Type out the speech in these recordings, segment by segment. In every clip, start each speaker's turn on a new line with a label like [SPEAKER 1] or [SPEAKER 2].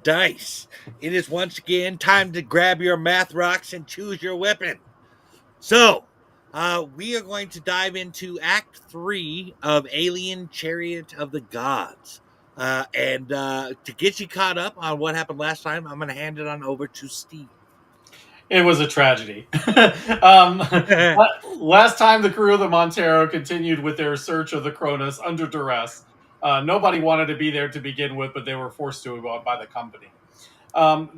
[SPEAKER 1] dice. It is once again time to grab your math rocks and choose your weapon. So, we are going to dive into Act 3 of Alien Chariot of the Gods. And to get you caught up on what happened last time, I'm going to hand it on over to Steve.
[SPEAKER 2] It was a tragedy. Last time, the crew of the Montero continued with their search of the Cronus under duress. Nobody wanted to be there to begin with, but they were forced to by the company.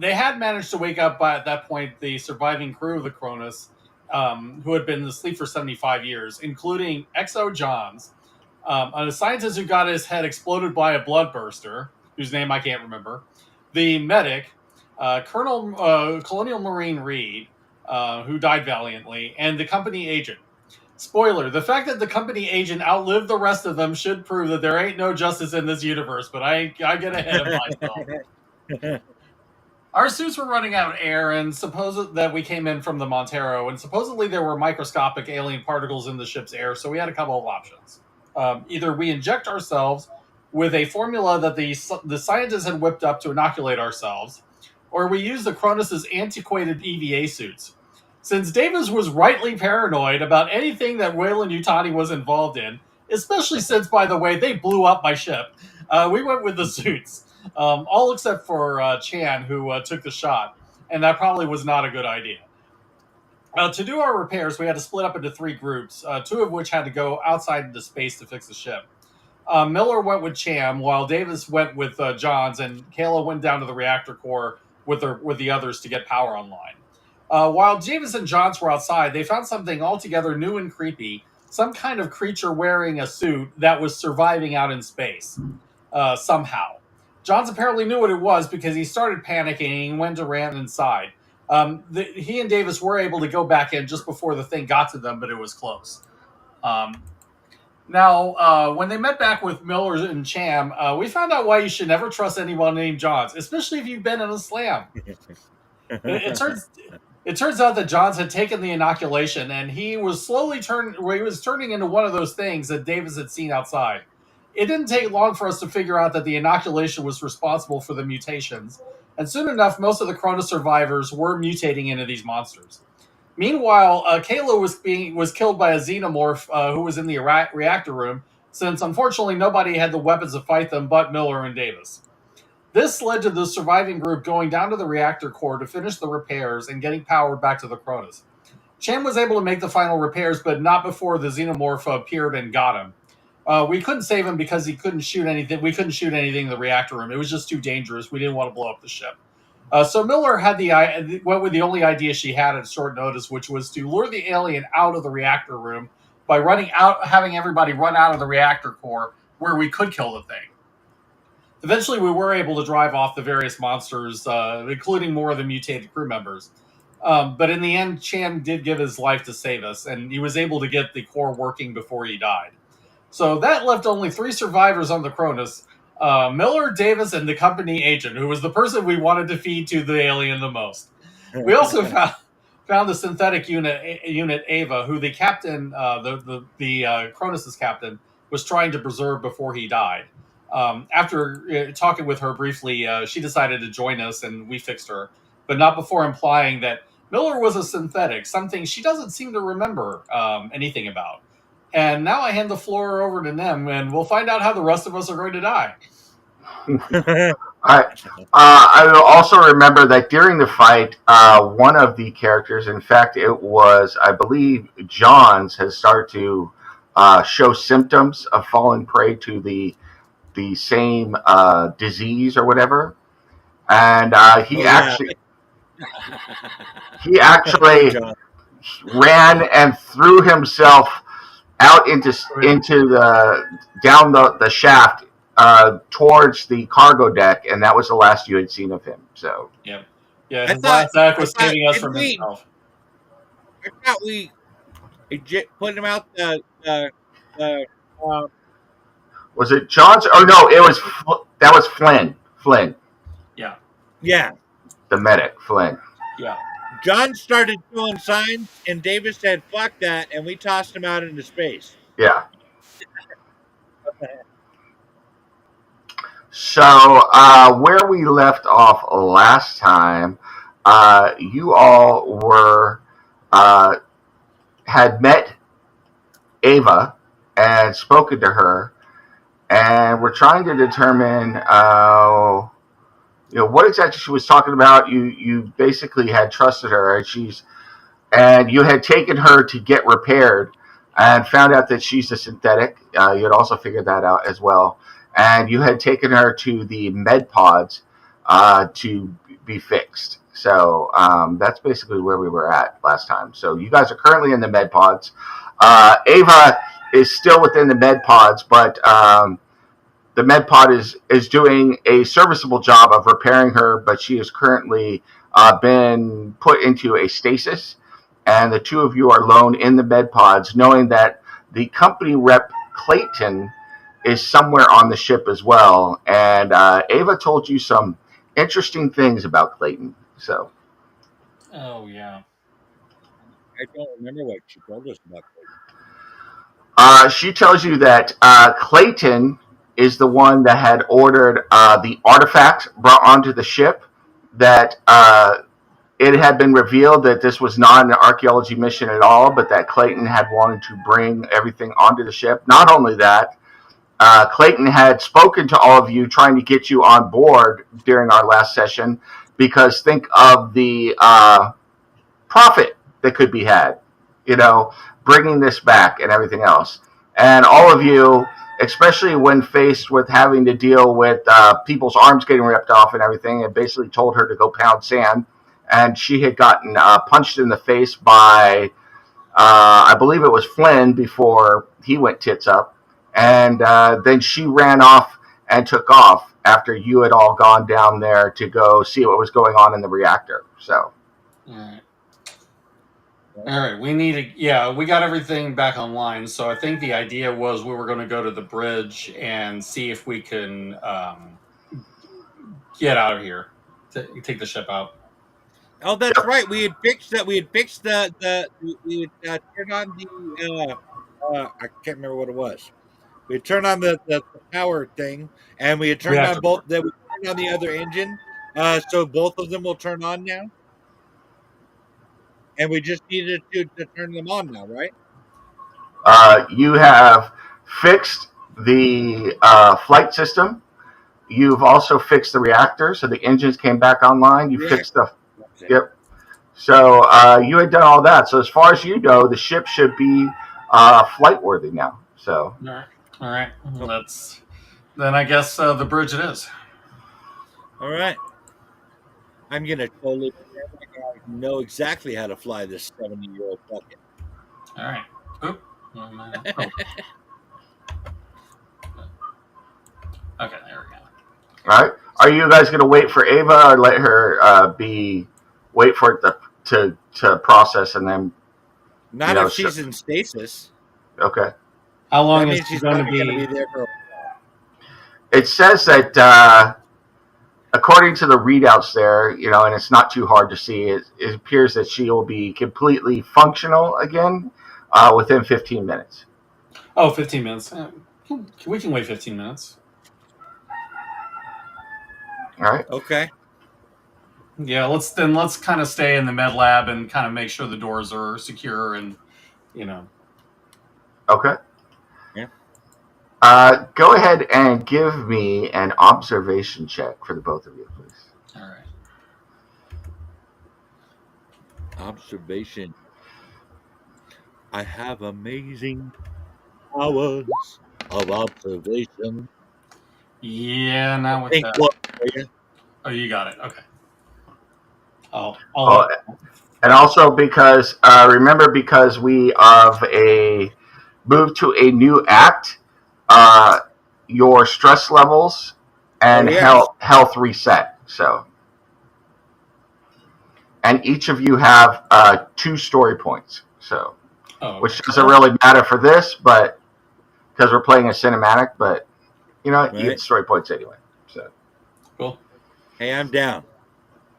[SPEAKER 2] They had managed to wake up by, at that point, the surviving crew of the Cronus, who had been asleep for 75 years, including Exo Johns, a scientist who got his head exploded by a bloodburster, whose name I can't remember, the medic, Colonial Marine Reed, who died valiantly, and the company agent. Spoiler, the fact that the company agent outlived the rest of them should prove that there ain't no justice in this universe, but I get ahead of myself. Our suits were running out of air, and suppose that we came in from the Montero, and supposedly there were microscopic alien particles in the ship's air, so we had a couple of options. Either we inject ourselves with a formula that the scientists had whipped up to inoculate ourselves, or we use the Cronus' antiquated EVA suits. Since Davis was rightly paranoid about anything that Weyland-Yutani was involved in, especially since, by the way, they blew up my ship, we went with the suits. All except for Chan, who took the shot, and that probably was not a good idea. To do our repairs, we had to split up into 3 groups, 2 of which had to go outside into space to fix the ship. Miller went with Cham, while Davis went with Johns, and Kayla went down to the reactor core with the others to get power online. While Davis and Johns were outside, they found something altogether new and creepy, some kind of creature wearing a suit that was surviving out in space, somehow. Johns apparently knew what it was because he started panicking and went and ran inside. He and Davis were able to go back in just before the thing got to them, but it was close. Now, when they met back with Miller and Cham, we found out why you should never trust anyone named Johns, especially if you've been in a slam. It turns out that Johns had taken the inoculation, and he was turning into one of those things that Davis had seen outside. It didn't take long for us to figure out that the inoculation was responsible for the mutations, and soon enough, most of the Cronus survivors were mutating into these monsters. Meanwhile, Kayla was killed by a xenomorph who was in the reactor room, since unfortunately nobody had the weapons to fight them but Miller and Davis. This led to the surviving group going down to the reactor core to finish the repairs and getting power back to the Cronus. Chan was able to make the final repairs, but not before the xenomorph appeared and got him. We couldn't save him because he couldn't shoot anything. We couldn't shoot anything in the reactor room. It was just too dangerous. We didn't want to blow up the ship. So Miller went with the only idea she had at short notice, which was to lure the alien out of the reactor room by having everybody run out of the reactor core where we could kill the thing. Eventually, we were able to drive off the various monsters, including more of the mutated crew members. But in the end, Chan did give his life to save us, and he was able to get the core working before he died. So that left only 3 survivors on the Cronus, Miller, Davis, and the company agent, who was the person we wanted to feed to the alien the most. We also found the synthetic unit Ava, who the captain, the Cronus' captain, was trying to preserve before he died. After talking with her briefly, she decided to join us, and we fixed her, but not before implying that Miller was a synthetic, something she doesn't seem to remember anything about. And now I hand the floor over to Nem, and we'll find out how the rest of us are going to die.
[SPEAKER 3] I will also remember that during the fight, one of the characters, in fact, it was, I believe, Johns, has started to show symptoms of falling prey to the same disease or whatever, and he actually ran and threw himself out into the down the shaft towards the cargo deck, and that was the last you had seen of him. So
[SPEAKER 2] yeah, his last act was saving us from himself.
[SPEAKER 1] I thought we put him out
[SPEAKER 3] was it Johns? Oh no, that was Flynn.
[SPEAKER 1] Yeah.
[SPEAKER 3] The medic, Flynn.
[SPEAKER 2] Yeah.
[SPEAKER 1] John started doing signs, and Davis said, "Fuck that," and we tossed him out into space.
[SPEAKER 3] Yeah. So, where we left off last time, you all were uh, had met Ava and spoken to her, and were trying to determine, what exactly she was talking about. You basically had trusted her, and you had taken her to get repaired, and found out that she's a synthetic. You had also figured that out as well, and you had taken her to the med pods to be fixed. So that's basically where we were at last time. So you guys are currently in the med pods. Ava is still within the med pods, but the med pod is doing a serviceable job of repairing her, but she has currently been put into a stasis, and the two of you are alone in the med pods, knowing that the company rep Clayton is somewhere on the ship as well. And Ava told you some interesting things about Clayton. So
[SPEAKER 2] Oh yeah.
[SPEAKER 1] I don't remember what she told us about.
[SPEAKER 3] she tells you that Clayton is the one that had ordered the artifacts brought onto the ship. That it had been revealed that this was not an archaeology mission at all, but that Clayton had wanted to bring everything onto the ship. Not only that, Clayton had spoken to all of you, trying to get you on board during our last session, because think of the profit that could be had, bringing this back and everything else. And all of you, especially when faced with having to deal with people's arms getting ripped off and everything, and basically told her to go pound sand. And she had gotten punched in the face by, I believe it was Flynn, before he went tits up. And then she ran off and took off after you had all gone down there to go see what was going on in the reactor. So.
[SPEAKER 2] All right. All right, we got everything back online. So I think the idea was we were going to go to the bridge and see if we can get out of here, take the ship out.
[SPEAKER 1] Oh, that's right. We had fixed that. We had fixed we had turned on the. I can't remember what it was. We had turned on the power thing, and we had turned on both. That we turned on the other engine, so both of them will turn on now. And we just needed to turn them on now, right?
[SPEAKER 3] You have fixed the flight system. You've also fixed the reactor, so the engines came back online. You fixed the. Yep. So you had done all that. So as far as you know, the ship should be flight worthy now. So.
[SPEAKER 2] All right. Well, then I guess the bridge it is.
[SPEAKER 1] All right. I'm gonna totally know exactly how to fly this 70-year-old bucket.
[SPEAKER 2] All right. Oop. Okay, there we go.
[SPEAKER 3] All right. Are you guys going to wait for Ava, or let her wait for it to process and then?
[SPEAKER 1] Not if she's in stasis.
[SPEAKER 3] Okay.
[SPEAKER 2] How long is she going to be
[SPEAKER 1] there for?
[SPEAKER 3] It says that according to the readouts there, and it's not too hard to see. It appears that she will be completely functional again within 15 minutes.
[SPEAKER 2] Oh, 15 minutes. We can wait 15 minutes.
[SPEAKER 3] All right.
[SPEAKER 1] Okay.
[SPEAKER 2] Yeah, let's kind of stay in the med lab and kind of make sure the doors are secure and,
[SPEAKER 3] Okay.
[SPEAKER 1] Yeah.
[SPEAKER 3] Go ahead and give me an observation check for the both of you, please.
[SPEAKER 2] All right.
[SPEAKER 1] Observation. I have amazing powers of observation.
[SPEAKER 2] Yeah, not with that.
[SPEAKER 1] What,
[SPEAKER 2] oh, you got it. Okay.
[SPEAKER 3] And also because remember, because we have moved to a new act, your stress levels and health reset. So, and each of you have 2 story points. So, which doesn't really matter for this, but because we're playing a cinematic, but you get story points anyway. So,
[SPEAKER 2] cool.
[SPEAKER 1] Hey, I'm down.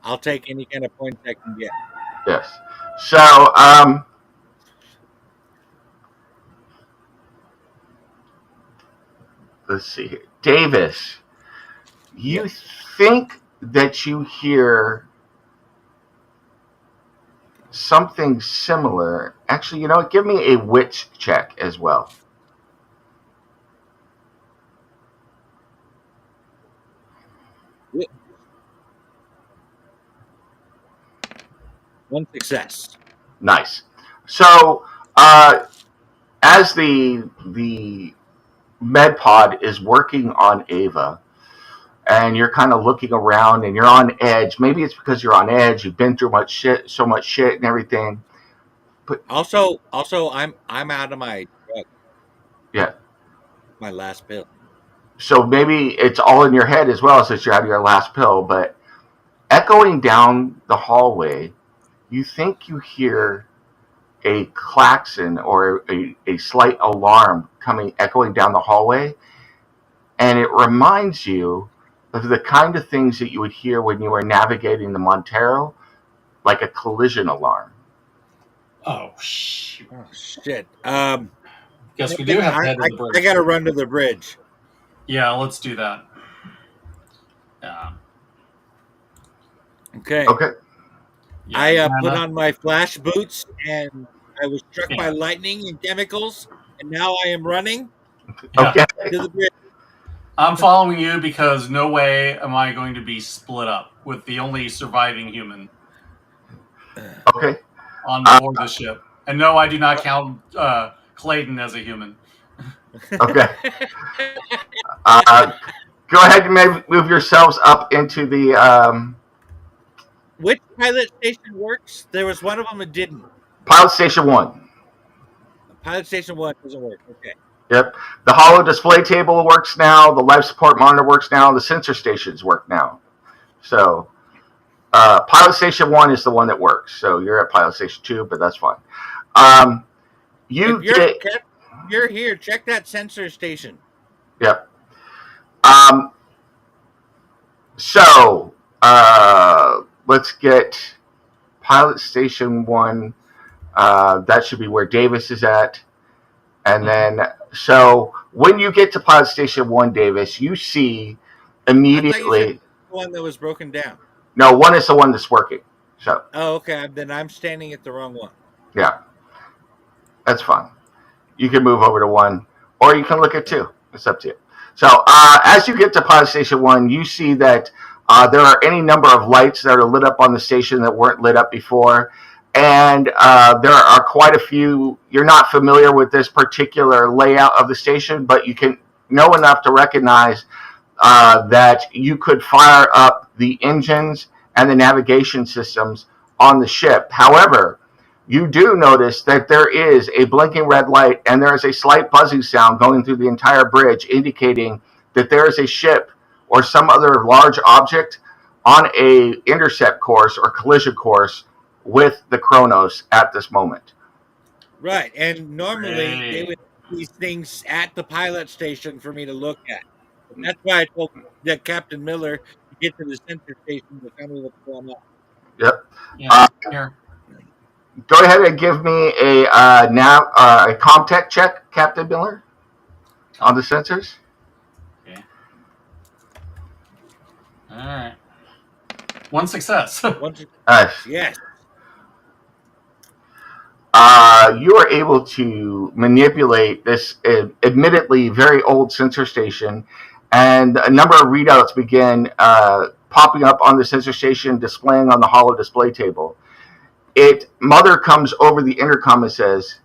[SPEAKER 1] I'll take any kind of points I can get.
[SPEAKER 3] Yes. So, let's see here. Davis, You think that you hear something similar. Actually, you know what? Give me a wits check as well.
[SPEAKER 1] One success.
[SPEAKER 3] Nice. So, as the med pod is working on Ava, and you're kind of looking around, and you're on edge. Maybe it's because you're on edge. You've been through so much shit, and everything. But
[SPEAKER 1] Also, I'm out of my drug,
[SPEAKER 3] yeah,
[SPEAKER 1] my last pill.
[SPEAKER 3] so maybe it's all in your head as well, since you're out of your last pill. But echoing down the hallway, you think you hear a klaxon or a slight alarm echoing down the hallway, and it reminds you of the kind of things that you would hear when you were navigating the Montero, like a collision alarm.
[SPEAKER 2] Oh, shoot.
[SPEAKER 1] Oh shit.
[SPEAKER 2] Guess we do have to head to the bridge.
[SPEAKER 1] I gotta run to the bridge.
[SPEAKER 2] Yeah, let's do that. Yeah.
[SPEAKER 1] Okay.
[SPEAKER 3] Okay.
[SPEAKER 2] Yeah,
[SPEAKER 1] I put on my flash boots, and I was struck by
[SPEAKER 2] Yeah.
[SPEAKER 1] lightning and chemicals, and now I am running
[SPEAKER 2] Yeah.
[SPEAKER 3] Okay.
[SPEAKER 1] to the bridge.
[SPEAKER 2] I'm following you because no way am I going to be split up with the only surviving human
[SPEAKER 3] Okay.
[SPEAKER 2] on board the ship. And no, I do not count Clayton as a human.
[SPEAKER 3] Okay. Go ahead and move yourselves up into the
[SPEAKER 1] Which pilot station works? There was one of them that didn't.
[SPEAKER 3] pilot station 1.
[SPEAKER 1] Pilot station 1 doesn't work. Okay.
[SPEAKER 3] Yep. The holo display table works now. The life support monitor works now. The sensor stations work now. So, pilot station 1 is the one that works. So you're at pilot station 2, but that's fine.
[SPEAKER 1] If you're here, check that sensor station.
[SPEAKER 3] Yep. So, let's get pilot station 1. That should be where Davis is at. And then, so when you get to pilot station 1, Davis, you see
[SPEAKER 1] I thought you
[SPEAKER 3] immediately.
[SPEAKER 1] said the one that was broken down.
[SPEAKER 3] No, 1 is the one that's working. So,
[SPEAKER 1] Oh, okay. Then I'm standing at the wrong one.
[SPEAKER 3] yeah, that's fine. You can move over to 1, or you can look at 2. It's up to you. So, as you get to pilot station 1, you see that there are any number of lights that are lit up on the station that weren't lit up before. And there are quite a few. You're not familiar with this particular layout of the station, but you can know enough to recognize that you could fire up the engines and the navigation systems on the ship. However, you do notice that there is a blinking red light and there is a slight buzzing sound going through the entire bridge, indicating that there is a ship or some other large object on a intercept course or collision course with the Cronus at this moment.
[SPEAKER 1] Right. And normally they would do these things at the pilot station for me to look at. And that's why I told that Captain Miller to get to the sensor station to tell me what's going on.
[SPEAKER 3] Yep.
[SPEAKER 2] Yeah, here.
[SPEAKER 3] Go ahead and give me a Comtech check, Captain Miller, on the sensors.
[SPEAKER 2] Okay. All right. 1 success.
[SPEAKER 1] Yes.
[SPEAKER 3] You are able to manipulate this admittedly very old sensor station, and a number of readouts begin popping up on the sensor station, displaying on the holo display table. Mother comes over the intercom and says,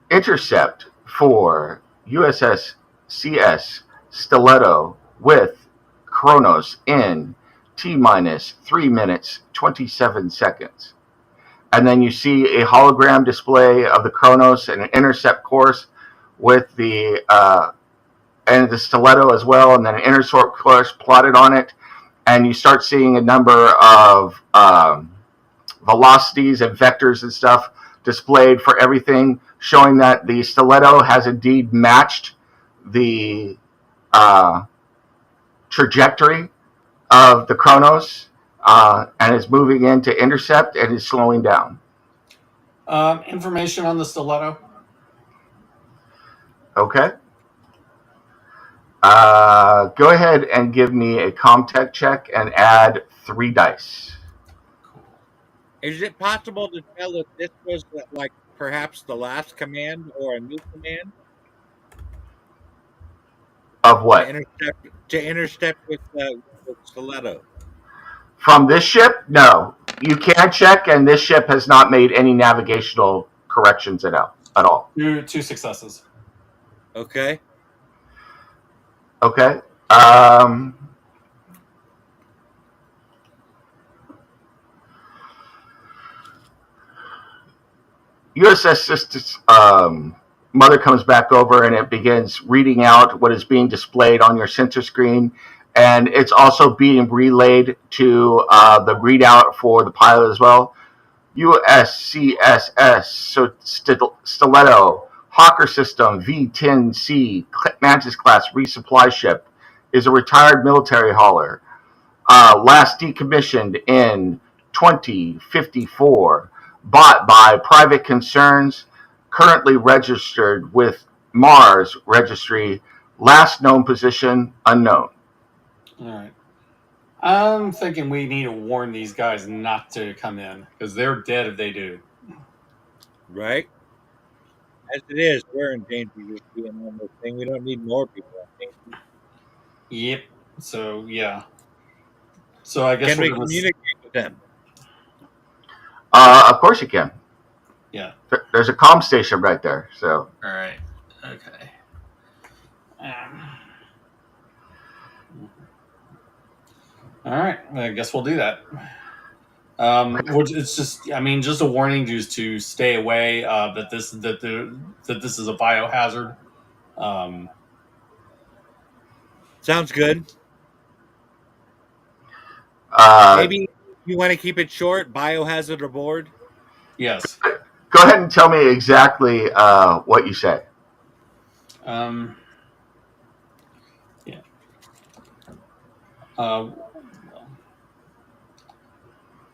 [SPEAKER 3] "Intercept for USS CS Stiletto with Cronus in T-minus 3 minutes, 27 seconds." And then you see a hologram display of the Cronus and an intercept course with the Stiletto as well, and then an intercept course plotted on it. And you start seeing a number of velocities and vectors and stuff displayed for everything, showing that the Stiletto has indeed matched the trajectory of the Cronus, and is moving into intercept and is slowing down.
[SPEAKER 2] Information on the Stiletto.
[SPEAKER 3] Okay. Go ahead and give me a Comtech check and add 3 dice.
[SPEAKER 2] Cool.
[SPEAKER 1] Is it possible to tell if this was like perhaps the last command or a new command
[SPEAKER 3] Of
[SPEAKER 1] to
[SPEAKER 3] what?
[SPEAKER 1] intercept with stiletto?
[SPEAKER 3] From this ship? No. You can check, and this ship has not made any navigational corrections at all.
[SPEAKER 2] 2 successes.
[SPEAKER 1] Okay.
[SPEAKER 3] Okay. USS Sisters, Mother comes back over and it begins reading out what is being displayed on your center screen. And it's also being relayed to the readout for the pilot as well. USCSS, so Stiletto, Hawker System, V-10C, Mantis class resupply ship, is a retired military hauler. Last decommissioned in 2054. Bought by private concerns. Currently registered with Mars Registry. Last known position unknown.
[SPEAKER 2] All right. I'm thinking we need to warn these guys not to come in because they're dead if they do.
[SPEAKER 1] Right. As it is, we're in danger of being on this thing. We don't need more people in danger.
[SPEAKER 2] Yep. So yeah. So I guess
[SPEAKER 1] Can we
[SPEAKER 2] we're going to.
[SPEAKER 1] communicate with them?
[SPEAKER 3] Of course you can.
[SPEAKER 2] Yeah.
[SPEAKER 3] There's a comm station right there. So.
[SPEAKER 2] All right. Okay. All right. I guess we'll do that. It's just, I mean, just a warning just to stay away. That this is a biohazard.
[SPEAKER 1] Sounds good. Maybe you want to keep it short. Biohazard aboard.
[SPEAKER 2] Yes.
[SPEAKER 3] Go ahead and tell me exactly what you say.
[SPEAKER 2] Yeah.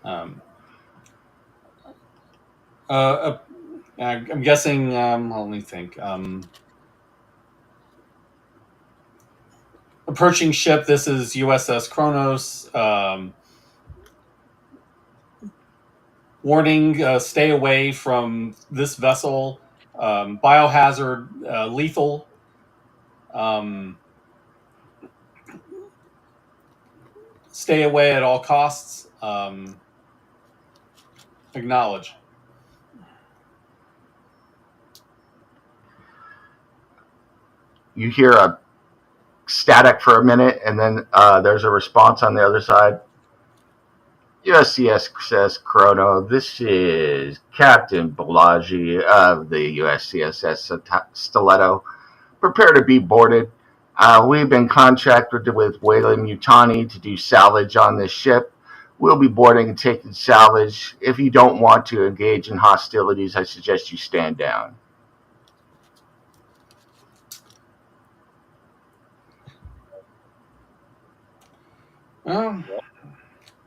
[SPEAKER 2] I'm guessing. Let me think. Approaching ship. This is USS Cronus. Warning: stay away from this vessel. Biohazard, lethal. Stay away at all costs. Acknowledge.
[SPEAKER 3] You hear a static for a minute, and then there's a response on the other side. USCSS Chrono, this is Captain Bellagio of the USCSS Stiletto. Prepare to be boarded. We've been contracted with Weyland-Yutani to do salvage on this ship. We'll be boarding and taking salvage. If you don't want to engage in hostilities, I suggest you stand down.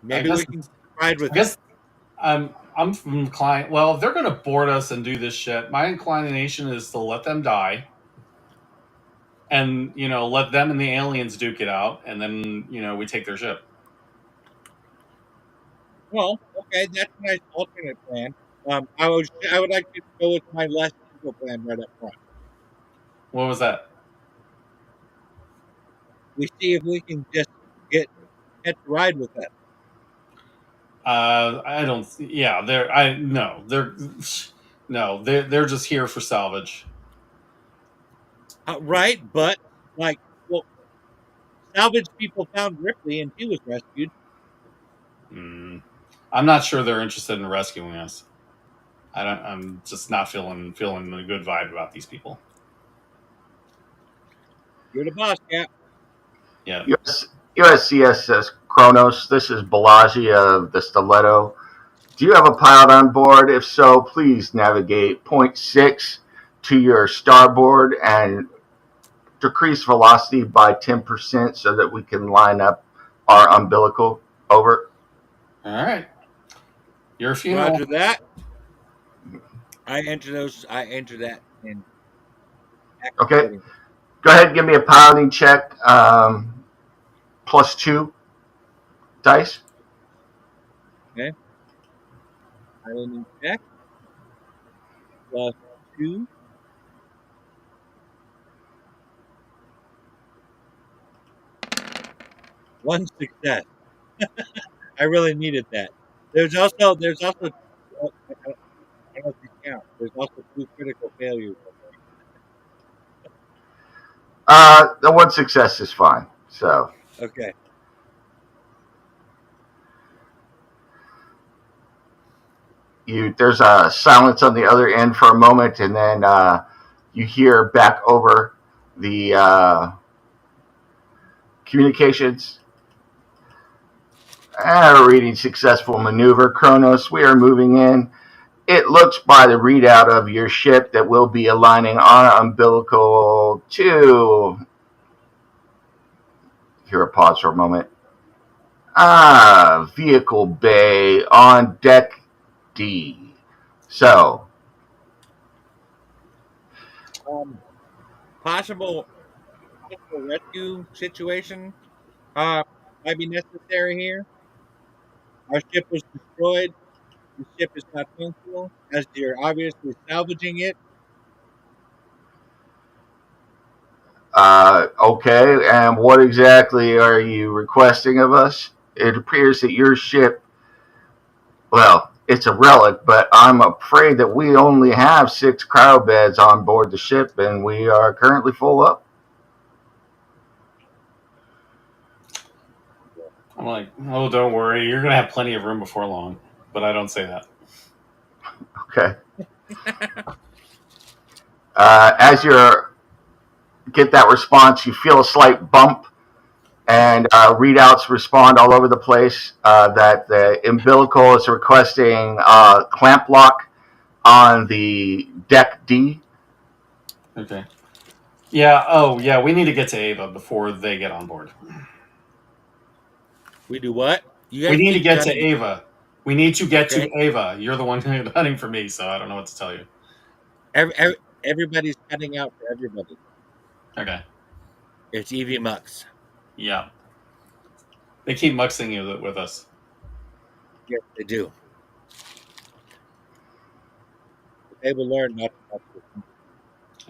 [SPEAKER 1] Maybe we can ride with.
[SPEAKER 2] I guess I'm inclined. Well, if they're going to board us and do this shit, my inclination is to let them die, and let them and the aliens duke it out, and then we take their ship.
[SPEAKER 1] Well, okay, that's a nice alternate plan. I would like to go with my less simple plan right up front.
[SPEAKER 2] What was that?
[SPEAKER 1] We see if we can just get to ride with them.
[SPEAKER 2] I don't. Yeah, they're just here for salvage.
[SPEAKER 1] Right, but salvage people found Ripley and she was rescued.
[SPEAKER 2] I'm not sure they're interested in rescuing us. I'm just not feeling a good vibe about these people.
[SPEAKER 1] You're the boss, Cap.
[SPEAKER 2] Yeah.
[SPEAKER 3] USCSS Chronos, this is Bellagio of the Stiletto. Do you have a pilot on board? If so, please navigate 0.6 to your starboard and decrease velocity by 10% so that we can line up our umbilical. Over.
[SPEAKER 2] All right. Your funeral.
[SPEAKER 1] Roger that. I enter that in.
[SPEAKER 3] Okay. Go ahead and give me a piloting check. +2 dice.
[SPEAKER 1] Okay. Piloting check. +2. One success. I really needed that. There's also I don't know if you count. There's also 2 critical failures.
[SPEAKER 3] The one success is fine. So
[SPEAKER 1] Okay.
[SPEAKER 3] there's a silence on the other end for a moment, and then you hear back over the communications. Reading successful maneuver, Cronus. We are moving in. It looks by the readout of your ship that we'll be aligning on umbilical 2. Here a pause for a moment. Vehicle bay on deck D. So,
[SPEAKER 1] Possible rescue situation might be necessary here. Our ship was destroyed. The ship is not functional, as you're obviously salvaging it.
[SPEAKER 3] okay, and what exactly are you requesting of us? It appears that your ship, well, it's a relic, but I'm afraid that we only have 6 cryo beds on board the ship, and we are currently full up.
[SPEAKER 2] I'm like, oh, don't worry, you're gonna have plenty of room before long. But I don't say that.
[SPEAKER 3] Okay. As you get that response, you feel a slight bump, and readouts respond all over the place that the umbilical is requesting clamp lock on the deck D.
[SPEAKER 2] Okay. Yeah. Oh, yeah. We need to get to Ava before they get on board.
[SPEAKER 1] We do what? You
[SPEAKER 2] We
[SPEAKER 1] guys
[SPEAKER 2] need to
[SPEAKER 1] keep
[SPEAKER 2] get to
[SPEAKER 1] cutting.
[SPEAKER 2] Ava. We need to get
[SPEAKER 1] Okay.
[SPEAKER 2] to Ava. You're the one hunting for me, so I don't know what to tell you.
[SPEAKER 1] Everybody's cutting out for everybody.
[SPEAKER 2] Okay.
[SPEAKER 1] It's Evie Mux.
[SPEAKER 2] Yeah. They keep muxing you with us.
[SPEAKER 1] Yes, they do. They will learn not to mux with me.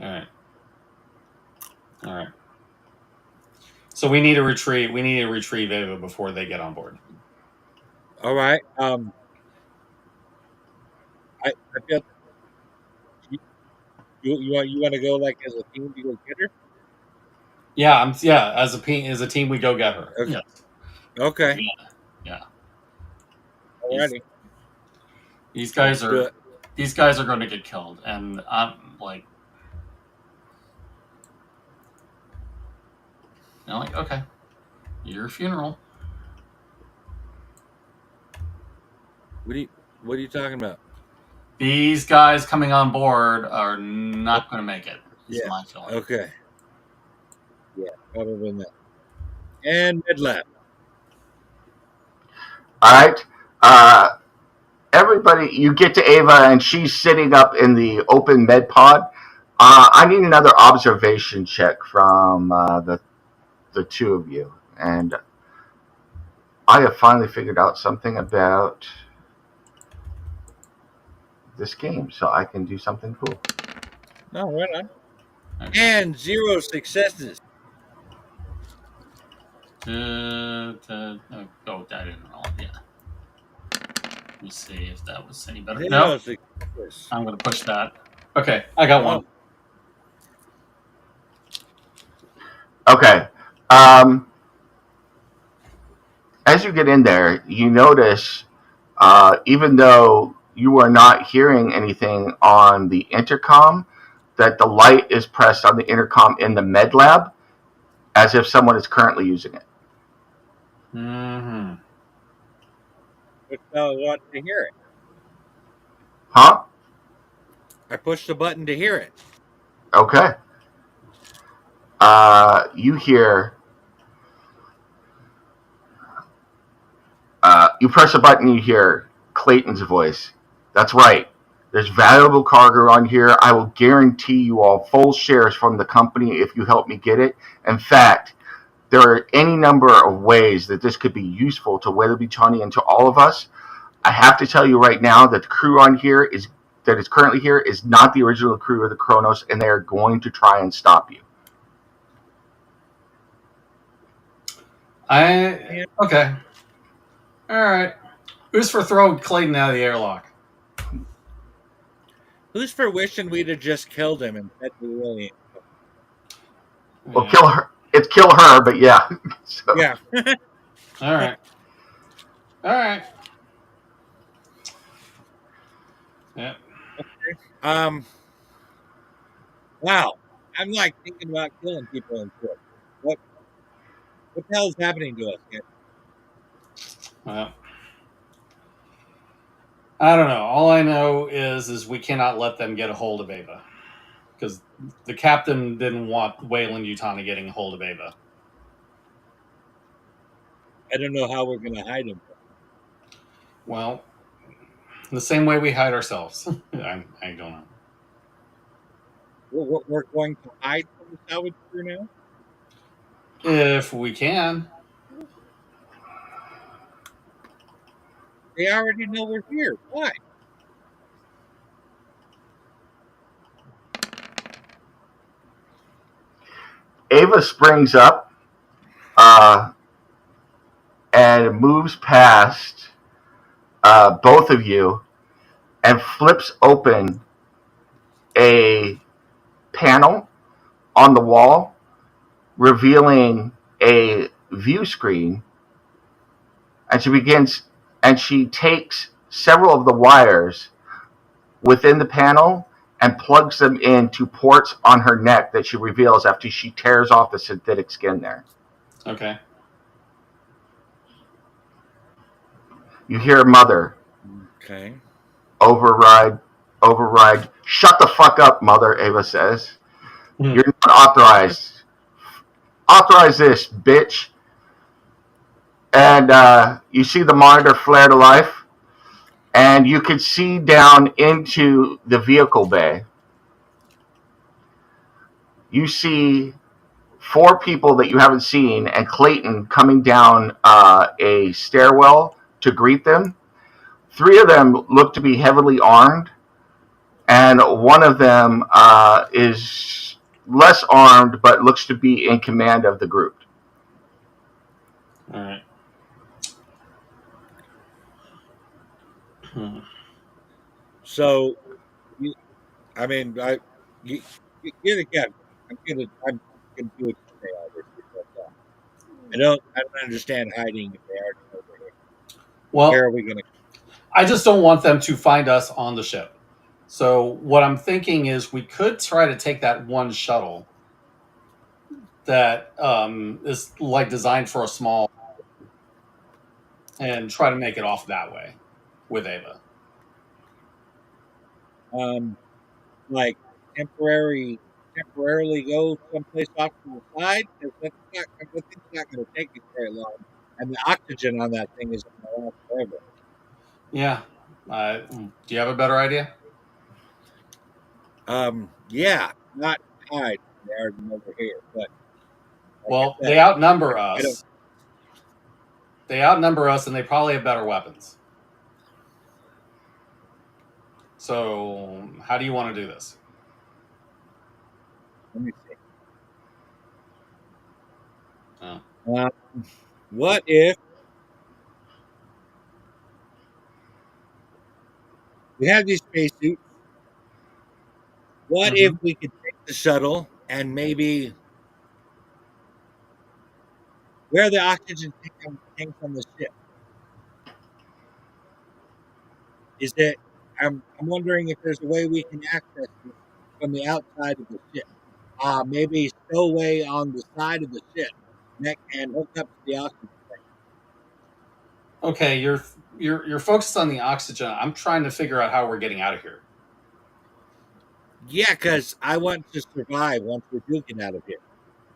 [SPEAKER 2] All right. All right. So we need to retrieve. We need to retrieve Ava before they get on board.
[SPEAKER 1] All right. I feel you want to go like as a team to go get her.
[SPEAKER 2] Yeah. Yeah. As a team, we go get her.
[SPEAKER 1] Okay.
[SPEAKER 2] Yes.
[SPEAKER 1] Okay.
[SPEAKER 2] Yeah. Yeah.
[SPEAKER 1] Alrighty.
[SPEAKER 2] These guys
[SPEAKER 1] Let's do
[SPEAKER 2] are.
[SPEAKER 1] it.
[SPEAKER 2] These guys are going to get killed, and I'm like, okay, your funeral.
[SPEAKER 1] What are you talking about?
[SPEAKER 2] These guys coming on board are not going to make it. Is
[SPEAKER 1] Yeah.
[SPEAKER 2] my feeling.
[SPEAKER 1] Okay. Yeah, probably not. And mid lap.
[SPEAKER 3] All right. Everybody, you get to Ava, and she's sitting up in the open med pod. I need another observation check from the 2 of you, and I have finally figured out something about this game, so I can do something cool.
[SPEAKER 1] No, right on. And 0 successes.
[SPEAKER 2] Oh, I didn't roll. Yeah. Let me see if that was any better.
[SPEAKER 1] 0
[SPEAKER 2] No,
[SPEAKER 1] successes.
[SPEAKER 2] I'm going to push that. Okay, I got one.
[SPEAKER 3] Okay. As you get in there, you notice, even though you are not hearing anything on the intercom, that the light is pressed on the intercom in the med lab as if someone is currently using it.
[SPEAKER 2] Mm-hmm.
[SPEAKER 1] Which fellow wants to hear it?
[SPEAKER 3] Huh?
[SPEAKER 1] I pushed the button to hear it.
[SPEAKER 3] Okay. You hear. You press a button, you hear Clayton's voice. That's right. There's valuable cargo on here. I will guarantee you all full shares from the company if you help me get it. In fact, there are any number of ways that this could be useful to Weyland-Yutani and to all of us. I have to tell you right now that the crew on here that is currently here is not the original crew of the Cronus, and they are going to try and stop you.
[SPEAKER 2] Okay. All right. Who's for throwing Clayton out of the airlock?
[SPEAKER 1] Who's for wishing we'd have just killed him instead of William?
[SPEAKER 3] Well, kill her. It's kill her, but yeah. So.
[SPEAKER 1] Yeah.
[SPEAKER 2] All right. All right. Yeah.
[SPEAKER 1] Wow. I'm like thinking about killing people in court. What the hell is happening to us here?
[SPEAKER 2] Well, I don't know. All I know is we cannot let them get a hold of Ava, because the captain didn't want Weyland-Yutani getting a hold of Ava.
[SPEAKER 1] I don't know how we're going to hide him.
[SPEAKER 2] Well, the same way we hide ourselves. I don't know.
[SPEAKER 1] We're going to hide from the salvage crew now?
[SPEAKER 2] If we can.
[SPEAKER 1] They already know we're here. Why?
[SPEAKER 3] Ava springs up and moves past both of you and flips open a panel on the wall, revealing a view screen. And she takes several of the wires within the panel and plugs them into ports on her neck that she reveals after she tears off the synthetic skin there.
[SPEAKER 2] Okay.
[SPEAKER 3] You hear Mother.
[SPEAKER 1] Okay.
[SPEAKER 3] Override. Shut the fuck up, Mother, Ava says. You're not authorized. Authorize this, bitch. And you see the monitor flare to life, and you can see down into the vehicle bay. You see 4 people that you haven't seen, and Clayton coming down a stairwell to greet them. 3 of them look to be heavily armed, and one of them is less armed, but looks to be in command of the group.
[SPEAKER 2] All right.
[SPEAKER 1] So, I mean, yet again, I'm gonna do what you say, Albert. I don't understand hiding if they are over here.
[SPEAKER 2] Well,
[SPEAKER 1] where are we gonna?
[SPEAKER 2] I just don't want them to find us on the ship. So what I'm thinking is we could try to take that one shuttle that is like designed for a small, and try to make it off that way with Ava.
[SPEAKER 1] Like temporarily go someplace off to the side, because that's not going to take us very long, and the oxygen on that thing is going to last forever.
[SPEAKER 2] Yeah. Do you have a better idea?
[SPEAKER 1] Yeah, not hide. They are over here, but
[SPEAKER 2] well, they outnumber us. They outnumber us, and they probably have better weapons. So, how do you want to do this?
[SPEAKER 1] Let me see.
[SPEAKER 2] Oh.
[SPEAKER 1] What if we have these spacesuits? What if we could take the shuttle and maybe where the oxygen came from the ship? Is it? I'm wondering if there's a way we can access it from the outside of the ship. Maybe stowaway on the side of the ship and hook up to the oxygen tank.
[SPEAKER 2] Okay, you're focused on the oxygen. I'm trying to figure out how we're getting out of here.
[SPEAKER 1] Yeah, because I want to survive once we do get out of here.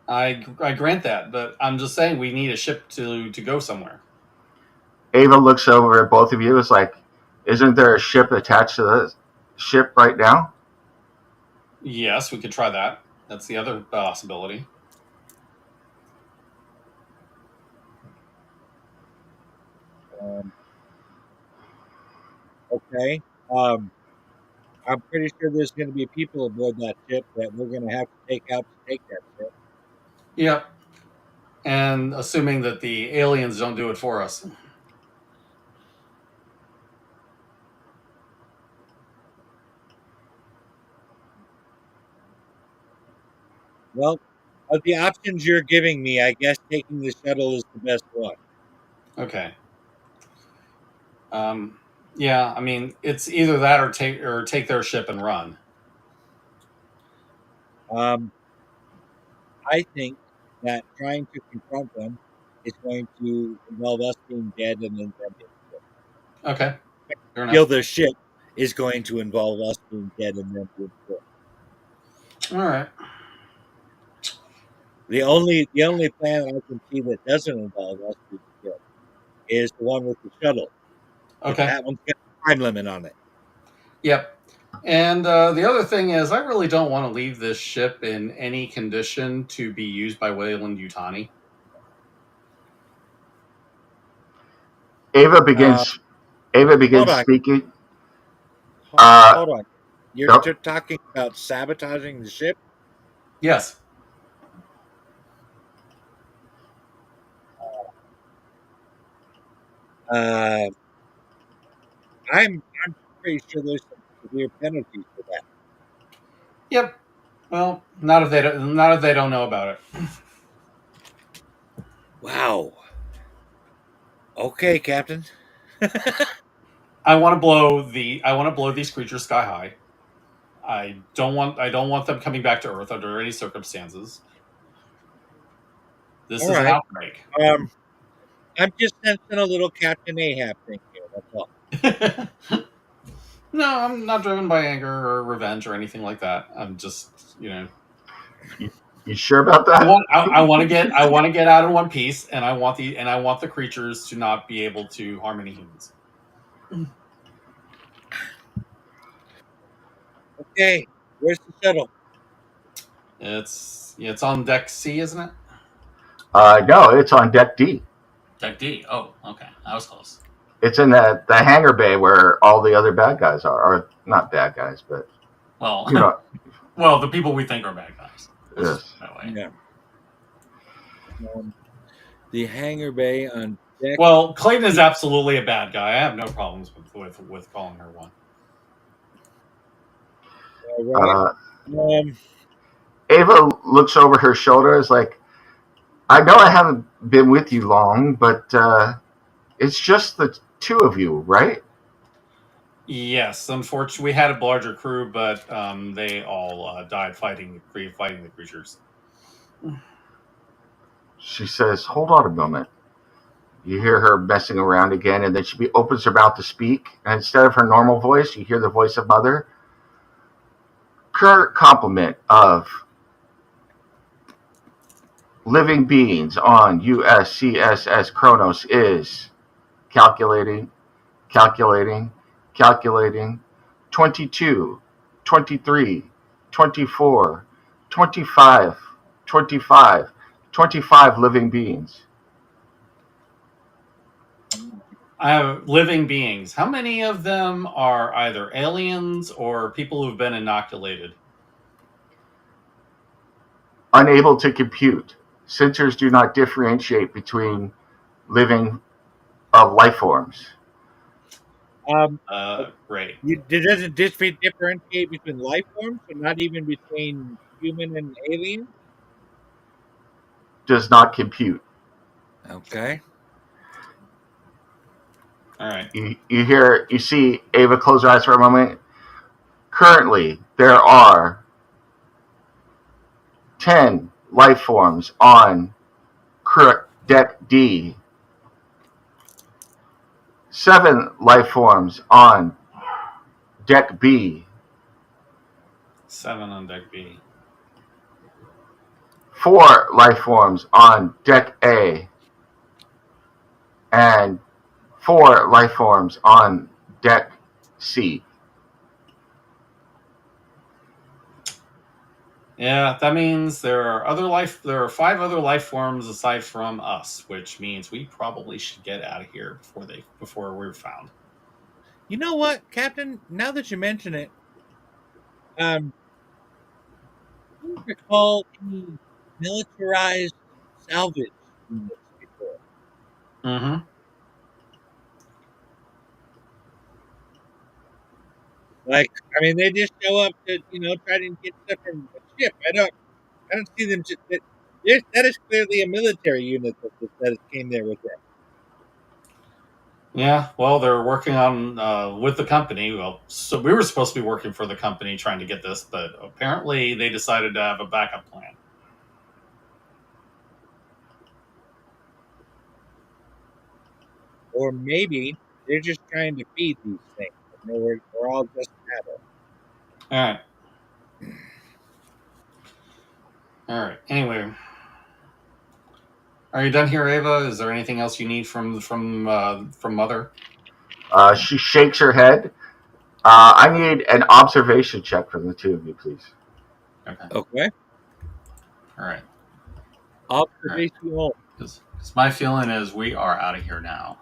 [SPEAKER 2] I grant that, but I'm just saying we need a ship to go somewhere.
[SPEAKER 3] Ava looks over at both of you. Is like, isn't there a ship attached to this? ship right now?
[SPEAKER 2] Yes, we could try that. That's the other possibility.
[SPEAKER 1] Um, okay. Um, I'm pretty sure there's going to be people aboard that ship that we're going to have to take out to take that ship.
[SPEAKER 2] Yep. And assuming that the aliens don't do it for us.
[SPEAKER 1] Well, of the options you're giving me, I guess taking the shuttle is the best one.
[SPEAKER 2] Okay. Yeah, I mean, it's either that or take their ship and run.
[SPEAKER 1] Um, I think that trying to confront them is going to involve us being dead and then them being killed.
[SPEAKER 2] Okay. Fair
[SPEAKER 1] Steal
[SPEAKER 2] enough.
[SPEAKER 1] their ship is going to involve us being dead and them being killed.
[SPEAKER 2] All right.
[SPEAKER 1] The only plan I can see that doesn't involve us being killed is the one with the shuttle. But
[SPEAKER 2] Okay.
[SPEAKER 1] that one's got a time limit on it.
[SPEAKER 2] Yep. And the other thing is, I really don't want to leave this ship in any condition to be used by Weyland-Yutani.
[SPEAKER 3] Ava
[SPEAKER 1] Uh,
[SPEAKER 3] begins. Ava
[SPEAKER 1] hold
[SPEAKER 3] begins
[SPEAKER 1] on,
[SPEAKER 3] speaking. Uh,
[SPEAKER 1] hold on. You're
[SPEAKER 3] yep.
[SPEAKER 1] talking about sabotaging the ship.
[SPEAKER 2] Yes.
[SPEAKER 1] Uh, I'm pretty sure there's some severe penalties for that.
[SPEAKER 2] Yep. Well, not if they don't know about it.
[SPEAKER 1] Wow. Okay, Captain.
[SPEAKER 2] I want to blow these creatures sky high. I don't want them coming back to Earth under any circumstances. This
[SPEAKER 1] All
[SPEAKER 2] is an
[SPEAKER 1] right.
[SPEAKER 2] outbreak.
[SPEAKER 1] Um, I'm just sensing a little Captain Ahab thing here. That's all.
[SPEAKER 2] No, I'm not driven by anger or revenge or anything like that. I'm just,
[SPEAKER 3] You sure about
[SPEAKER 2] I
[SPEAKER 3] that?
[SPEAKER 2] want I want to get out in one piece, and I want the creatures to not be able to harm any humans.
[SPEAKER 1] Okay. Where's the shuttle?
[SPEAKER 2] It's on deck C, isn't it?
[SPEAKER 3] No, it's on deck D.
[SPEAKER 2] Deck D. Oh, okay, that was close.
[SPEAKER 3] It's in the hangar bay where all the other bad guys are, or not bad guys, but
[SPEAKER 2] Well,
[SPEAKER 3] you know,
[SPEAKER 2] well, the people we think are bad guys.
[SPEAKER 3] yes.
[SPEAKER 2] That way.
[SPEAKER 1] Yeah. The hangar bay on deck.
[SPEAKER 2] Well, Clayton is absolutely a bad guy. I have no problems with calling her one.
[SPEAKER 1] Right.
[SPEAKER 3] Uh,
[SPEAKER 1] Um,
[SPEAKER 3] Ava looks over her shoulder. Is like, I know I haven't been with you long, but it's just the two of you, right?
[SPEAKER 2] Yes, unfortunately, we had a larger crew, but they all died fighting the creatures.
[SPEAKER 3] She says, "Hold on a moment." You hear her messing around again, and then she opens her mouth to speak, and instead of her normal voice, you hear the voice of Mother. Current complement of living beings on USCSS Cronus is calculating, calculating, calculating 22, 23, 24, 25, 25, 25 living beings.
[SPEAKER 2] I have living beings. How many of them are either aliens or people who've been inoculated?
[SPEAKER 3] Unable to compute. Sensors do not differentiate between living life forms.
[SPEAKER 2] Great.
[SPEAKER 1] does it differentiate between life forms, but not even between human and alien?
[SPEAKER 3] Does not compute.
[SPEAKER 1] Okay.
[SPEAKER 2] All right.
[SPEAKER 3] You see Ava close her eyes for a moment. Currently, there are 10 life forms on deck D, 7 life forms on deck B,
[SPEAKER 2] 7 on deck B.
[SPEAKER 3] 4 life forms on deck A, and 4 life forms on deck C.
[SPEAKER 2] Yeah, that means there are 5 other life forms aside from us, which means we probably should get out of here before we're found.
[SPEAKER 1] You know what, Captain? Now that you mention it, I don't recall any militarized salvage units before.
[SPEAKER 2] Mm-hmm.
[SPEAKER 1] Like, I mean, they just show up to, try to get stuff from the ship. I don't see them just. That is clearly a military unit that came there with it.
[SPEAKER 2] Yeah, well, they're working on with the company. Well, so we were supposed to be working for the company trying to get this, but apparently they decided to have a backup plan.
[SPEAKER 1] Or maybe they're just trying to feed these things. And we're all just cattle.
[SPEAKER 2] All right. All right. Anyway, are you done here, Ava? Is there anything else you need from Mother?
[SPEAKER 3] She shakes her head. I need an observation check from the two of you, please.
[SPEAKER 2] Okay.
[SPEAKER 1] Okay.
[SPEAKER 2] All right.
[SPEAKER 1] Observation home.
[SPEAKER 2] Because my feeling is we are out of here now.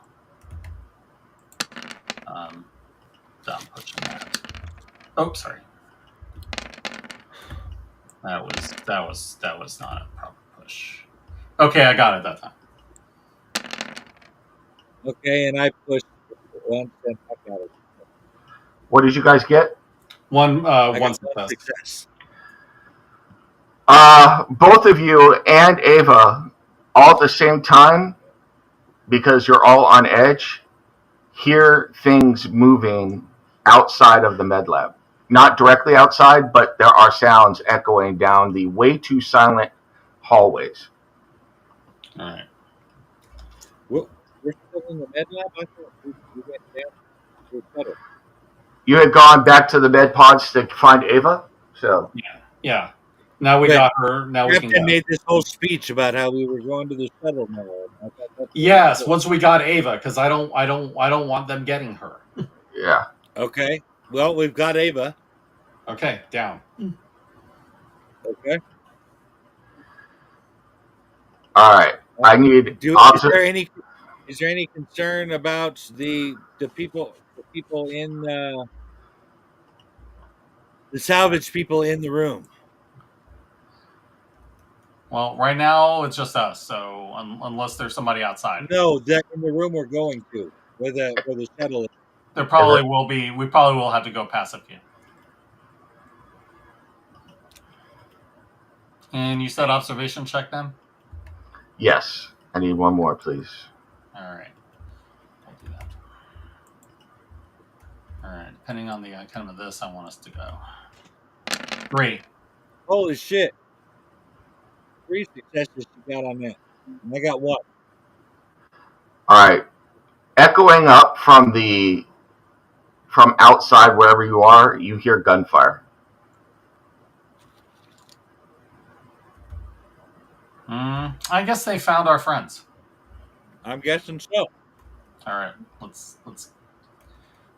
[SPEAKER 2] So I'm pushing that. Oh, sorry. That was not a proper push. Okay, I got it that time.
[SPEAKER 1] Okay, and I pushed once and I got it.
[SPEAKER 3] What did you guys get?
[SPEAKER 2] One
[SPEAKER 1] One
[SPEAKER 2] success.
[SPEAKER 1] success.
[SPEAKER 3] Both of you and Ava, all at the same time, because you're all on edge, hear things moving outside of the med lab. Not directly outside, but there are sounds echoing down the way too silent hallways.
[SPEAKER 2] All right.
[SPEAKER 1] We're still in the med lab. I thought we went down to the shuttle.
[SPEAKER 3] You had gone back to the med pods to find Ava, so
[SPEAKER 2] Yeah. Now we got her. Now we can
[SPEAKER 1] Captain
[SPEAKER 2] go.
[SPEAKER 1] made this whole speech about how we were going to the shuttle now. I thought that's
[SPEAKER 2] Yes, once we got Ava, because I don't want them getting her.
[SPEAKER 3] yeah.
[SPEAKER 1] okay. Well, we've got Ava.
[SPEAKER 2] Okay, down.
[SPEAKER 1] Okay.
[SPEAKER 3] All right. I need
[SPEAKER 1] Is there any concern about the people in the salvage people in the room?
[SPEAKER 2] Well, right now it's just us. So unless there's somebody outside,
[SPEAKER 1] No, that in the room we're going to, where the shuttle is.
[SPEAKER 2] there probably will be. We probably will have to go past a few. And you said observation check then?
[SPEAKER 3] Yes. I need one more, please.
[SPEAKER 2] All right. I'll do that. All right. Depending on the outcome of this, I want us to go. 3.
[SPEAKER 1] Holy shit! 3 successes you got on that, and I got 1.
[SPEAKER 3] All right. Echoing up from outside wherever you are, you hear gunfire.
[SPEAKER 2] I guess they found our friends.
[SPEAKER 1] I'm guessing so.
[SPEAKER 2] All right. Let's.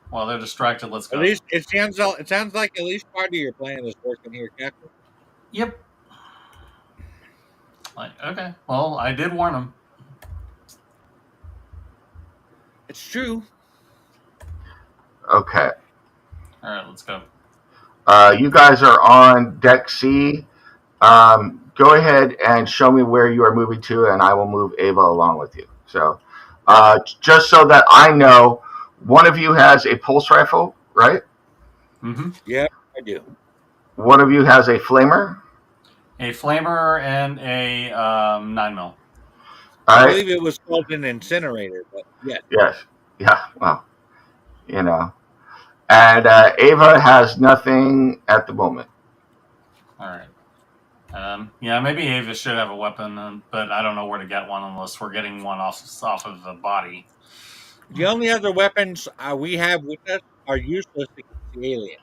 [SPEAKER 2] While they're distracted, let's go.
[SPEAKER 1] At least it sounds like at least part of your plan is working here, Captain.
[SPEAKER 2] Yep. Okay. Well, I did warn them.
[SPEAKER 1] It's true.
[SPEAKER 3] Okay.
[SPEAKER 2] All right, let's go.
[SPEAKER 3] You guys are on deck C. Go ahead and show me where you are moving to, and I will move Ava along with you. So, just so that I know, one of you has a pulse rifle, right?
[SPEAKER 2] Mm-hmm.
[SPEAKER 1] Yeah, I do.
[SPEAKER 3] One of you has a flamer.
[SPEAKER 2] A flamer and a 9mm.
[SPEAKER 1] I believe it was called an incinerator, but yes.
[SPEAKER 3] Yes. Yeah. Well, you know. And Ava has nothing at the moment.
[SPEAKER 2] All right. Yeah, maybe Ava should have a weapon, but I don't know where to get one unless we're getting one off of the body.
[SPEAKER 1] The only other weapons we have with us are useless against the aliens.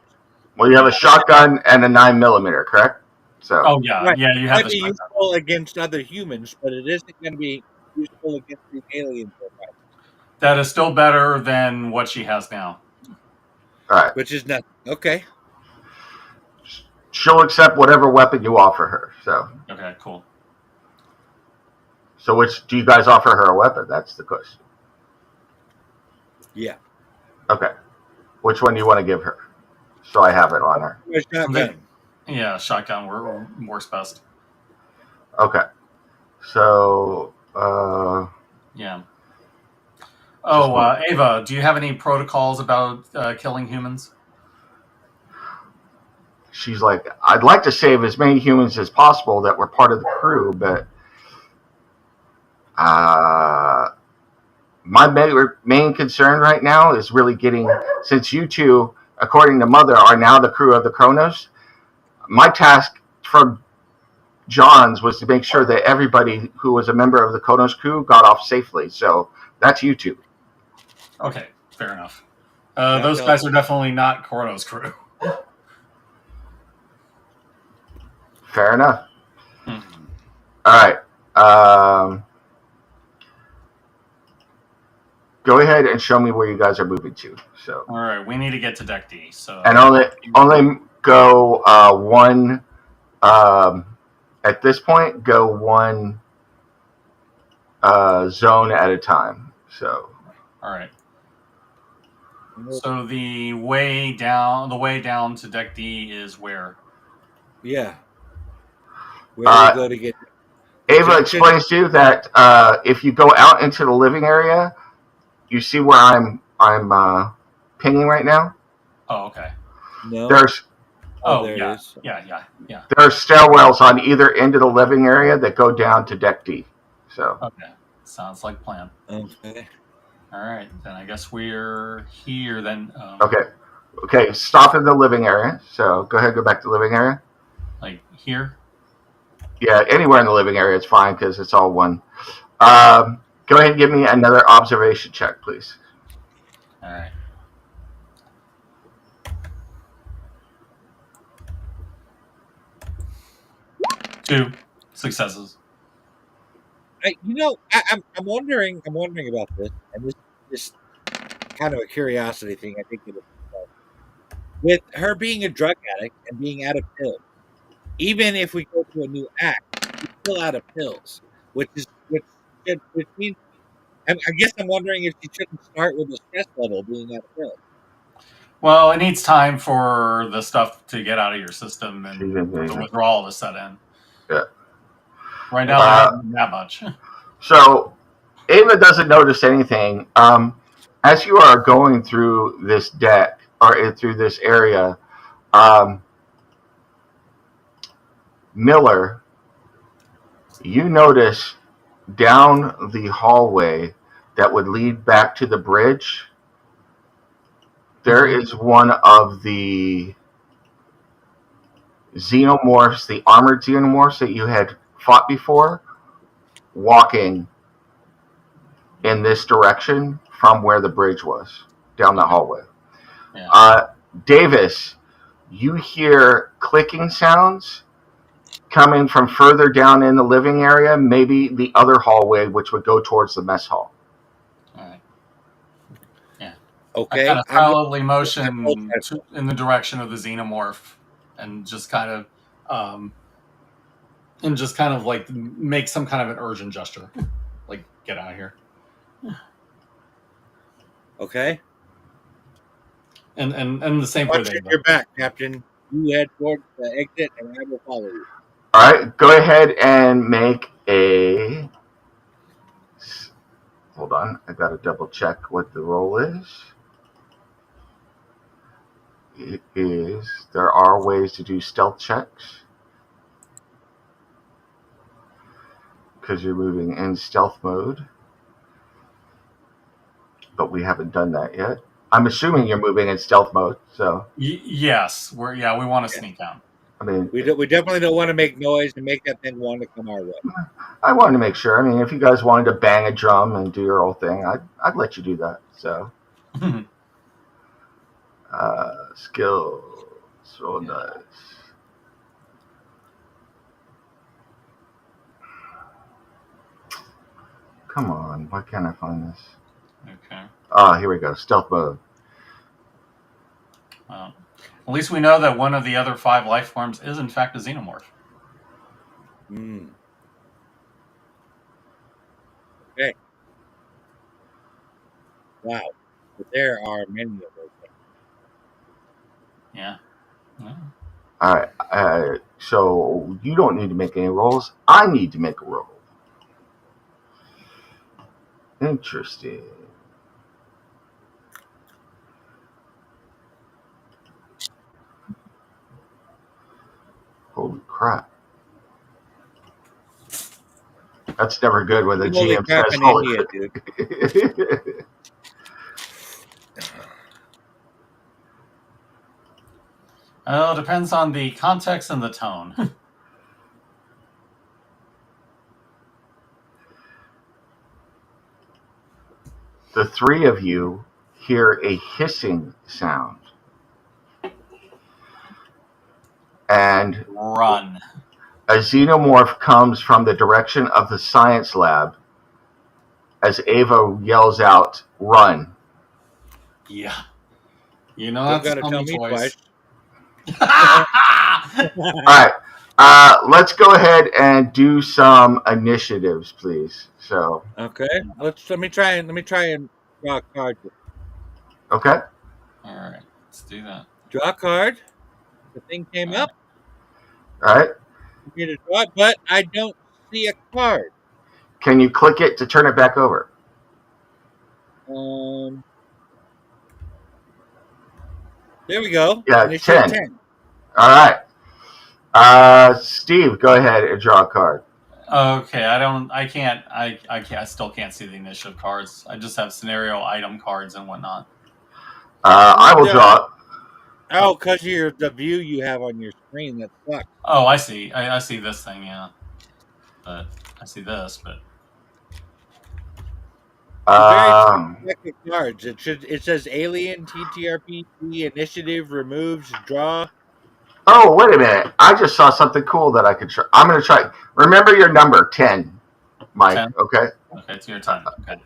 [SPEAKER 3] Well, you have a shotgun and a 9mm, correct? So.
[SPEAKER 2] Oh yeah,
[SPEAKER 1] right.
[SPEAKER 2] yeah. You
[SPEAKER 1] It
[SPEAKER 2] have
[SPEAKER 1] might be useful against other humans, but it isn't going to be useful against the aliens.
[SPEAKER 2] That is still better than what she has now.
[SPEAKER 3] All right.
[SPEAKER 1] Which is nothing. Okay.
[SPEAKER 3] she'll accept whatever weapon you offer her. So
[SPEAKER 2] Okay, cool.
[SPEAKER 3] So which do you guys offer her a weapon? That's the question.
[SPEAKER 1] Yeah.
[SPEAKER 3] Okay. Which one do you want to give her? So I have it on her.
[SPEAKER 1] Shotgun.
[SPEAKER 2] Yeah, shotgun works best.
[SPEAKER 3] Okay. So
[SPEAKER 2] Yeah. Oh, Ava, do you have any protocols about killing humans?
[SPEAKER 3] she's like, I'd like to save as many humans as possible that were part of the crew, but my main concern right now is really getting, since you two, according to Mother, are now the crew of the Cronus, my task from John's was to make sure that everybody who was a member of the Cronus crew got off safely. So that's you two.
[SPEAKER 2] Okay, fair enough. Those guys are definitely not Corono's crew.
[SPEAKER 3] Fair enough.
[SPEAKER 2] Mm-hmm.
[SPEAKER 3] All right. Go ahead and show me where you guys are moving to. So.
[SPEAKER 2] All right, we need to get to Deck D. So.
[SPEAKER 3] And only go one. At this point, go one zone at a time. So.
[SPEAKER 2] All right. So the way down to Deck D is where?
[SPEAKER 1] Yeah. Where do we go to get?
[SPEAKER 3] Ava explains to you that if you go out into the living area, you see where I'm pinging right now.
[SPEAKER 2] Oh, okay.
[SPEAKER 1] No.
[SPEAKER 3] There's.
[SPEAKER 1] Oh, there
[SPEAKER 2] yeah.
[SPEAKER 1] it is.
[SPEAKER 2] Yeah.
[SPEAKER 3] There are stairwells on either end of the living area that go down to Deck D. So.
[SPEAKER 2] Okay. Sounds like plan.
[SPEAKER 1] Okay.
[SPEAKER 2] All right, then I guess we're here then.
[SPEAKER 3] Okay. Stop in the living area. So go ahead, go back to the living area.
[SPEAKER 2] Like here?
[SPEAKER 3] Yeah, anywhere in the living area is fine because it's all one. Go ahead and give me another observation check, please.
[SPEAKER 2] All right. Two successes.
[SPEAKER 1] I'm wondering about this, and this is kind of a curiosity thing. I think with her being a drug addict and being out of pills, even if we go to a new act, she's still out of pills, which means I guess I'm wondering if she shouldn't start with the stress level being out of pills.
[SPEAKER 2] Well, it needs time for the stuff to get out of your system and the withdrawal to set in.
[SPEAKER 3] Yeah.
[SPEAKER 2] Right now, not that much.
[SPEAKER 3] So, Ava doesn't notice anything. As you are going through this deck or through this area, Miller, you notice down the hallway that would lead back to the bridge, there is one of the xenomorphs, the armored xenomorphs that you had fought before, walking in this direction from where the bridge was, down the hallway.
[SPEAKER 2] Yeah.
[SPEAKER 3] Davis, you hear clicking sounds coming from further down in the living area, maybe the other hallway, which would go towards the mess hall.
[SPEAKER 2] All right. Yeah.
[SPEAKER 1] Okay.
[SPEAKER 2] I kind of silently motion in the direction of the xenomorph, and just kind of like make some kind of an urgent gesture, like get out of here.
[SPEAKER 1] Okay.
[SPEAKER 2] And the same way.
[SPEAKER 1] You're back, Captain. You head towards the exit, and I will follow you.
[SPEAKER 3] All right, go ahead and make a. Hold on, I got to double check what the roll is. It is. There are ways to do stealth checks because you're moving in stealth mode, but we haven't done that yet. I'm assuming you're moving in stealth mode, so.
[SPEAKER 2] Yes, we want to sneak out.
[SPEAKER 3] I mean,
[SPEAKER 1] we definitely don't want to make noise and make that thing want to come our way.
[SPEAKER 3] I wanted to make sure. I mean, if you guys wanted to bang a drum and do your whole thing, I'd let you do that. So, skills, roll dice. Come on, why can't I find this?
[SPEAKER 2] Okay.
[SPEAKER 3] Here we go. Stealth mode.
[SPEAKER 2] Well, At least we know that one of the other 5 life forms is in fact a xenomorph.
[SPEAKER 1] Okay. Wow. But there are many of those things.
[SPEAKER 2] Yeah.
[SPEAKER 3] All right. So you don't need to make any rolls. I need to make a roll. Interesting. Holy crap. That's never good when the
[SPEAKER 1] Holy
[SPEAKER 3] GM
[SPEAKER 1] crap
[SPEAKER 3] says,
[SPEAKER 1] in
[SPEAKER 3] holy
[SPEAKER 1] India, dude.
[SPEAKER 3] crap.
[SPEAKER 2] Oh, depends on the context and the tone.
[SPEAKER 3] The 3 of you hear a hissing sound. And
[SPEAKER 2] Run.
[SPEAKER 3] a xenomorph comes from the direction of the science lab as Ava yells out, run.
[SPEAKER 2] Yeah. You know
[SPEAKER 1] Don't
[SPEAKER 2] that's
[SPEAKER 1] gotta tell me twice.
[SPEAKER 3] All right. Let's go ahead and do some initiatives, please. So,
[SPEAKER 1] Okay. Let me try and draw a card.
[SPEAKER 3] okay.
[SPEAKER 2] All right. Let's do that.
[SPEAKER 1] Draw a card. The thing came
[SPEAKER 2] All
[SPEAKER 1] up.
[SPEAKER 3] All right.
[SPEAKER 1] I'm here to draw it, but I don't see a card.
[SPEAKER 3] Can you click it to turn it back over?
[SPEAKER 1] There we go.
[SPEAKER 3] Yeah,
[SPEAKER 1] Initiative
[SPEAKER 3] 10.
[SPEAKER 1] 10.
[SPEAKER 3] All right. Steve, go ahead and draw a card.
[SPEAKER 2] Okay, I still can't see the initiative cards. I just have scenario item cards and whatnot.
[SPEAKER 3] I will draw it.
[SPEAKER 1] Oh, because the view you have on your screen that sucks.
[SPEAKER 2] Oh, I see. I see this thing, yeah. But I see this, but
[SPEAKER 1] Very cards. It says Alien TTRPG Initiative removes draw.
[SPEAKER 3] Oh, wait a minute. I just saw something cool that I could try. I'm going to try. Remember your number, 10, Mike,
[SPEAKER 2] 10?
[SPEAKER 3] okay?
[SPEAKER 2] Okay, it's your time. Okay.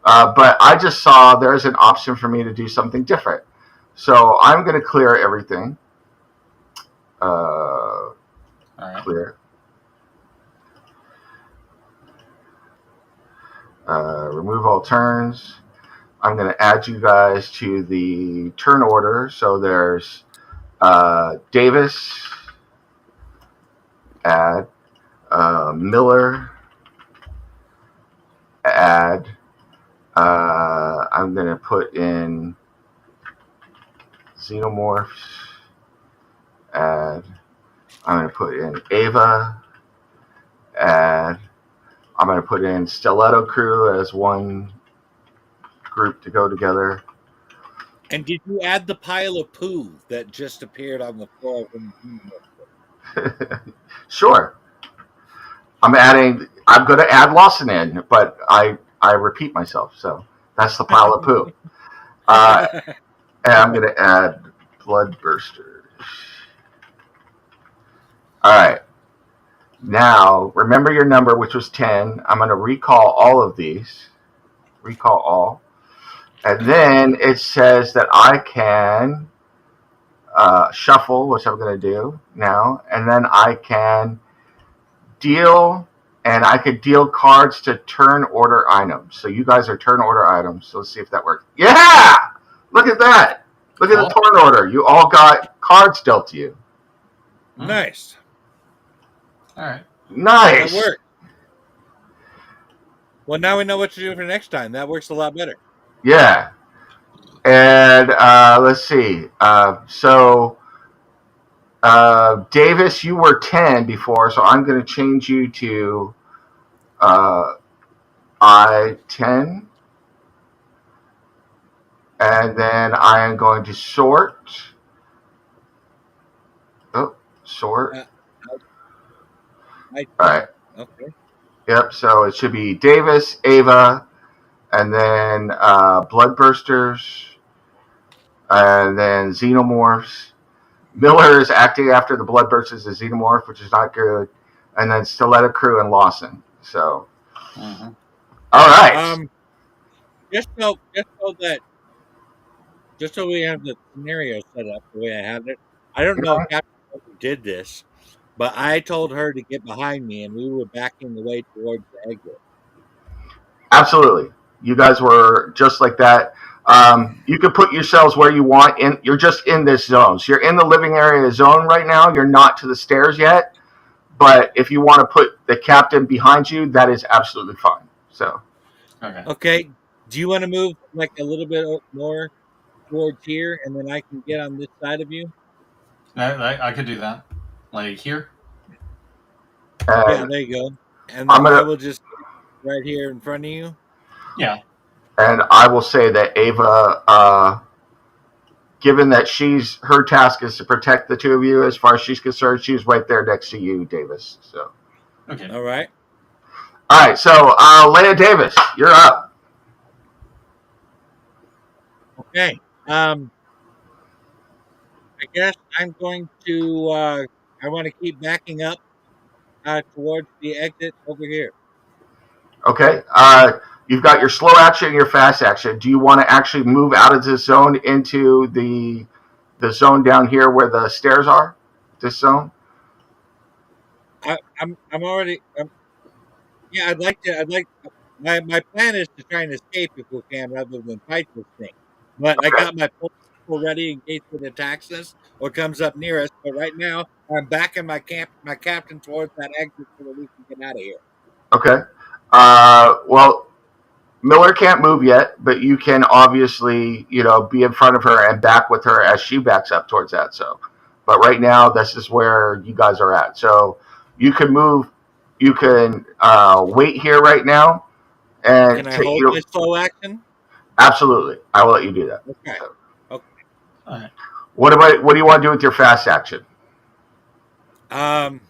[SPEAKER 3] But I just saw there's an option for me to do something different. So I'm going to clear everything.
[SPEAKER 2] All right.
[SPEAKER 3] Clear. Remove all turns. I'm going to add you guys to the turn order. So there's Davis, add, Miller, add. I'm going to put in Xenomorphs, add. I'm going to put in Ava, add. I'm going to put in Stiletto Crew as one group to go together.
[SPEAKER 1] And did you add the pile of poo that just appeared on the floor?
[SPEAKER 3] Sure. I'm going to add Lawson in, but I repeat myself. So that's the pile of poo. And I'm going to add Bloodbursters. All right. Now, remember your number, which was 10. I'm going to recall all of these. Recall all. And then it says that I can shuffle, which I'm going to do now. And then I can deal, and I could deal cards to turn order items. So you guys are turn order items. So let's see if that works. Yeah! Look at that. Look at the turn order. You all got cards dealt to you.
[SPEAKER 1] Nice.
[SPEAKER 2] All right.
[SPEAKER 3] Nice.
[SPEAKER 1] That worked. Well, now we know what to do for next time. That works a lot better.
[SPEAKER 3] Yeah. And let's see. So Davis, you were 10 before, so I'm going to change you to I-10. And then I am going to sort. Oh, sort. All right.
[SPEAKER 1] Okay.
[SPEAKER 3] Yep, so it should be Davis, Ava, and then Bloodbursters, and then Xenomorphs. Miller is acting after the Bloodbursters as Xenomorph, which is not good. And then Stiletto Crew and Lawson. So, all right.
[SPEAKER 1] Just so that just so we have the scenario set up the way I had it. I don't know if Captain Miller did this, but I told her to get behind me, and we were backing away towards the exit.
[SPEAKER 3] Absolutely. You guys were just like that. You can put yourselves where you want. You're just in this zone. So you're in the living area zone right now. You're not to the stairs yet. But if you want to put the captain behind you, that is absolutely fine. So.
[SPEAKER 1] Okay. Do you want to move like a little bit more towards here, and then I can get on this side of you?
[SPEAKER 2] I could do that. Like here?
[SPEAKER 3] Yeah,
[SPEAKER 1] there you go. And then I will just right here in front of you.
[SPEAKER 2] Yeah.
[SPEAKER 3] And I will say that Ava, given that her task is to protect the two of you, as far as she's concerned, she's right there next to you, Davis. So.
[SPEAKER 2] Okay.
[SPEAKER 1] All right.
[SPEAKER 3] All right. So, Leia Davis, you're up.
[SPEAKER 1] Okay. I guess I'm going to. I want to keep backing up towards the exit over here.
[SPEAKER 3] Okay. You've got your slow action and your fast action. Do you want to actually move out of this zone into the zone down here where the stairs are? This zone.
[SPEAKER 1] I'm already. Yeah, I'd like to. My plan is to try and escape if we can, rather than fight this thing. But okay. I got my pole ready in case it attacks us or comes up near us. But right now, I'm backing my captain towards that exit so that we can get out of here.
[SPEAKER 3] Okay. Well, Miller can't move yet, but you can obviously, be in front of her and back with her as she backs up towards that. So, but right now, this is where you guys are at. So you can move. You can wait here right now. And
[SPEAKER 1] can I hold my slow action?
[SPEAKER 3] Absolutely, I will let you do that.
[SPEAKER 1] Okay.
[SPEAKER 3] So,
[SPEAKER 2] all right.
[SPEAKER 3] What do you want to do with your fast action?
[SPEAKER 1] Well,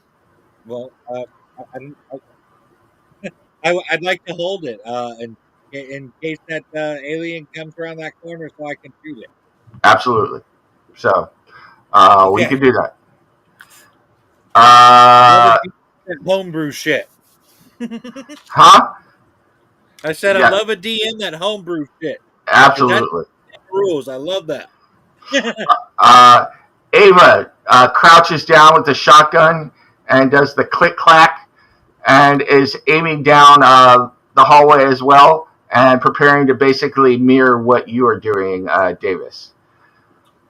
[SPEAKER 1] I'd like to hold it in case that alien comes around that corner, so I can shoot it.
[SPEAKER 3] Absolutely. So we can do that.
[SPEAKER 1] Homebrew shit.
[SPEAKER 3] Huh?
[SPEAKER 1] I said I love a DM that homebrew shit.
[SPEAKER 3] Absolutely.
[SPEAKER 1] Rules. I love that.
[SPEAKER 3] Ava crouches down with the shotgun and does the click clack and is aiming down the hallway as well and preparing to basically mirror what you are doing, Davis.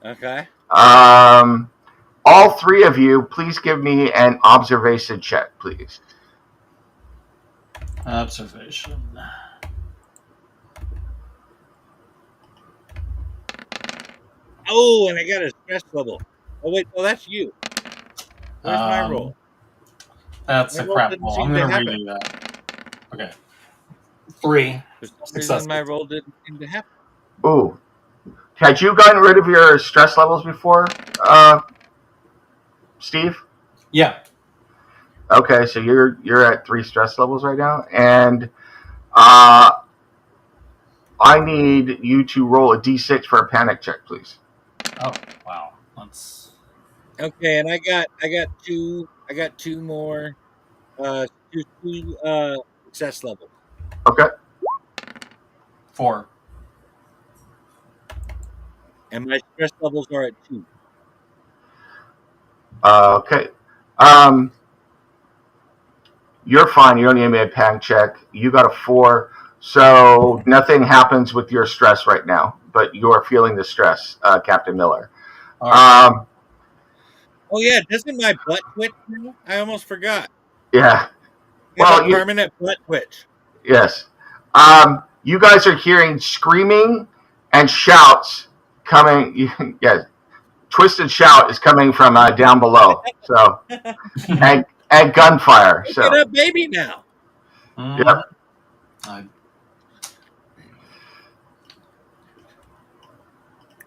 [SPEAKER 1] Okay.
[SPEAKER 3] All three of you, please give me an observation check, please.
[SPEAKER 2] Observation.
[SPEAKER 1] Oh, and I got a stress level. Oh, wait. Oh, that's you. Where's my roll?
[SPEAKER 2] That's a crap roll. I'm going to redo that. Okay. 3. Successful.
[SPEAKER 1] My roll didn't seem to happen.
[SPEAKER 3] Ooh. Had you gotten rid of your stress levels before, Steve?
[SPEAKER 2] Yeah.
[SPEAKER 3] Okay, so you're at 3 stress levels right now, and I need you to roll a d6 for a panic check, please.
[SPEAKER 2] Oh wow, let's.
[SPEAKER 1] Okay, and I got 2 more two success levels.
[SPEAKER 3] Okay.
[SPEAKER 2] 4.
[SPEAKER 1] And my stress levels are at 2.
[SPEAKER 3] Okay. You're fine. You don't need a panic check. You got a 4, so nothing happens with your stress right now, but you're feeling the stress, Captain Miller.
[SPEAKER 2] Right.
[SPEAKER 1] Oh yeah, doesn't my butt twitch now? I almost forgot.
[SPEAKER 3] Yeah.
[SPEAKER 1] Well, permanent butt twitch.
[SPEAKER 3] Yes. You guys are hearing screaming and shouts coming. Yeah. Twisted shout is coming from down below. So, and gunfire. So,
[SPEAKER 1] get a baby now.
[SPEAKER 3] Yep.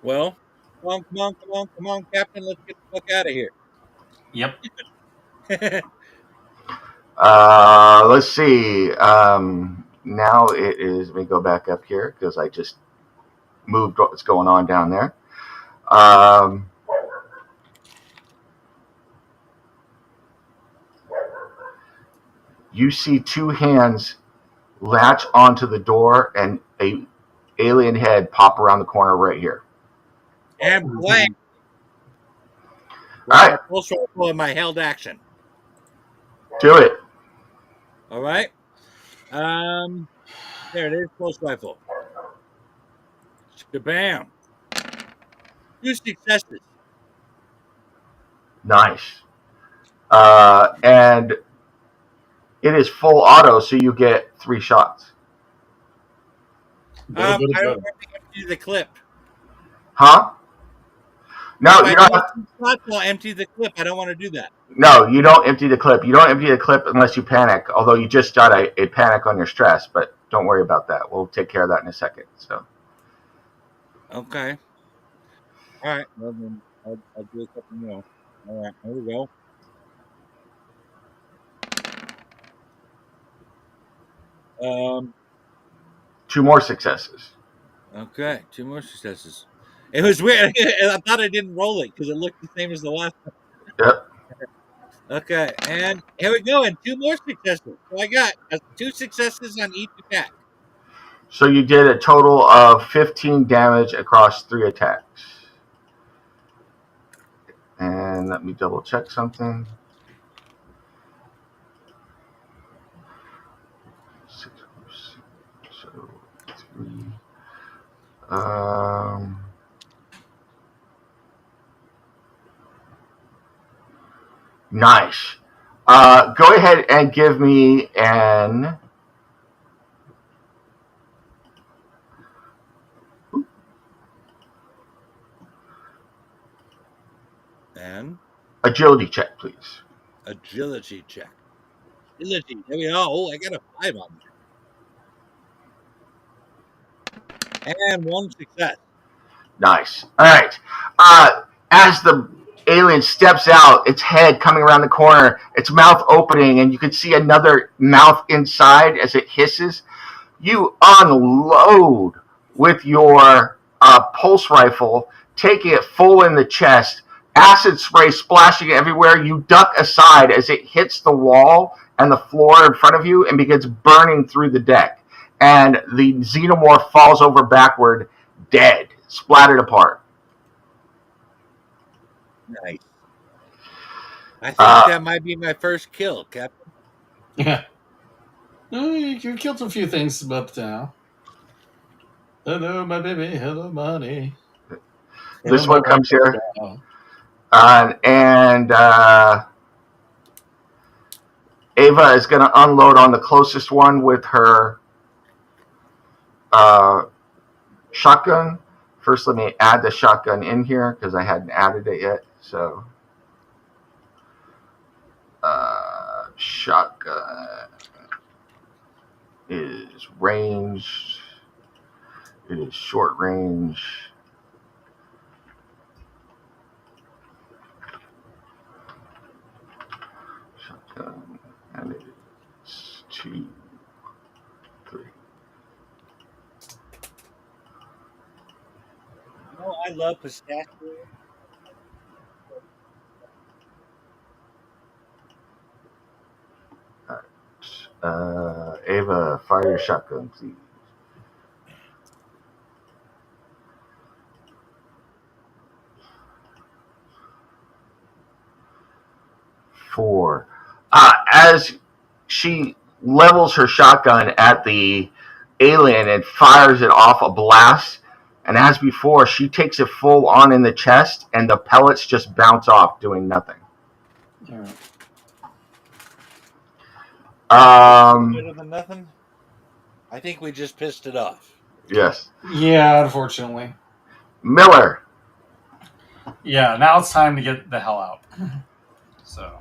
[SPEAKER 1] Well, come on, Captain. Let's get the fuck out of here.
[SPEAKER 2] Yep.
[SPEAKER 3] Let's see. Now it is. Let me go back up here because I just moved what's going on down there. You see 2 hands latch onto the door and a alien head pop around the corner right here.
[SPEAKER 1] And blank.
[SPEAKER 3] All right.
[SPEAKER 1] Pulse rifle in my held action.
[SPEAKER 3] Do it.
[SPEAKER 1] All right. There it is. Pulse rifle. Shabam. 2 successes.
[SPEAKER 3] Nice. And it is full auto, so you get 3 shots.
[SPEAKER 1] I don't want to empty the clip.
[SPEAKER 3] Huh? No,
[SPEAKER 1] If I
[SPEAKER 3] you
[SPEAKER 1] do
[SPEAKER 3] don't.
[SPEAKER 1] 2 shots, I'll empty the clip. I don't want to do that.
[SPEAKER 3] No, you don't empty the clip. You don't empty the clip unless you panic. Although you just got a panic on your stress, but don't worry about that. We'll take care of that in a second. So.
[SPEAKER 1] Okay. All right. Well, then I'll do a couple more. All right. Here we go. Um.
[SPEAKER 3] 2 more successes.
[SPEAKER 1] Okay. 2 more successes. It was weird. I thought I didn't roll it because it looked the same as the last one.
[SPEAKER 3] Yep.
[SPEAKER 1] Okay. And here we go. And 2 more successes. So I got 2 successes on each attack.
[SPEAKER 3] So you did a total of 15 damage across 3 attacks. And let me double check something. 6, so 3. Nice. Go ahead and give me an
[SPEAKER 1] And
[SPEAKER 3] agility check, please.
[SPEAKER 1] agility check. Agility. There we go. Oh, I got a 5 on there. And 1 success.
[SPEAKER 3] Nice. All right. As the alien steps out, its head coming around the corner, its mouth opening, and you can see another mouth inside as it hisses. You unload with your pulse rifle, taking it full in the chest, acid spray splashing everywhere. You duck aside as it hits the wall and the floor in front of you and begins burning through the deck. And the xenomorph falls over backward, dead, splattered apart.
[SPEAKER 1] Nice. I think that might be my first kill, Captain.
[SPEAKER 2] Yeah. You killed a few things, but hello, my baby. Hello, money.
[SPEAKER 3] This
[SPEAKER 2] Hello,
[SPEAKER 3] one comes here.
[SPEAKER 2] down.
[SPEAKER 3] And Ava is going to unload on the closest one with her shotgun. First, let me add the shotgun in here because I hadn't added it yet. So, shotgun is ranged. It is short range. Shotgun, and it's 2, 3.
[SPEAKER 1] Oh, I love pistachio.
[SPEAKER 3] Ava, fire your shotgun, please. 4. As she levels her shotgun at the alien and fires it off a blast, and as before, she takes it full on in the chest, and the pellets just bounce off, doing nothing.
[SPEAKER 2] All right.
[SPEAKER 1] Better than nothing. I think we just pissed it off.
[SPEAKER 3] Yes.
[SPEAKER 2] Yeah, unfortunately.
[SPEAKER 3] Miller.
[SPEAKER 2] Yeah, now it's time to get the hell out. So.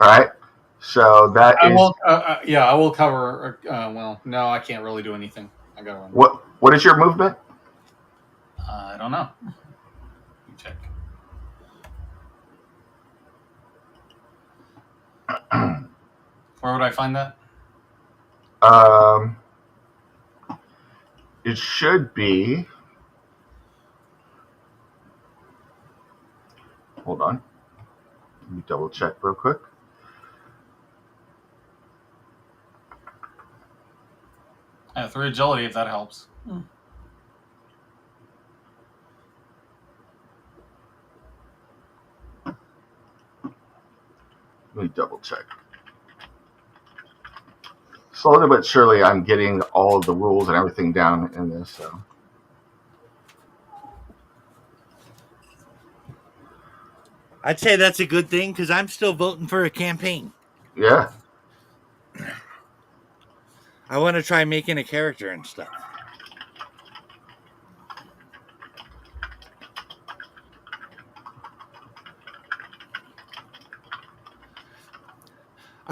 [SPEAKER 3] All right. So that
[SPEAKER 2] I
[SPEAKER 3] is.
[SPEAKER 2] will. I will cover. Well, no, I can't really do anything. I gotta run.
[SPEAKER 3] What is your movement?
[SPEAKER 2] I don't know. Let me check. Where would I find that?
[SPEAKER 3] It should be. Hold on. Let me double check real quick.
[SPEAKER 2] Through agility, if that helps.
[SPEAKER 3] Let me double check. Slowly but surely, I'm getting all of the rules and everything down in this. So.
[SPEAKER 1] I'd say that's a good thing because I'm still voting for a campaign.
[SPEAKER 3] Yeah.
[SPEAKER 1] I want to try making a character and stuff.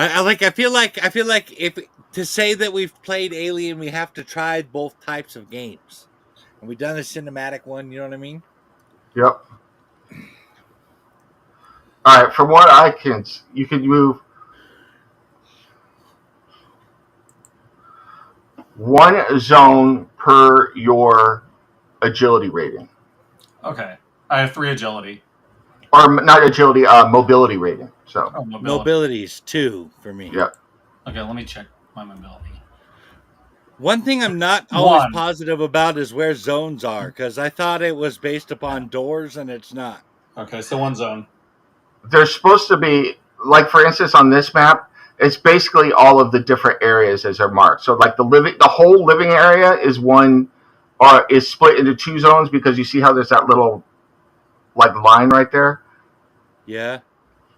[SPEAKER 1] I feel like if to say that we've played Alien, we have to try both types of games. And we've done a cinematic one, you know what I mean?
[SPEAKER 3] Yep. All right. From what I can, you can move one zone per your agility rating.
[SPEAKER 2] Okay. I have 3 agility.
[SPEAKER 3] Or not agility, mobility rating. So.
[SPEAKER 2] Oh, mobility.
[SPEAKER 1] Mobility's 2 for me.
[SPEAKER 3] Yep.
[SPEAKER 2] Okay, let me check my mobility.
[SPEAKER 1] One thing I'm not always positive about is where zones are, because I thought it was based upon doors, and it's not.
[SPEAKER 2] Okay, so 1 zone.
[SPEAKER 3] There's supposed to be, like for instance, on this map, it's basically all of the different areas as they're marked. So like the whole living area is is split into 2 zones because you see how there's that little like line right there.
[SPEAKER 1] Yeah.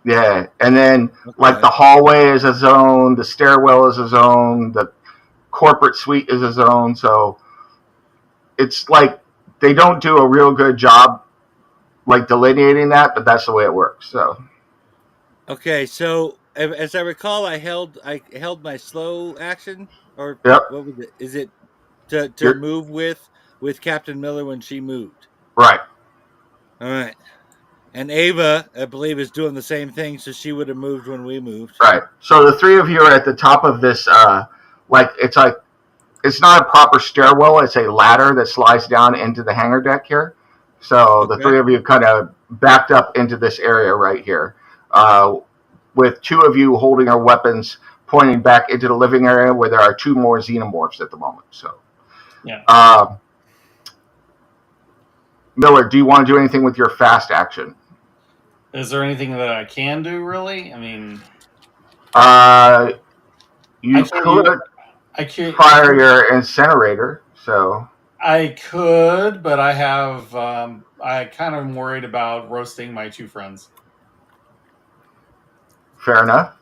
[SPEAKER 3] Yeah, and then like the hallway is a zone, the stairwell is a zone, the corporate suite is a zone. So it's like they don't do a real good job like delineating that, but that's the way it works. So
[SPEAKER 1] okay, so as I recall, I held my slow action, or
[SPEAKER 3] yep.
[SPEAKER 1] What was it? Is it to move with Captain Miller when she moved?
[SPEAKER 3] Right.
[SPEAKER 1] All right. And Ava, I believe, is doing the same thing, so she would have moved when we moved.
[SPEAKER 3] Right. So the 3 of you are at the top of this. It's not a proper stairwell. It's a ladder that slides down into the hangar deck here. So the 3 of you kind of backed up into this area right here, with 2 of you holding your weapons pointing back into the living area where there are 2 more xenomorphs at the moment. So,
[SPEAKER 2] yeah.
[SPEAKER 3] Miller, do you want to do anything with your fast action?
[SPEAKER 2] Is there anything that I can do, really? I mean...
[SPEAKER 3] You could fire your incinerator, so...
[SPEAKER 2] I could, but I have... I kind of am worried about roasting my 2 friends.
[SPEAKER 3] Fair enough.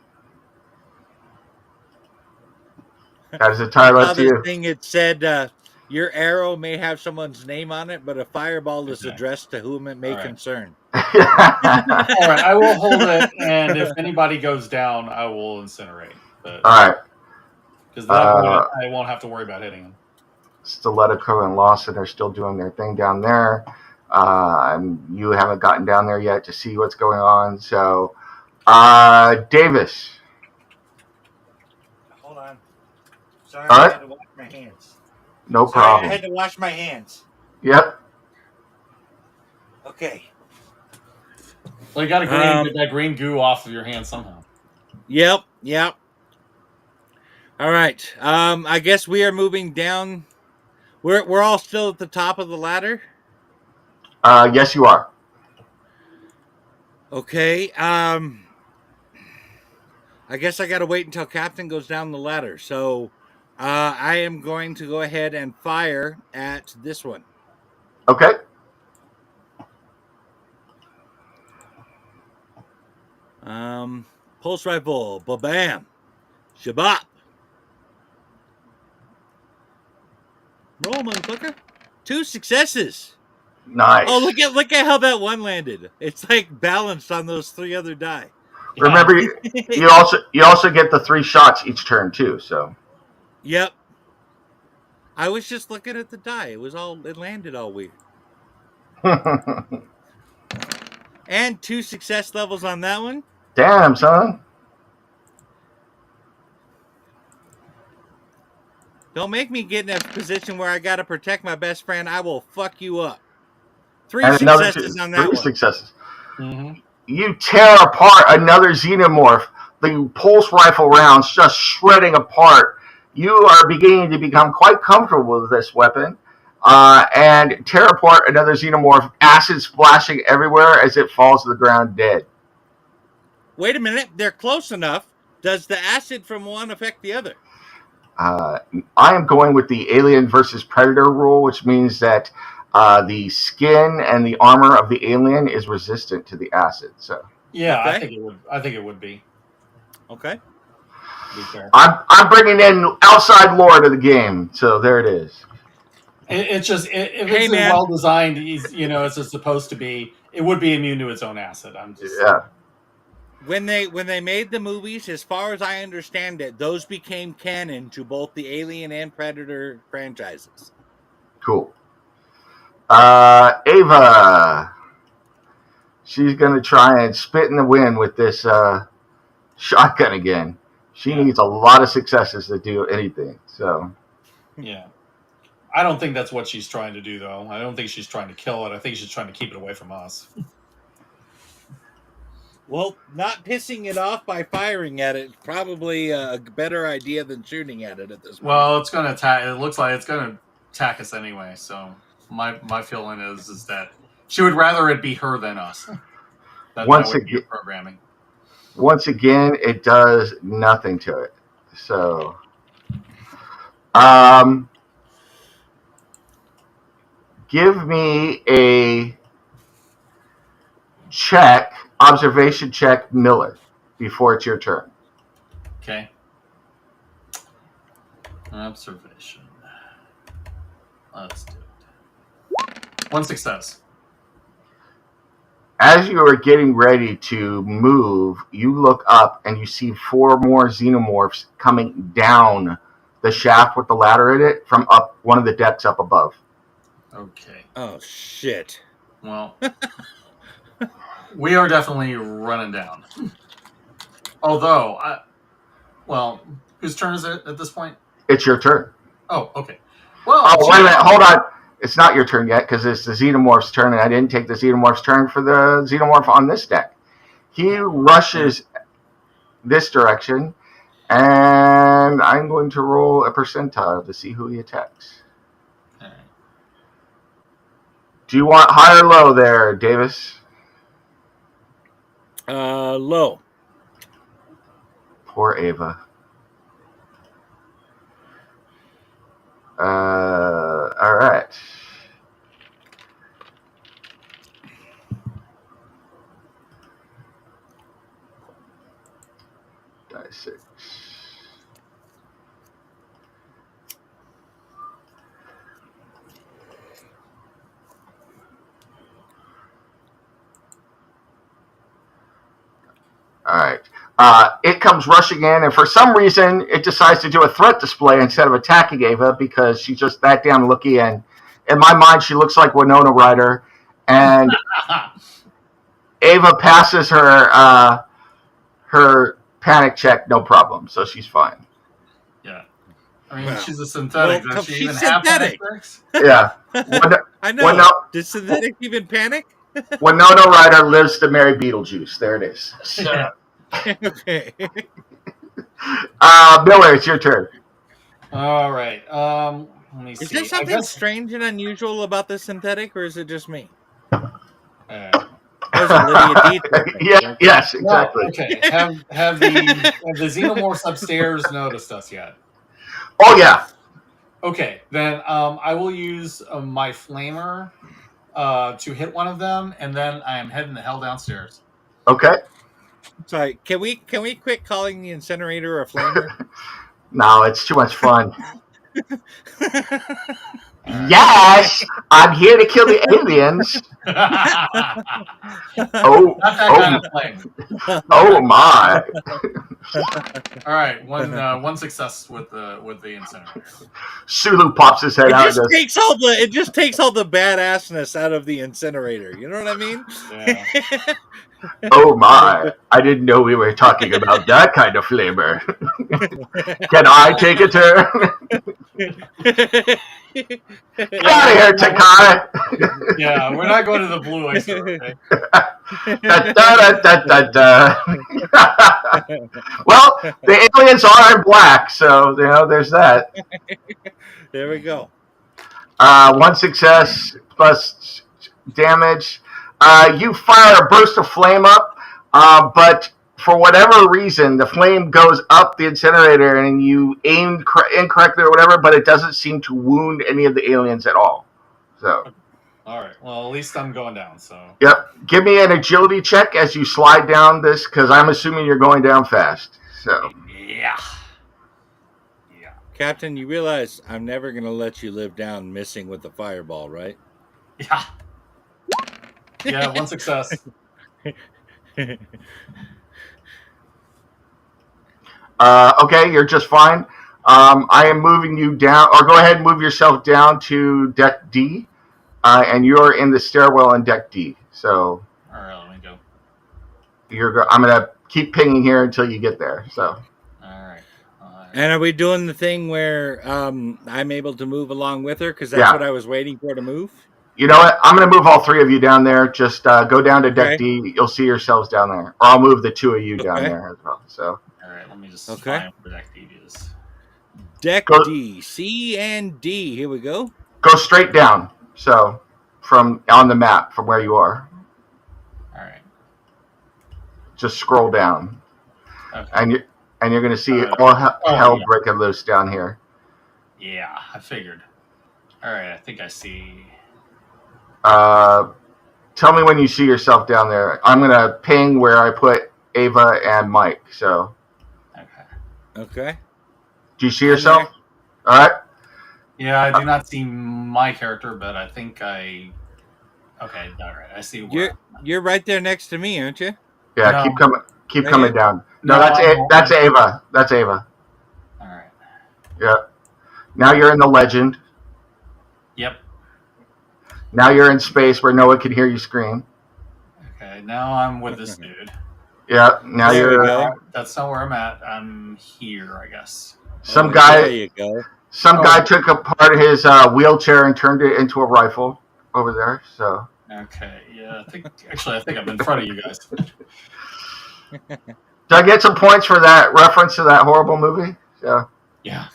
[SPEAKER 3] That is entirely up to you.
[SPEAKER 1] Thing it said... your arrow may have someone's name on it, but a fireball is addressed to whom it may concern.
[SPEAKER 2] All right, I will hold it, and if anybody goes down, I will incinerate. But,
[SPEAKER 3] all right.
[SPEAKER 2] Because that point, I won't have to worry about hitting him.
[SPEAKER 3] Stiletico and Lawson are still doing their thing down there. You haven't gotten down there yet to see what's going on. So, Davis.
[SPEAKER 1] Hold on. Sorry,
[SPEAKER 3] all right.
[SPEAKER 1] I had to wash my hands.
[SPEAKER 3] No problem.
[SPEAKER 1] I had to wash my hands.
[SPEAKER 3] Yep.
[SPEAKER 1] Okay.
[SPEAKER 2] Well, you got to get that green goo off of your hands somehow.
[SPEAKER 1] Yep. All right. I guess we are moving down. We're all still at the top of the ladder.
[SPEAKER 3] Yes, you are.
[SPEAKER 1] Okay. I guess I got to wait until Captain goes down the ladder. So. I am going to go ahead and fire at this one.
[SPEAKER 3] Okay.
[SPEAKER 1] Pulse rifle. Ba-bam. Shabop. Roll, motherfucker. 2 successes.
[SPEAKER 3] Nice.
[SPEAKER 1] Oh, look at how that one landed. It's like balanced on those 3 other die.
[SPEAKER 3] Remember, you also get the 3 shots each turn too. So.
[SPEAKER 1] Yep. I was just looking at the die. It landed all weird. And 2 success levels on that one.
[SPEAKER 3] Damn, son.
[SPEAKER 1] Don't make me get in a position where I got to protect my best friend. I will fuck you up. 3 successes on that
[SPEAKER 3] 3
[SPEAKER 1] one.
[SPEAKER 3] Successes.
[SPEAKER 2] Mm-hmm.
[SPEAKER 3] You tear apart another xenomorph. The pulse rifle rounds just shredding apart. You are beginning to become quite comfortable with this weapon, and tear apart another xenomorph, acid splashing everywhere as it falls to the ground dead.
[SPEAKER 1] wait a minute. They're close enough. Does the acid from one affect the other?
[SPEAKER 3] I am going with the Alien versus Predator rule, which means that the skin and the armor of the alien is resistant to the acid. So
[SPEAKER 2] Yeah,
[SPEAKER 1] Okay.
[SPEAKER 2] I think it would. I think it would be.
[SPEAKER 1] Okay.
[SPEAKER 2] To be fair.
[SPEAKER 3] I'm bringing in outside lore to the game. So there it is.
[SPEAKER 2] It's just if
[SPEAKER 1] Hey,
[SPEAKER 2] it's
[SPEAKER 1] man.
[SPEAKER 2] well designed, as it's supposed to be, it would be immune to its own acid. I'm just
[SPEAKER 3] Yeah.
[SPEAKER 1] When they made the movies, as far as I understand it, those became canon to both the Alien and Predator franchises.
[SPEAKER 3] Cool. Ava. She's going to try and spit in the wind with this shotgun again. She needs a lot of successes to do anything. So,
[SPEAKER 2] yeah. I don't think that's what she's trying to do, though. I don't think she's trying to kill it. I think she's trying to keep it away from us.
[SPEAKER 1] Well, not pissing it off by firing at it is probably a better idea than shooting at it at this point.
[SPEAKER 2] Well, it's going to attack. It looks like it's going to attack us anyway. So my feeling is that she would rather it be her than us. That would be programming.
[SPEAKER 3] Once again, it does nothing to it. So, give me a observation check, Miller, before it's your turn.
[SPEAKER 2] Okay. Observation. Let's do it. 1 success.
[SPEAKER 3] As you are getting ready to move, you look up and you see 4 more xenomorphs coming down the shaft with the ladder in it from up one of the decks up above.
[SPEAKER 2] Okay.
[SPEAKER 1] Oh, shit.
[SPEAKER 2] Well, we are definitely running down. Although, whose turn is it at this point?
[SPEAKER 3] It's your turn.
[SPEAKER 2] Oh, okay. Well,
[SPEAKER 3] wait a minute. Hold on. It's not your turn yet because it's the xenomorph's turn, and I didn't take the xenomorph's turn for the xenomorph on this deck. He rushes this direction, and I'm going to roll a percentile to see who he attacks.
[SPEAKER 2] Okay.
[SPEAKER 3] Do you want high or low there, Davis?
[SPEAKER 1] Low.
[SPEAKER 3] Poor Ava. All right. Die 6. All right. It comes rushing in, and for some reason, it decides to do a threat display instead of attacking Ava because she's just that damn looky. And in my mind, she looks like Winona Ryder. And Ava passes her her panic check, no problem. So she's fine.
[SPEAKER 2] Yeah. I mean, she's a synthetic.
[SPEAKER 1] Well,
[SPEAKER 2] Does she
[SPEAKER 1] she's
[SPEAKER 2] even have
[SPEAKER 1] synthetic.
[SPEAKER 2] panic checks?
[SPEAKER 3] Yeah.
[SPEAKER 1] I know. Does synthetic even panic?
[SPEAKER 3] Winona Ryder lives to marry Beetlejuice. There it is.
[SPEAKER 1] Okay.
[SPEAKER 3] Miller, it's your turn.
[SPEAKER 2] All right. Let me see.
[SPEAKER 1] Is there something strange and unusual about this synthetic, or is it just me?
[SPEAKER 3] Yes, exactly.
[SPEAKER 2] Well, okay. Have the xenomorphs upstairs noticed us yet?
[SPEAKER 3] Oh yeah.
[SPEAKER 2] Okay, then I will use my flamer to hit one of them, and then I am heading the hell downstairs.
[SPEAKER 3] Okay.
[SPEAKER 1] Sorry, can we quit calling the incinerator a flamer?
[SPEAKER 3] No, it's too much fun. Yes, I'm here to kill the aliens. Oh my!
[SPEAKER 2] All right, one success with the incinerator.
[SPEAKER 3] Sulu pops his head out.
[SPEAKER 1] It just takes all the badassness out of the incinerator. You know what I mean?
[SPEAKER 2] Yeah.
[SPEAKER 3] Oh my! I didn't know we were talking about that kind of flavor. Can I take a turn? Get out of here, Takara!
[SPEAKER 2] Yeah, we're not going to the blue oyster. Okay?
[SPEAKER 3] Well, the aliens are in black, so there's that.
[SPEAKER 1] There we go.
[SPEAKER 3] 1 success plus damage. You fire a burst of flame up, but for whatever reason, the flame goes up the incinerator and you aimed incorrectly or whatever, but it doesn't seem to wound any of the aliens at all. So,
[SPEAKER 2] All right. Well, at least I'm going down. So.
[SPEAKER 3] yep. Give me an agility check as you slide down this, because I'm assuming you're going down fast. So.
[SPEAKER 2] Yeah.
[SPEAKER 1] Captain, you realize I'm never going to let you live down missing with the fireball, right?
[SPEAKER 2] Yeah. Yeah. One success.
[SPEAKER 3] Okay, you're just fine. I am moving you down, or go ahead and move yourself down to deck D, and you're in the stairwell in deck D. So.
[SPEAKER 2] All right, let me go.
[SPEAKER 3] I'm gonna keep pinging here until you get there. So.
[SPEAKER 2] All right.
[SPEAKER 1] And are we doing the thing where I'm able to move along with her? Because that's what I was waiting for to move.
[SPEAKER 3] You know what? I'm going to move all three of you down there. Just go down to deck D. You'll see yourselves down there. Or I'll move the two of you down there as well. So.
[SPEAKER 2] All right, let me just find where deck D is.
[SPEAKER 1] Deck D, C and D. Here we go.
[SPEAKER 3] Go straight down. So, from on the map, from where you are.
[SPEAKER 2] All right.
[SPEAKER 3] Just scroll down.
[SPEAKER 2] Okay.
[SPEAKER 3] And you're going to see all hell breaking loose down here.
[SPEAKER 2] Yeah, I figured. All right, I think I see.
[SPEAKER 3] Tell me when you see yourself down there. I'm going to ping where I put Ava and Mike. So.
[SPEAKER 1] Okay.
[SPEAKER 3] Do you see yourself? All right.
[SPEAKER 2] Yeah, I do not see my character, but I think I. Okay, all right. I see.
[SPEAKER 1] You're right there next to me, aren't you?
[SPEAKER 3] Yeah,
[SPEAKER 2] no.
[SPEAKER 3] keep coming down. No, that's Ava. That's Ava.
[SPEAKER 2] All right.
[SPEAKER 3] Yeah. Now you're in the legend.
[SPEAKER 2] Yep.
[SPEAKER 3] Now you're in space where no one can hear you scream.
[SPEAKER 2] Okay, now I'm with this dude.
[SPEAKER 3] Yeah, now
[SPEAKER 2] That's not where I'm at. I'm here, I guess.
[SPEAKER 3] Some guy.
[SPEAKER 1] There you go.
[SPEAKER 3] Some guy took apart his wheelchair and turned it into a rifle over there. So.
[SPEAKER 2] Okay. Yeah, I think I'm in front of you guys.
[SPEAKER 3] Do I get some points for that reference to that horrible movie?
[SPEAKER 2] Yeah.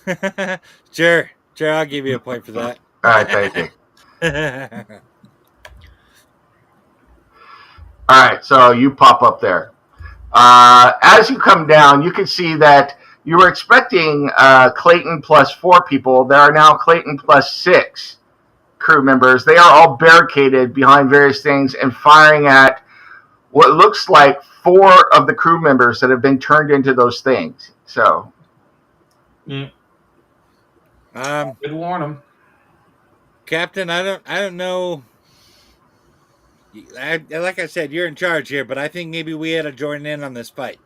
[SPEAKER 1] Sure. I'll give you a point for that.
[SPEAKER 3] All right, thank you. All right, so you pop up there. As you come down, you can see that you were expecting Clayton plus 4 people. There are now Clayton plus 6 crew members. They are all barricaded behind various things and firing at what looks like 4 of the crew members that have been turned into those things. So,
[SPEAKER 2] good warn them,
[SPEAKER 1] Captain. I don't know. Like I said, you're in charge here, but I think maybe we ought to join in on this fight.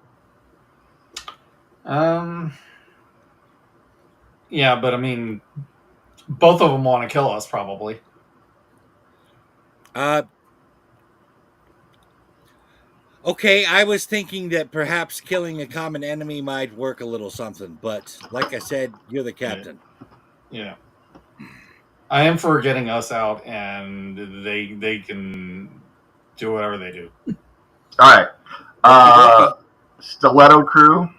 [SPEAKER 2] Yeah, but I mean, both of them want to kill us, probably.
[SPEAKER 1] Okay, I was thinking that perhaps killing a common enemy might work a little something, but like I said, you're the captain.
[SPEAKER 2] Yeah. I am for getting us out, and they can do whatever they do.
[SPEAKER 3] all right. Stiletto crew.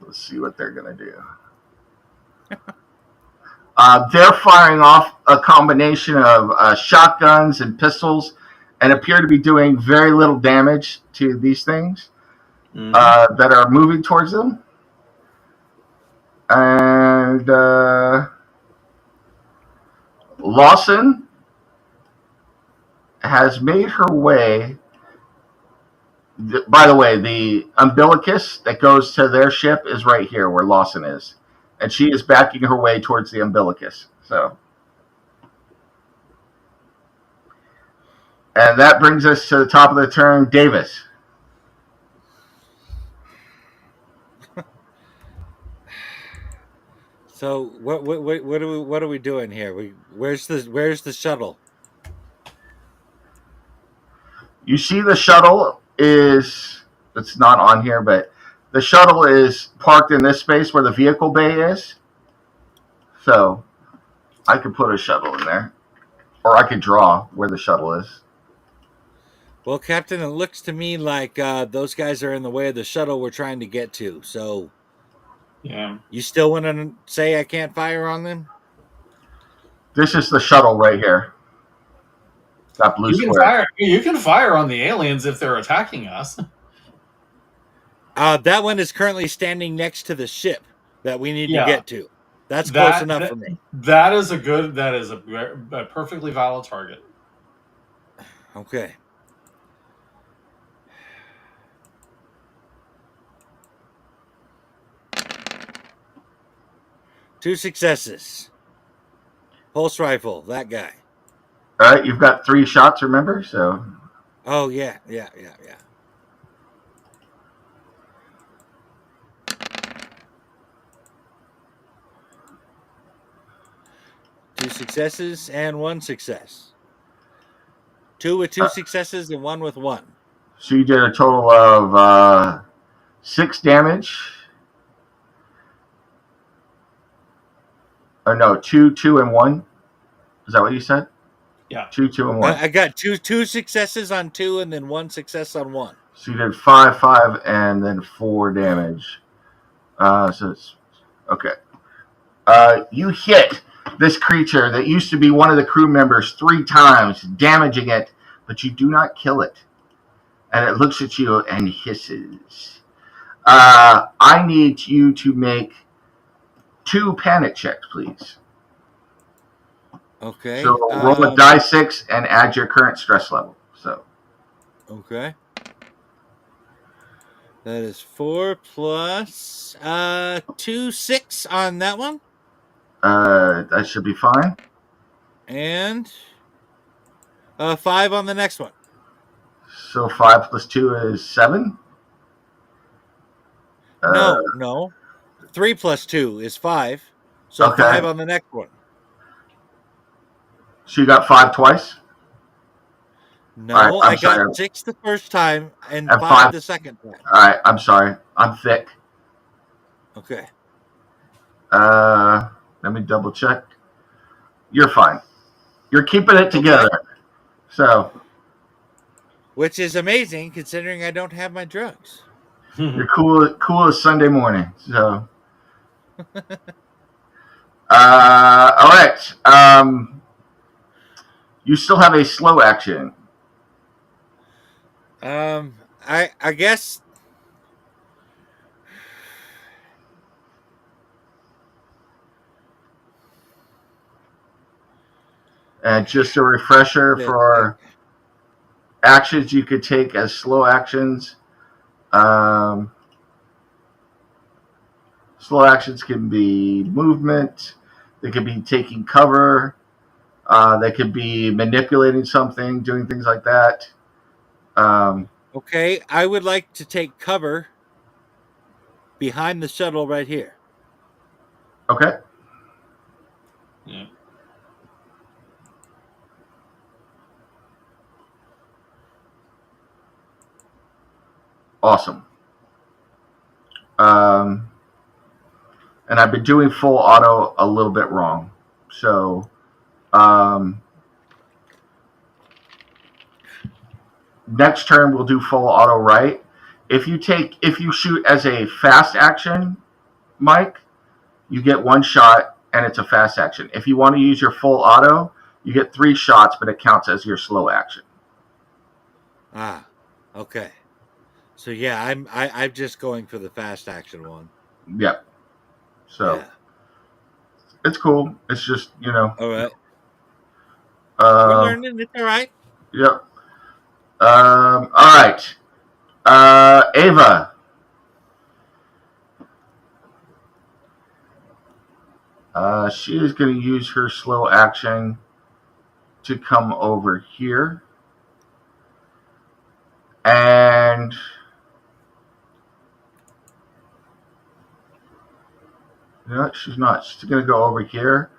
[SPEAKER 3] Let's see what they're going to do. They're firing off a combination of shotguns and pistols and appear to be doing very little damage to these things that are moving towards them. And Lawson has made her way. By the way, the umbilicus that goes to their ship is right here where Lawson is. And she is backing her way towards the umbilicus. So, and that brings us to the top of the turn, Davis.
[SPEAKER 1] So what are we doing here? Where's the shuttle?
[SPEAKER 3] You see the shuttle it's not on here, but the shuttle is parked in this space where the vehicle bay is. So I could put a shuttle in there. Or I could draw where the shuttle is.
[SPEAKER 1] Well, Captain, it looks to me like those guys are in the way of the shuttle we're trying to get to. So,
[SPEAKER 2] yeah.
[SPEAKER 1] You still want to say I can't fire on them?
[SPEAKER 3] This is the shuttle right here. That blue
[SPEAKER 2] You can
[SPEAKER 3] square.
[SPEAKER 2] fire. You can fire on the aliens if they're attacking us.
[SPEAKER 1] That one is currently standing next to the ship that we need to
[SPEAKER 2] Yeah,
[SPEAKER 1] get to. That's close enough
[SPEAKER 2] that
[SPEAKER 1] for me.
[SPEAKER 2] that is a good. That is a perfectly valid target.
[SPEAKER 1] Okay. Two successes. Pulse rifle, that guy.
[SPEAKER 3] All right, you've got 3 shots, remember? So
[SPEAKER 1] Oh, yeah. Two successes and 1 success. 2 with 2 successes and 1 with 1.
[SPEAKER 3] so you did a total of 6 damage. Or no, 2, 2, and 1. Is that what you said?
[SPEAKER 2] Yeah.
[SPEAKER 3] 2, 2, and 1.
[SPEAKER 1] I got two successes on 2 and then 1 success on 1.
[SPEAKER 3] So you did 5, 5, and then 4 damage. So it's okay. You hit this creature that used to be one of the crew members 3 times, damaging it, but you do not kill it. And it looks at you and hisses. I need you to make 2 panic checks, please.
[SPEAKER 1] Okay.
[SPEAKER 3] So roll a die 6 and add your current stress level. So
[SPEAKER 1] Okay. That is 4 plus 2, 6 on that one.
[SPEAKER 3] that should be fine.
[SPEAKER 1] And 5 on the next one.
[SPEAKER 3] So 5 plus 2 is 7.
[SPEAKER 1] No. 3 plus 2 is 5. So
[SPEAKER 3] Okay.
[SPEAKER 1] 5 on the next one.
[SPEAKER 3] So you got 5 twice?
[SPEAKER 1] No,
[SPEAKER 3] All right,
[SPEAKER 1] I got 6 the first time and 5 the second time.
[SPEAKER 3] All right, I'm sorry. I'm thick.
[SPEAKER 1] Okay.
[SPEAKER 3] Let me double check. You're fine. You're keeping it together. Okay. So,
[SPEAKER 1] which is amazing considering I don't have my drugs.
[SPEAKER 3] You're cool as Sunday morning. So, all right. You still have a slow action.
[SPEAKER 1] I guess.
[SPEAKER 3] And just a refresher for actions you could take as slow actions. Slow actions can be movement. They could be taking cover. They could be manipulating something, doing things like that.
[SPEAKER 1] Okay, I would like to take cover behind the shuttle right here.
[SPEAKER 3] Okay.
[SPEAKER 2] Yeah.
[SPEAKER 3] Awesome. And I've been doing full auto a little bit wrong. So, next turn we'll do full auto right. If you shoot as a fast action, Mike, you get 1 shot and it's a fast action. If you want to use your full auto, you get 3 shots, but it counts as your slow action.
[SPEAKER 1] Ah, okay. So yeah, I'm just going for the fast action one.
[SPEAKER 3] Yep. So yeah. It's cool. It's just,
[SPEAKER 1] All right. We're learning. It's all right.
[SPEAKER 3] Yep. All right. Ava. She is going to use her slow action to come over here. And no, she's not. She's going to go over here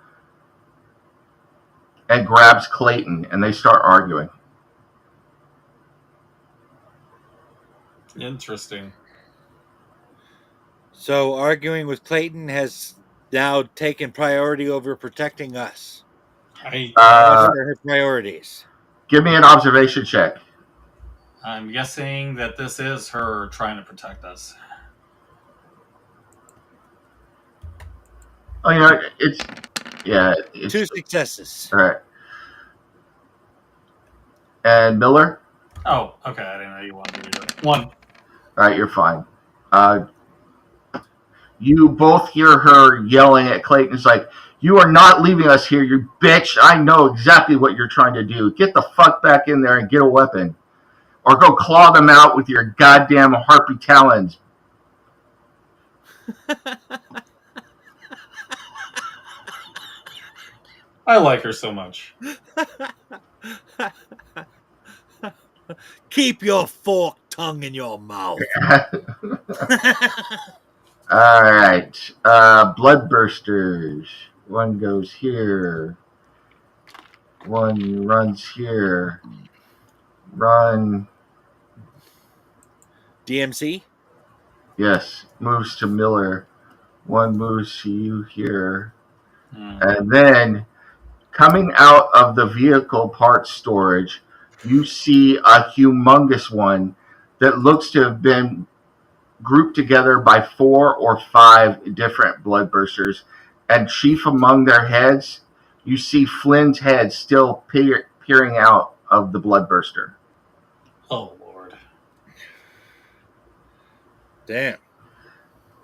[SPEAKER 3] and grabs Clayton, and they start arguing.
[SPEAKER 2] Interesting.
[SPEAKER 1] So arguing with Clayton has now taken priority over protecting us.
[SPEAKER 2] What
[SPEAKER 1] are her priorities?
[SPEAKER 3] Give me an observation check.
[SPEAKER 2] I'm guessing that this is her trying to protect us.
[SPEAKER 3] Oh, it's
[SPEAKER 1] 2 successes.
[SPEAKER 3] All right. And Miller?
[SPEAKER 2] Oh, okay. I didn't know you wanted to do it. 1.
[SPEAKER 3] All right, you're fine. You both hear her yelling at Clayton. It's like, you are not leaving us here, you bitch. I know exactly what you're trying to do. Get the fuck back in there and get a weapon. Or go claw them out with your goddamn harpy talons.
[SPEAKER 2] I like her so much.
[SPEAKER 1] Keep your forked tongue in your mouth.
[SPEAKER 3] All right. Bloodbursters. One goes here. One runs here. Run.
[SPEAKER 1] DMC?
[SPEAKER 3] Yes. Moves to Miller. One moves to you here. And then, coming out of the vehicle parts storage, you see a humongous one that looks to have been grouped together by 4 or 5 different bloodbursters. And chief among their heads, you see Flynn's head still peering out of the bloodburster.
[SPEAKER 2] Oh, Lord.
[SPEAKER 1] Damn.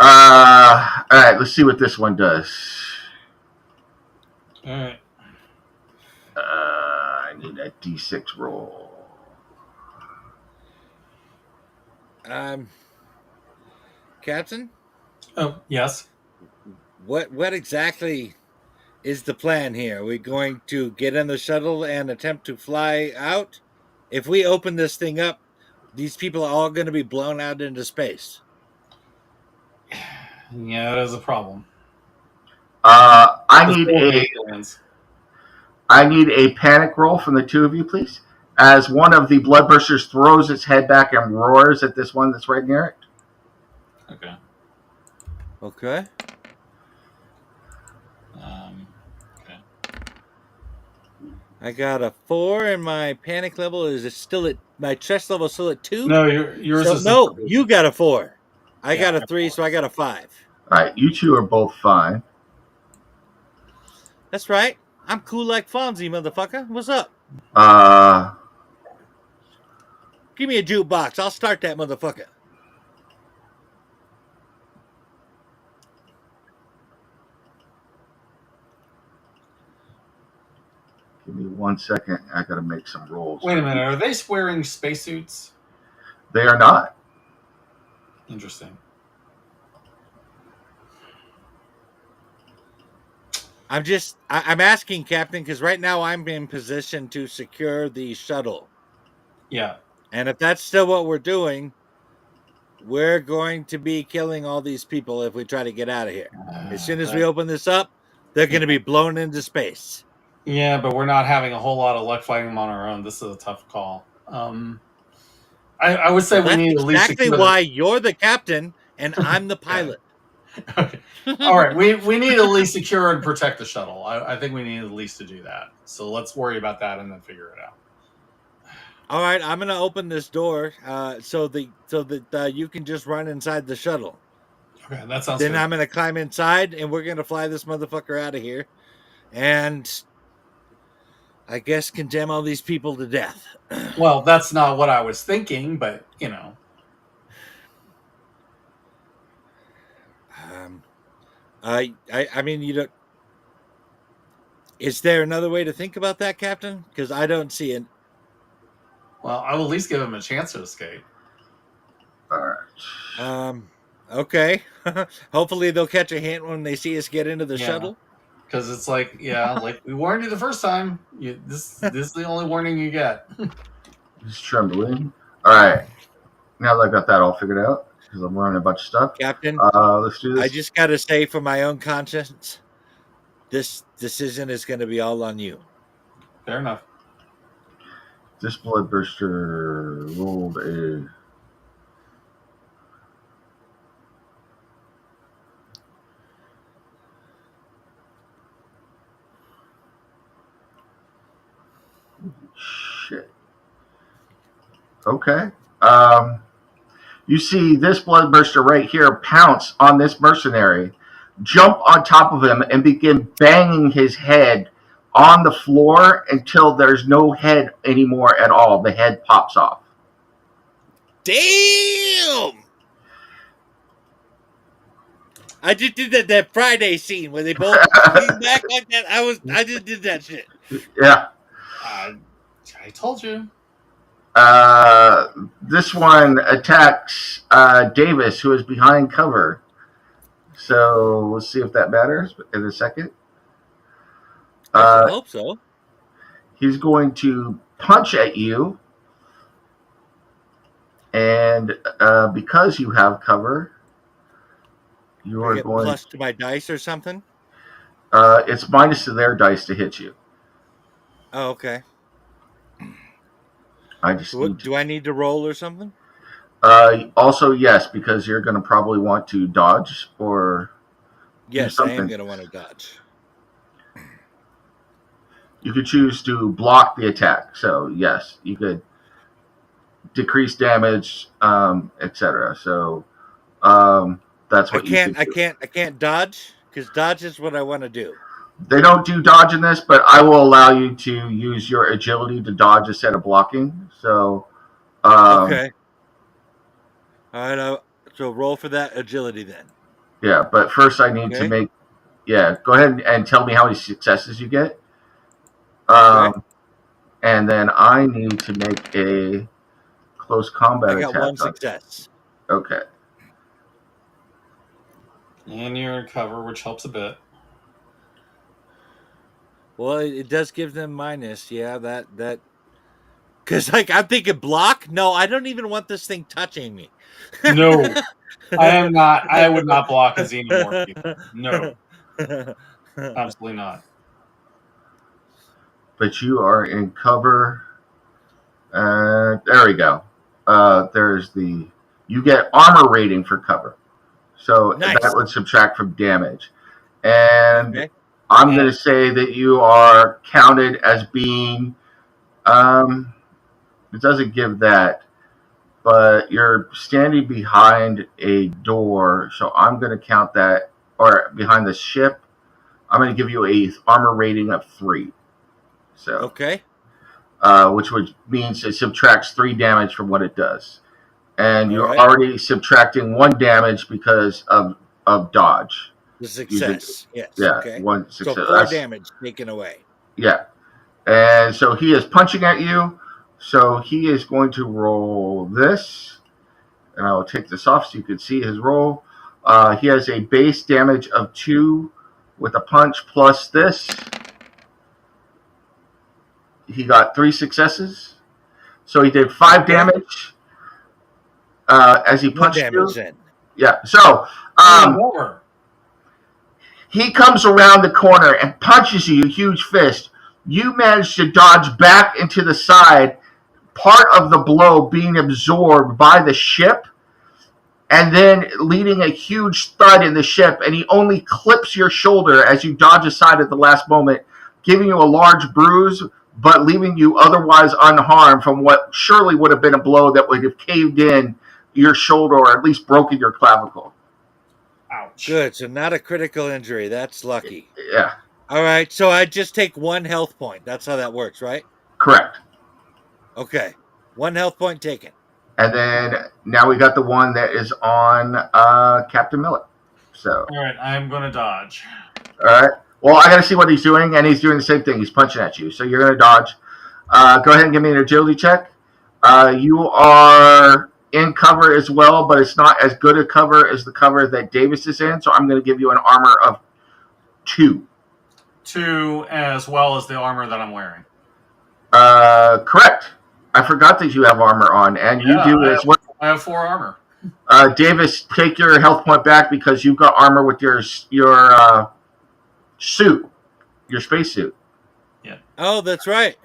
[SPEAKER 3] All right, let's see what this one does.
[SPEAKER 2] All right.
[SPEAKER 3] I need a D6 roll.
[SPEAKER 1] Captain?
[SPEAKER 2] Oh, yes.
[SPEAKER 1] What exactly is the plan here? Are we going to get in the shuttle and attempt to fly out? If we open this thing up, these people are all going to be blown out into space.
[SPEAKER 2] Yeah, that is a problem.
[SPEAKER 3] I need a panic roll from the two of you, please. As one of the bloodbursters throws its head back and roars at this one that's right near it.
[SPEAKER 2] Okay.
[SPEAKER 1] Okay.
[SPEAKER 2] Okay.
[SPEAKER 1] I got a 4, and my panic level is still at my stress level is still at 2.
[SPEAKER 2] No, yours is
[SPEAKER 1] no. You got a 4. I got a 3,
[SPEAKER 2] 4.
[SPEAKER 1] so I got a 5.
[SPEAKER 3] All right, you two are both fine.
[SPEAKER 1] That's right. I'm cool like Fonzie, motherfucker. What's up? Give me a jukebox. I'll start that motherfucker.
[SPEAKER 3] Give me 1 second. I got to make some rolls.
[SPEAKER 2] Wait a minute. Are they wearing spacesuits?
[SPEAKER 3] They are not.
[SPEAKER 2] Interesting.
[SPEAKER 1] I'm asking, Captain, because right now I'm in position to secure the shuttle.
[SPEAKER 2] Yeah.
[SPEAKER 1] And if that's still what we're doing, we're going to be killing all these people if we try to get out of here. As soon as we open this up, they're going to be blown into space.
[SPEAKER 2] Yeah, but we're not having a whole lot of luck fighting them on our own. This is a tough call. I would say we need at least
[SPEAKER 1] exactly why you're the captain and I'm the pilot.
[SPEAKER 2] Okay. All right. We need to at least secure and protect the shuttle. I think we need at least to do that. So let's worry about that and then figure it out.
[SPEAKER 1] All right, I'm gonna open this door so that you can just run inside the shuttle.
[SPEAKER 2] Okay, that sounds.
[SPEAKER 1] Then
[SPEAKER 2] good.
[SPEAKER 1] I'm gonna climb inside and we're gonna fly this motherfucker out of here, and I guess condemn all these people to death.
[SPEAKER 2] Well, that's not what I was thinking, but you know.
[SPEAKER 1] I mean, you don't. Is there another way to think about that, Captain? Because I don't see it.
[SPEAKER 2] Well, I will at least give him a chance to escape.
[SPEAKER 3] All
[SPEAKER 1] right. Okay. Hopefully they'll catch a hint when they see us get into the shuttle.
[SPEAKER 2] Because it's like, like we warned you the first time. This is the only warning you get.
[SPEAKER 3] Just trembling. All right. Now that I got that all figured out, because I'm learning a bunch of stuff.
[SPEAKER 1] Captain,
[SPEAKER 3] let's do this.
[SPEAKER 1] I just got to say, for my own conscience, this decision is going to be all on you.
[SPEAKER 2] Fair enough.
[SPEAKER 3] This bloodburster rolled a... Shit. Okay. You see this bloodburster right here pounce on this mercenary, jump on top of him, and begin banging his head on the floor until there's no head anymore at all. The head pops off.
[SPEAKER 1] Damn! I just did that Friday scene where they both lean back like that. I just did that shit.
[SPEAKER 3] Yeah.
[SPEAKER 2] I told you.
[SPEAKER 3] This one attacks Davis, who is behind cover. So we'll see if that matters in a second.
[SPEAKER 1] I hope so.
[SPEAKER 3] He's going to punch at you. And because you have cover, you are going
[SPEAKER 1] plus to my dice or something.
[SPEAKER 3] It's minus to their dice to hit you.
[SPEAKER 1] Oh, okay.
[SPEAKER 3] I just
[SPEAKER 1] do I need to roll or something?
[SPEAKER 3] Also, yes, because you're going to probably want to dodge or.
[SPEAKER 1] Yes, I am going to want to dodge.
[SPEAKER 3] You could choose to block the attack. So yes, you could decrease damage, etc. So that's what
[SPEAKER 1] I can't dodge because dodge is what I want to do.
[SPEAKER 3] They don't do dodge in this, but I will allow you to use your agility to dodge instead of blocking. So
[SPEAKER 1] okay. All right. So roll for that agility then.
[SPEAKER 3] Yeah, but first I need to make. Yeah, go ahead and tell me how many successes you get.
[SPEAKER 1] Okay.
[SPEAKER 3] And then I need to make a close combat attack.
[SPEAKER 1] I got one success.
[SPEAKER 3] Okay.
[SPEAKER 2] And you're in cover, which helps a bit.
[SPEAKER 1] Well, it does give them minus. Yeah, that. Because, I'm thinking block. No, I don't even want this thing touching me.
[SPEAKER 2] No, I am not. I would not block a xenomorph. No, absolutely not.
[SPEAKER 3] But you are in cover. There we go. There's the. You get armor rating for cover. So
[SPEAKER 1] nice.
[SPEAKER 3] That would subtract from damage. And I'm going to say that you are counted as being. It doesn't give that. But you're standing behind a door. So I'm going to count that. Or behind the ship. I'm going to give you a armor rating of 3. So.
[SPEAKER 1] Okay.
[SPEAKER 3] Which means it subtracts 3 damage from what it does. And you're already subtracting 1 damage because of dodge.
[SPEAKER 1] The success. Yes.
[SPEAKER 3] Yeah,
[SPEAKER 1] okay.
[SPEAKER 3] 1 success.
[SPEAKER 1] So 4 damage taken away.
[SPEAKER 3] Yeah. And so he is punching at you. So he is going to roll this. And I will take this off so you can see his roll. He has a base damage of 2 with a punch plus this. He got 3 successes. So he did 5 damage as he punched you. Yeah. So he comes around the corner and punches you, huge fist. You manage to dodge back into the side, part of the blow being absorbed by the ship, and then leading a huge thud in the ship, and he only clips your shoulder as you dodge aside at the last moment, giving you a large bruise, but leaving you otherwise unharmed from what surely would have been a blow that would have caved in your shoulder or at least broken your clavicle.
[SPEAKER 2] Ouch.
[SPEAKER 1] Good. So not a critical injury. That's lucky.
[SPEAKER 3] Yeah.
[SPEAKER 1] All right. So I just take 1 health point. That's how that works, right?
[SPEAKER 3] Correct.
[SPEAKER 1] Okay. 1 health point taken.
[SPEAKER 3] And then now we got the one that is on Captain Miller. So.
[SPEAKER 2] All right. I'm going to dodge.
[SPEAKER 3] All right. Well, I got to see what he's doing, and he's doing the same thing. He's punching at you, so you're going to dodge. Go ahead and give me an agility check. You are in cover as well, but it's not as good a cover as the cover that Davis is in, so I'm going to give you an armor of 2.
[SPEAKER 2] 2 as well as the armor that I'm wearing.
[SPEAKER 3] Correct. I forgot that you have armor on, and you do as well.
[SPEAKER 2] I have 4 armor.
[SPEAKER 3] Davis, take your health point back because you've got armor with your suit, your spacesuit.
[SPEAKER 2] Yeah.
[SPEAKER 1] Oh, that's right.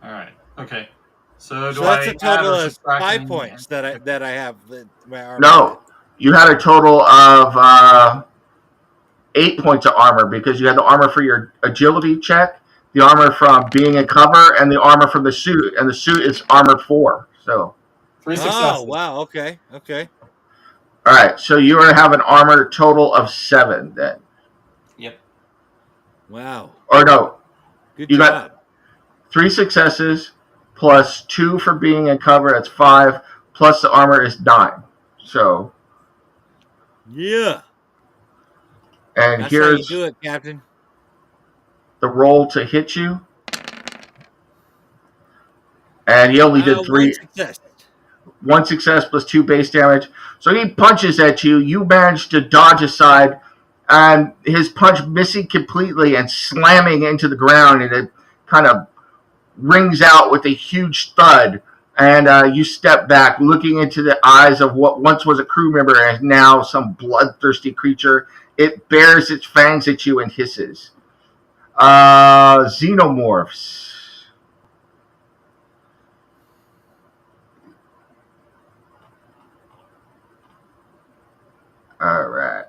[SPEAKER 2] All right. Okay. So
[SPEAKER 1] that's a total of 5 points that I have. My armor.
[SPEAKER 3] No, you had a total of 8 points of armor because you had the armor for your agility check, the armor from being in cover, and the armor from the suit. And the suit is armor 4. So
[SPEAKER 2] 3 successes.
[SPEAKER 1] Oh wow. Okay.
[SPEAKER 3] All right. So you are to have an armor total of 7 then.
[SPEAKER 2] Yep.
[SPEAKER 1] Wow.
[SPEAKER 3] Or no.
[SPEAKER 1] Good
[SPEAKER 3] You
[SPEAKER 1] job.
[SPEAKER 3] got 3 successes plus 2 for being in cover. That's 5. Plus the armor is 9. So,
[SPEAKER 1] Yeah.
[SPEAKER 3] and
[SPEAKER 1] That's how you
[SPEAKER 3] here's
[SPEAKER 1] do it, Captain.
[SPEAKER 3] the roll to hit you. And he only did
[SPEAKER 1] 1
[SPEAKER 3] 3.
[SPEAKER 1] success.
[SPEAKER 3] 1 success plus 2 base damage. So he punches at you. You manage to dodge aside, and his punch missing completely and slamming into the ground, and it kind of rings out with a huge thud. And you step back, looking into the eyes of what once was a crew member and now some bloodthirsty creature. It bares its fangs at you and hisses. Xenomorphs. All right.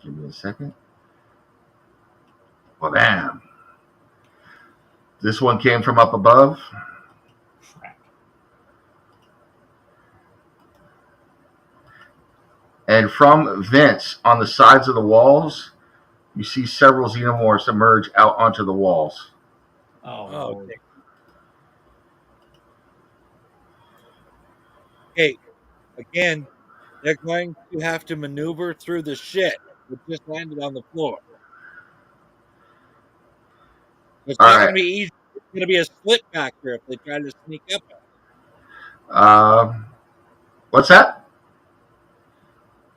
[SPEAKER 3] Give me a second. Well, damn. This one came from up above. And from vents on the sides of the walls, you see several xenomorphs emerge out onto the walls.
[SPEAKER 2] Oh.
[SPEAKER 1] Okay, again, they're going to have to maneuver through the shit that just landed on the floor. It's
[SPEAKER 3] All
[SPEAKER 1] not going
[SPEAKER 3] right.
[SPEAKER 1] to be easy. It's going to be a split factor if they try to sneak up.
[SPEAKER 3] What's that?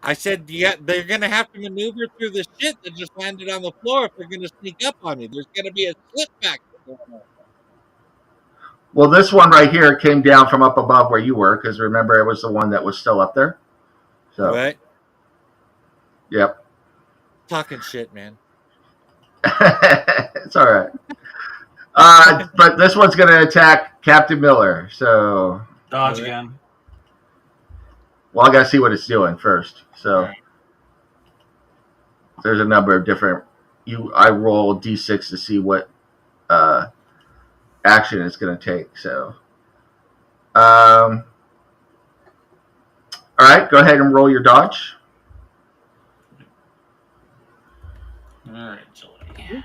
[SPEAKER 1] I said, yeah, they're going to have to maneuver through the shit that just landed on the floor if they're going to sneak up on you. There's going to be a split factor going on.
[SPEAKER 3] Well, this one right here came down from up above where you were, because remember, it was the one that was still up there. So,
[SPEAKER 1] Right?
[SPEAKER 3] Yep.
[SPEAKER 1] Talking shit, man.
[SPEAKER 3] It's all right. But this one's going to attack Captain Miller. So,
[SPEAKER 2] Dodge again.
[SPEAKER 3] well, I got to see what it's doing first. So,
[SPEAKER 2] Right.
[SPEAKER 3] there's a number of different. I roll d6 to see what action it's going to take. So, all right, go ahead and roll your dodge.
[SPEAKER 2] All right, Julie.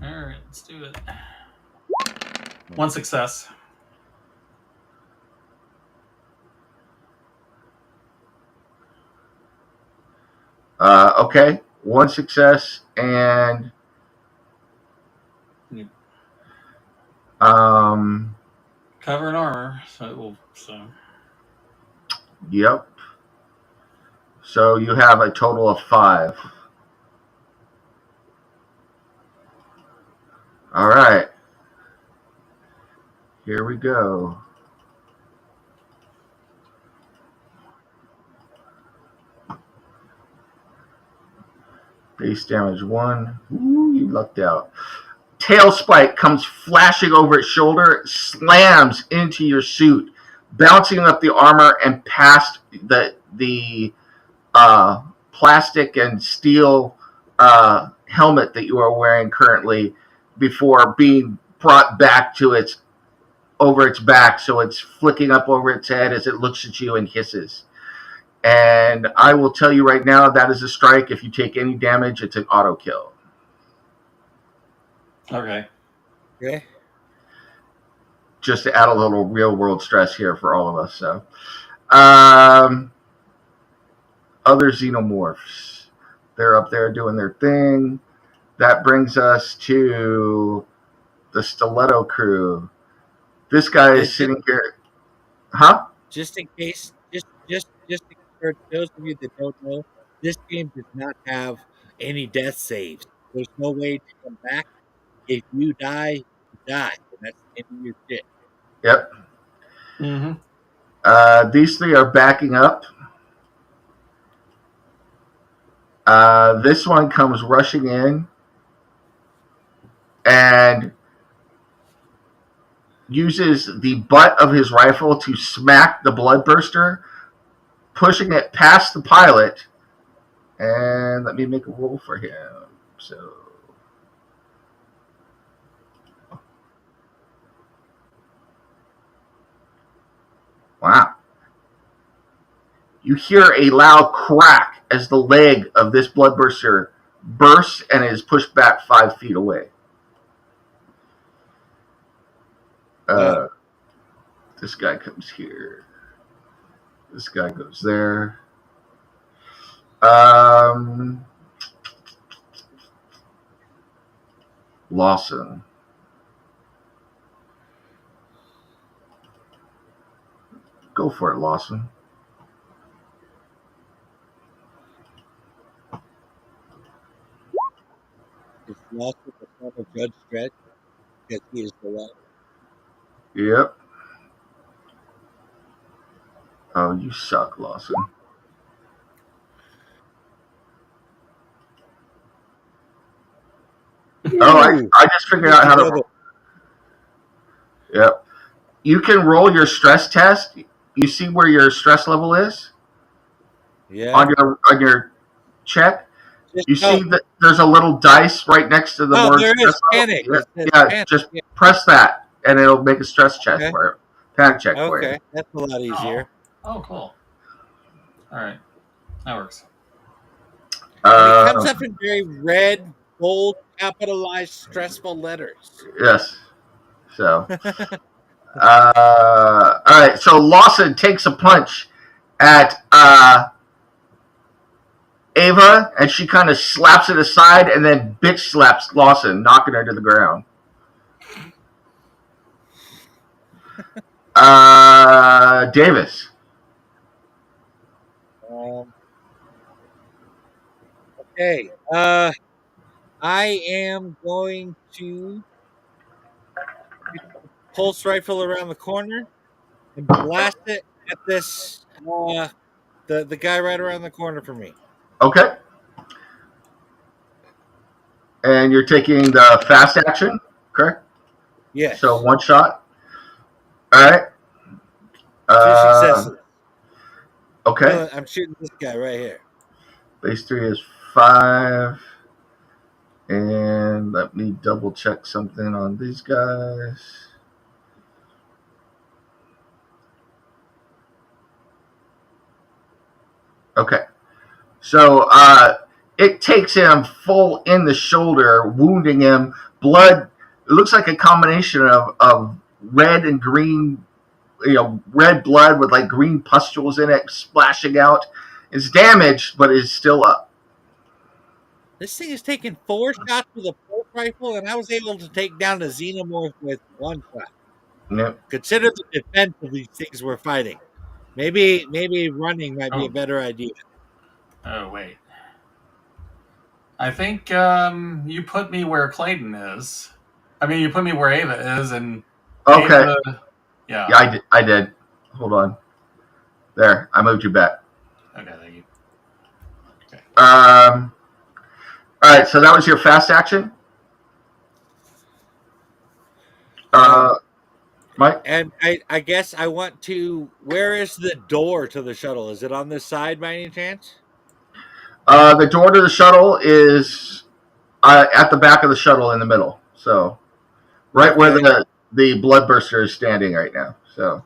[SPEAKER 2] All right, let's do it. 1 success.
[SPEAKER 3] Okay, 1 success and
[SPEAKER 2] Cover and armor.
[SPEAKER 3] Yep. So you have a total of 5. All right. Here we go. Base damage 1. Ooh, you lucked out. Tail spike comes flashing over its shoulder, slams into your suit, bouncing up the armor and past the plastic and steel helmet that you are wearing currently, before being brought back to over its back, so it's flicking up over its head as it looks at you and hisses. And I will tell you right now, that is a strike. If you take any damage, it's an auto kill.
[SPEAKER 2] Okay.
[SPEAKER 1] Okay.
[SPEAKER 3] Just to add a little real world stress here for all of us. So, other xenomorphs, they're up there doing their thing. That brings us to the stiletto crew. This guy is sitting here. Huh?
[SPEAKER 1] Just in case, just for those of you that don't know, this game does not have any death saves. There's no way to come back. If you die, you die. And that's the end of your shit.
[SPEAKER 3] Yep.
[SPEAKER 2] Mm-hmm.
[SPEAKER 3] These 3 are backing up. This one comes rushing in and uses the butt of his rifle to smack the bloodburster, pushing it past the pilot. And let me make a roll for him. So, you hear a loud crack as the leg of this bloodburster bursts and is pushed back 5 feet away. This guy comes here. This guy goes there. Lawson. Go for it, Lawson.
[SPEAKER 1] It's Lawson the son of Judge Dredd, because he is the one.
[SPEAKER 3] Yep. Oh, you suck, Lawson. Oh, I just figured out how to. Yep. You can roll your stress test. You see where your stress level is?
[SPEAKER 1] Yeah.
[SPEAKER 3] On your check. You see that there's a little dice right next to the word stress level? Yeah, just press that and it'll make a stress check for it. Panic check for you.
[SPEAKER 1] Okay, that's a lot easier.
[SPEAKER 2] Oh, cool. All right. That works.
[SPEAKER 1] It comes up in very red, bold, capitalized, stressful letters.
[SPEAKER 3] Yes. So, all right. So Lawson takes a punch at Ava, and she kind of slaps it aside, and then bitch slaps Lawson, knocking her to the ground. Davis.
[SPEAKER 1] Okay. I am going to pulse rifle around the corner and blast it at this the guy right around the corner from me.
[SPEAKER 3] Okay. And you're taking the fast action, correct?
[SPEAKER 1] Yes.
[SPEAKER 3] So 1 shot. All right.
[SPEAKER 1] 2 successes.
[SPEAKER 3] Okay.
[SPEAKER 1] I'm shooting this guy right here.
[SPEAKER 3] Base 3 is 5. And let me double check something on these guys. Okay. So it takes him full in the shoulder, wounding him. Blood, it looks like a combination of red and green, red blood with like green pustules in it splashing out. It's damaged, but it's still up.
[SPEAKER 1] This thing has taken 4 shots with a pulse rifle, and I was able to take down the xenomorph with 1 shot.
[SPEAKER 3] Yep.
[SPEAKER 1] Consider the defense of these things we're fighting. Maybe running might be a better idea.
[SPEAKER 2] Oh, wait. I think you put me where Clayton is. I mean, you put me where Ava is, and
[SPEAKER 3] okay.
[SPEAKER 2] Ava, yeah,
[SPEAKER 3] I did. Hold on. There, I moved you back.
[SPEAKER 2] Okay, thank you. Okay.
[SPEAKER 3] All right, so that was your fast action. Mike?
[SPEAKER 1] And I guess I want to. Where is the door to the shuttle? Is it on this side by any chance?
[SPEAKER 3] The door to the shuttle is at the back of the shuttle in the middle. So, right where the bloodburster is standing right now. So,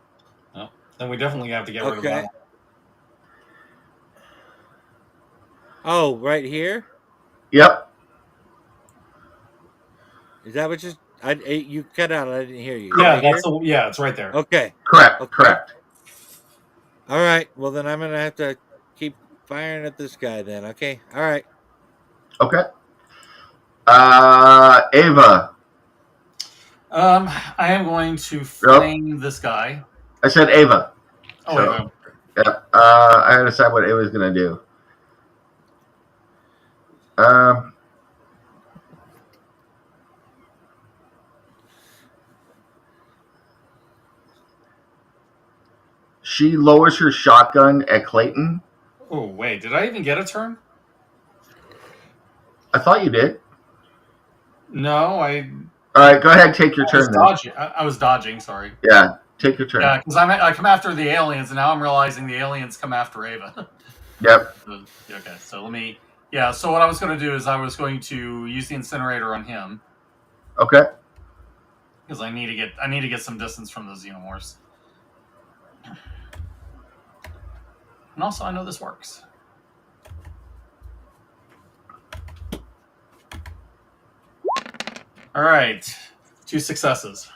[SPEAKER 2] then we definitely have to get rid of that.
[SPEAKER 1] Oh, right here.
[SPEAKER 3] Yep.
[SPEAKER 1] Is that what you cut out? I didn't hear you.
[SPEAKER 2] Yeah, it's right there.
[SPEAKER 1] Okay.
[SPEAKER 3] Correct. Okay. Correct.
[SPEAKER 1] All right. Well, then I'm gonna have to keep firing at this guy. Then, okay. All right.
[SPEAKER 3] Okay. Ava.
[SPEAKER 2] I am going to flame this guy.
[SPEAKER 3] I said Ava.
[SPEAKER 2] Oh, so, Ava.
[SPEAKER 3] Yeah. I gotta decide what Ava's gonna do. She lowers her shotgun at Clayton.
[SPEAKER 2] Oh, wait. Did I even get a turn?
[SPEAKER 3] I thought you did.
[SPEAKER 2] No,
[SPEAKER 3] All right, go ahead and take your turn.
[SPEAKER 2] I was dodging, sorry.
[SPEAKER 3] Yeah, take your turn.
[SPEAKER 2] Yeah, because I come after the aliens, and now I'm realizing the aliens come after Ava.
[SPEAKER 3] Yep.
[SPEAKER 2] Okay, so let me... Yeah, so what I was going to do is I was going to use the incinerator on him.
[SPEAKER 3] Okay.
[SPEAKER 2] Because I need to get some distance from the xenomorphs. And also, I know this works. All right. 2 successes.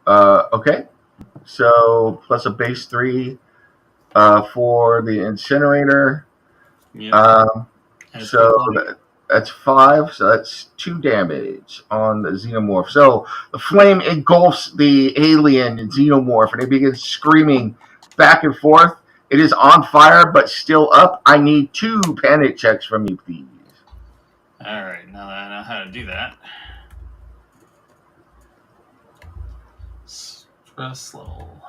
[SPEAKER 3] Okay. So plus a base 3 for the incinerator.
[SPEAKER 2] Yeah.
[SPEAKER 3] That's 5. So that's 2 damage on the xenomorph. So the flame engulfs the alien xenomorph, and it begins screaming back and forth. It is on fire, but still up. I need 2 panic checks from you, please.
[SPEAKER 2] All right. Now that I know how to do that. Stress level.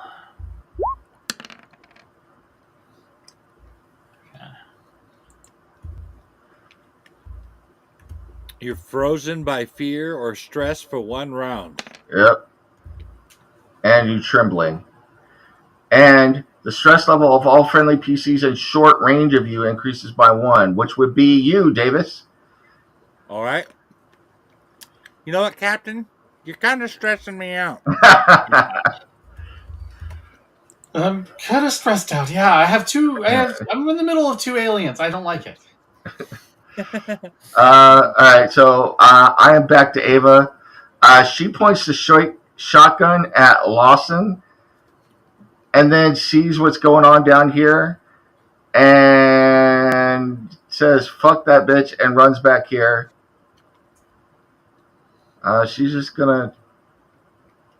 [SPEAKER 1] You're frozen by fear or stress for 1 round.
[SPEAKER 3] Yep. And you trembling. And the stress level of all friendly PCs in short range of you increases by 1, which would be you, Davis.
[SPEAKER 1] All right. You know what, Captain? You're kind of stressing me out.
[SPEAKER 2] I'm kind of stressed out. Yeah, I have 2. I'm in the middle of 2 aliens. I don't like it.
[SPEAKER 3] All right, so I am back to Ava. She points the shotgun at Lawson and then sees what's going on down here and says, fuck that bitch, and runs back here. She's just going to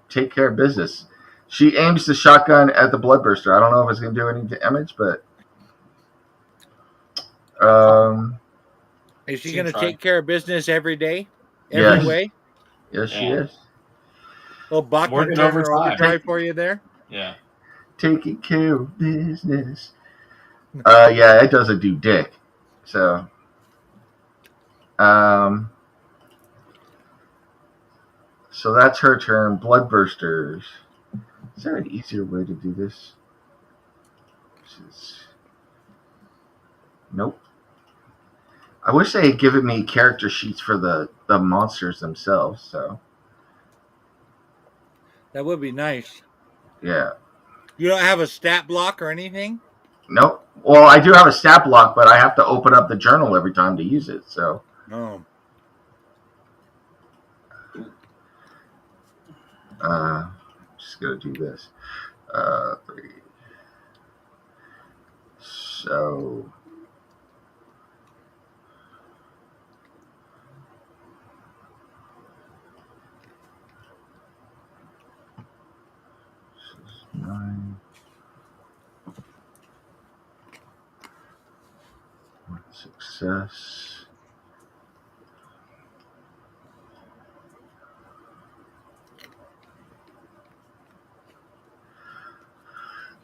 [SPEAKER 3] take care of business. She aims the shotgun at the bloodburster. I don't know if it's going to do any damage, but...
[SPEAKER 1] Is she going to take care of business every day?
[SPEAKER 3] Yes.
[SPEAKER 1] Every way?
[SPEAKER 3] Yes, she is.
[SPEAKER 1] Well, Bachman Turner overdrive for you there?
[SPEAKER 2] Yeah.
[SPEAKER 3] Taking care of business. Yeah, it doesn't do dick. So, so that's her turn. Bloodbursters. Is there an easier way to do this? Nope. I wish they had given me character sheets for the monsters themselves. So
[SPEAKER 1] that would be nice.
[SPEAKER 3] Yeah.
[SPEAKER 1] You don't have a stat block or anything?
[SPEAKER 3] Nope. Well, I do have a stat block, but I have to open up the journal every time to use it. So.
[SPEAKER 1] Oh.
[SPEAKER 3] Just gonna do this. 3. So. This is 9. 1 success.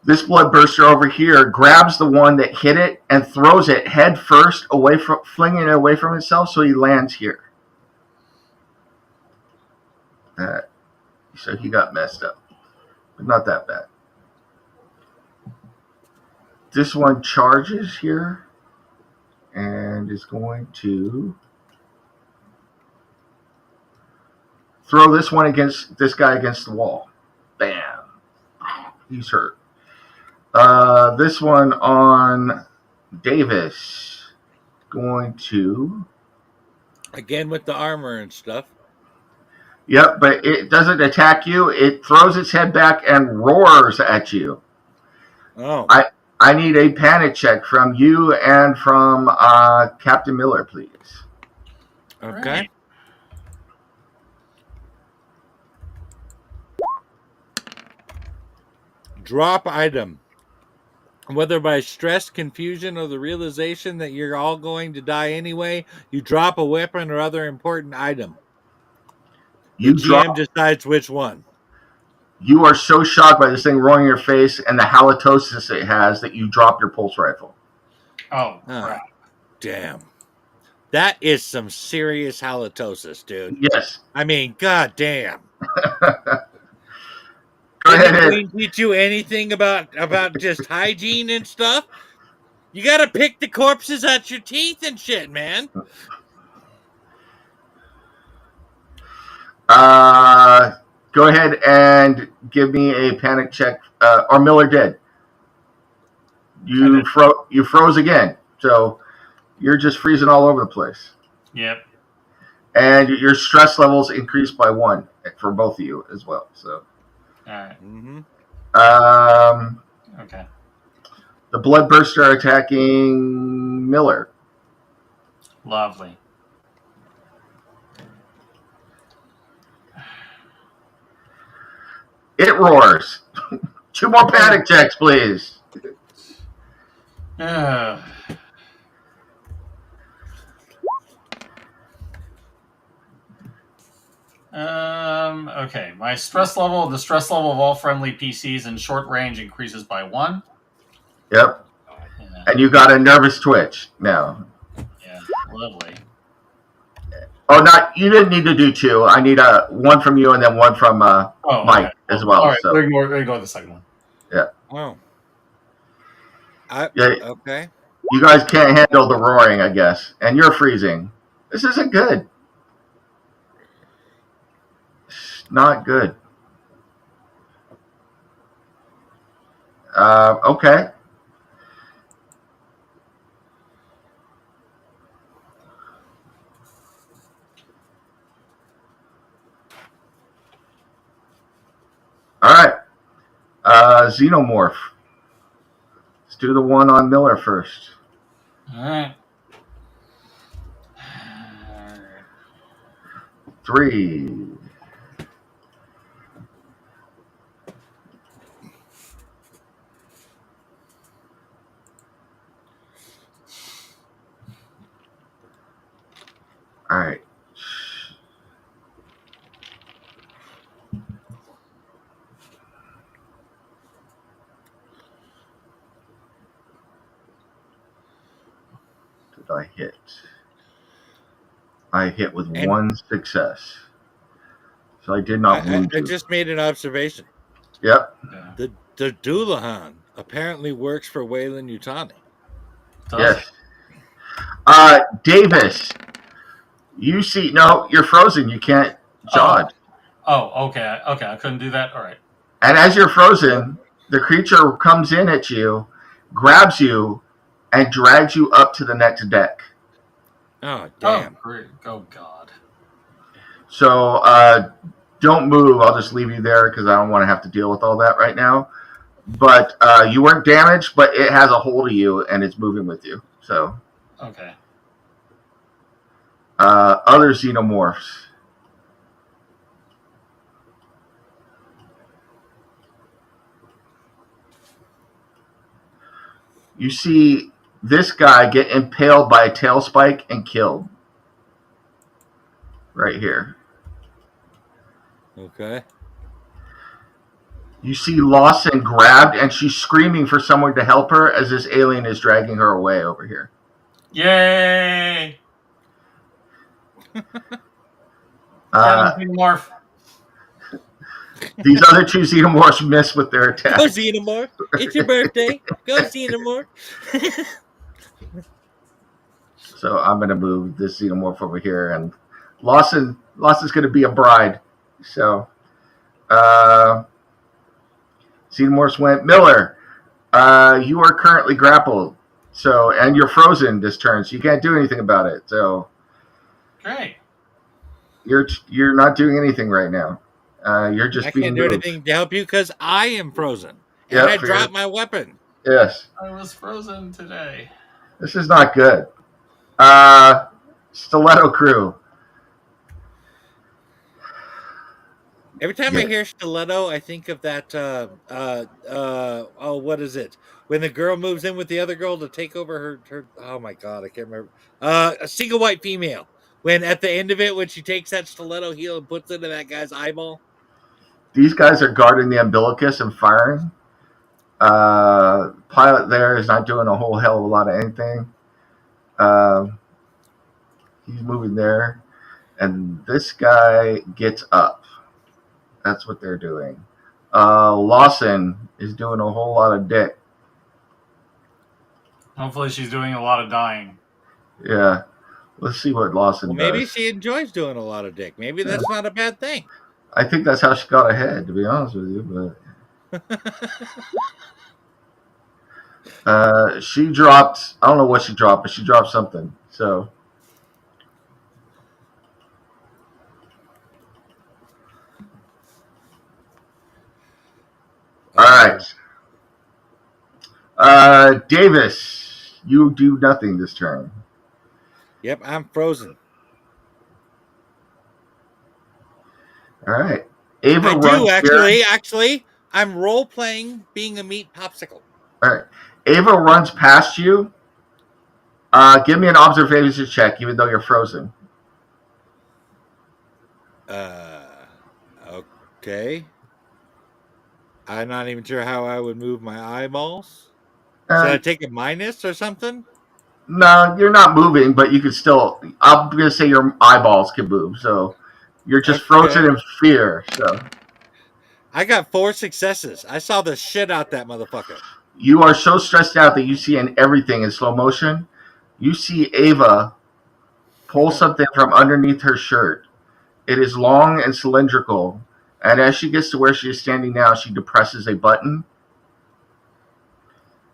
[SPEAKER 3] This bloodburster over here grabs the one that hit it and throws it head first away from, flinging it away from itself, so he lands here. So he got messed up, but not that bad. This one charges here and is going to throw this one against this guy against the wall. Bam. He's hurt. This one on Davis. Going to...
[SPEAKER 1] Again with the armor and stuff.
[SPEAKER 3] Yep, but it doesn't attack you. It throws its head back and roars at you.
[SPEAKER 1] Oh.
[SPEAKER 3] I need a panic check from you and from Captain Miller, please.
[SPEAKER 1] Okay.
[SPEAKER 2] Right.
[SPEAKER 1] Drop item. Whether by stress, confusion, or the realization that you're all going to die anyway, you drop a weapon or other important item. The GM decides which one.
[SPEAKER 3] You are so shocked by this thing rolling in your face and the halitosis it has that you drop your pulse rifle.
[SPEAKER 2] Oh, crap.
[SPEAKER 1] Damn. That is some serious halitosis, dude.
[SPEAKER 3] Yes.
[SPEAKER 1] I mean, god damn.
[SPEAKER 3] Go ahead.
[SPEAKER 1] Didn't we teach you anything about just hygiene and stuff? You gotta pick the corpses out your teeth and shit, man.
[SPEAKER 3] Go ahead and give me a panic check. Or Miller did. You froze again. So you're just freezing all over the place.
[SPEAKER 2] Yep.
[SPEAKER 3] And your stress levels increased by 1 for both of you as well. So,
[SPEAKER 2] all right. Okay.
[SPEAKER 3] The Bloodburster are attacking Miller.
[SPEAKER 2] Lovely.
[SPEAKER 3] It roars. 2 more panic checks, please.
[SPEAKER 2] Okay. The stress level of all friendly PCs in short range increases by 1.
[SPEAKER 3] Yep.
[SPEAKER 2] Yeah.
[SPEAKER 3] And you got a nervous twitch now.
[SPEAKER 2] Yeah. Lovely.
[SPEAKER 3] Oh, you didn't need to do 2. I need 1 from you and then 1 from Mike as well.
[SPEAKER 2] All right.
[SPEAKER 3] So
[SPEAKER 2] Ignore the second one.
[SPEAKER 3] Yeah.
[SPEAKER 1] Oh.
[SPEAKER 3] Yeah.
[SPEAKER 1] Okay.
[SPEAKER 3] You guys can't handle the roaring, I guess, and you're freezing. This isn't good. It's not good. Okay. All right. Xenomorph. Let's do the one on Miller first.
[SPEAKER 2] All right.
[SPEAKER 3] 3. All right. Did I hit? I hit with 1 success. So I did not wound you.
[SPEAKER 1] I just made an observation.
[SPEAKER 3] Yep.
[SPEAKER 1] The Doulahan apparently works for Weyland-Yutani.
[SPEAKER 3] Yes. Davis, you see, no, you're frozen. You can't dodge.
[SPEAKER 2] Oh, okay. Okay, I couldn't do that. All right.
[SPEAKER 3] And as you're frozen, the creature comes in at you, grabs you, and drags you up to the next deck.
[SPEAKER 1] Oh, damn.
[SPEAKER 2] Oh, great. Oh, God.
[SPEAKER 3] So don't move. I'll just leave you there because I don't want to have to deal with all that right now. But you weren't damaged, but it has a hold of you, and it's moving with you. So.
[SPEAKER 2] Okay.
[SPEAKER 3] Other xenomorphs. You see this guy get impaled by a tail spike and killed. Right here.
[SPEAKER 1] Okay.
[SPEAKER 3] You see Lawson grabbed, and she's screaming for someone to help her as this alien is dragging her away over here.
[SPEAKER 2] Yay! Xenomorph.
[SPEAKER 3] These other 2 xenomorphs miss with their attacks.
[SPEAKER 1] Go Xenomorph! It's your birthday. Go Xenomorph!
[SPEAKER 3] So I'm going to move this xenomorph over here, and Lawson's going to be a bride. So xenomorphs went. Miller, you are currently grappled, and you're frozen this turn, so you can't do anything about it. So
[SPEAKER 2] great.
[SPEAKER 3] You're not doing anything right now. You're just being moved.
[SPEAKER 1] I can't do anything to help you because I am frozen. And I dropped my weapon.
[SPEAKER 3] Yes.
[SPEAKER 2] I was frozen today.
[SPEAKER 3] This is not good. Stiletto crew.
[SPEAKER 1] Every time I hear stiletto, I think of that, what is it? When the girl moves in with the other girl to take over her oh my God, I can't remember. A single white female. When at the end of it, when she takes that stiletto heel and puts it into that guy's eyeball.
[SPEAKER 3] These guys are guarding the umbilicus and firing. Pilot there is not doing a whole hell of a lot of anything. He's moving there. And this guy gets up. That's what they're doing. Lawson is doing a whole lot of dick.
[SPEAKER 2] Hopefully she's doing a lot of dying.
[SPEAKER 3] Yeah. Let's see what Lawson does.
[SPEAKER 1] Maybe she enjoys doing a lot of dick. Maybe that's not a bad thing.
[SPEAKER 3] I think that's how she got ahead, to be honest with you. But She dropped. I don't know what she dropped, but she dropped something. So. All right. Davis, you do nothing this turn.
[SPEAKER 1] Yep, I'm frozen.
[SPEAKER 3] All right. Ava
[SPEAKER 1] I
[SPEAKER 3] runs
[SPEAKER 1] do
[SPEAKER 3] here.
[SPEAKER 1] actually. I'm role playing being a meat popsicle.
[SPEAKER 3] All right. Ava runs past you. Give me an observation check, even though you're frozen.
[SPEAKER 1] Okay. I'm not even sure how I would move my eyeballs. Should I
[SPEAKER 3] Uh,
[SPEAKER 1] take a minus or something?
[SPEAKER 3] no, you're not moving, but you can still. I'm gonna say your eyeballs can move, so you're just frozen
[SPEAKER 1] Okay.
[SPEAKER 3] in fear. So
[SPEAKER 1] I got 4 successes. I saw the shit out that motherfucker.
[SPEAKER 3] you are so stressed out that you see everything in slow motion. You see Ava pull something from underneath her shirt. It is long and cylindrical, and as she gets to where she is standing now, she depresses a button.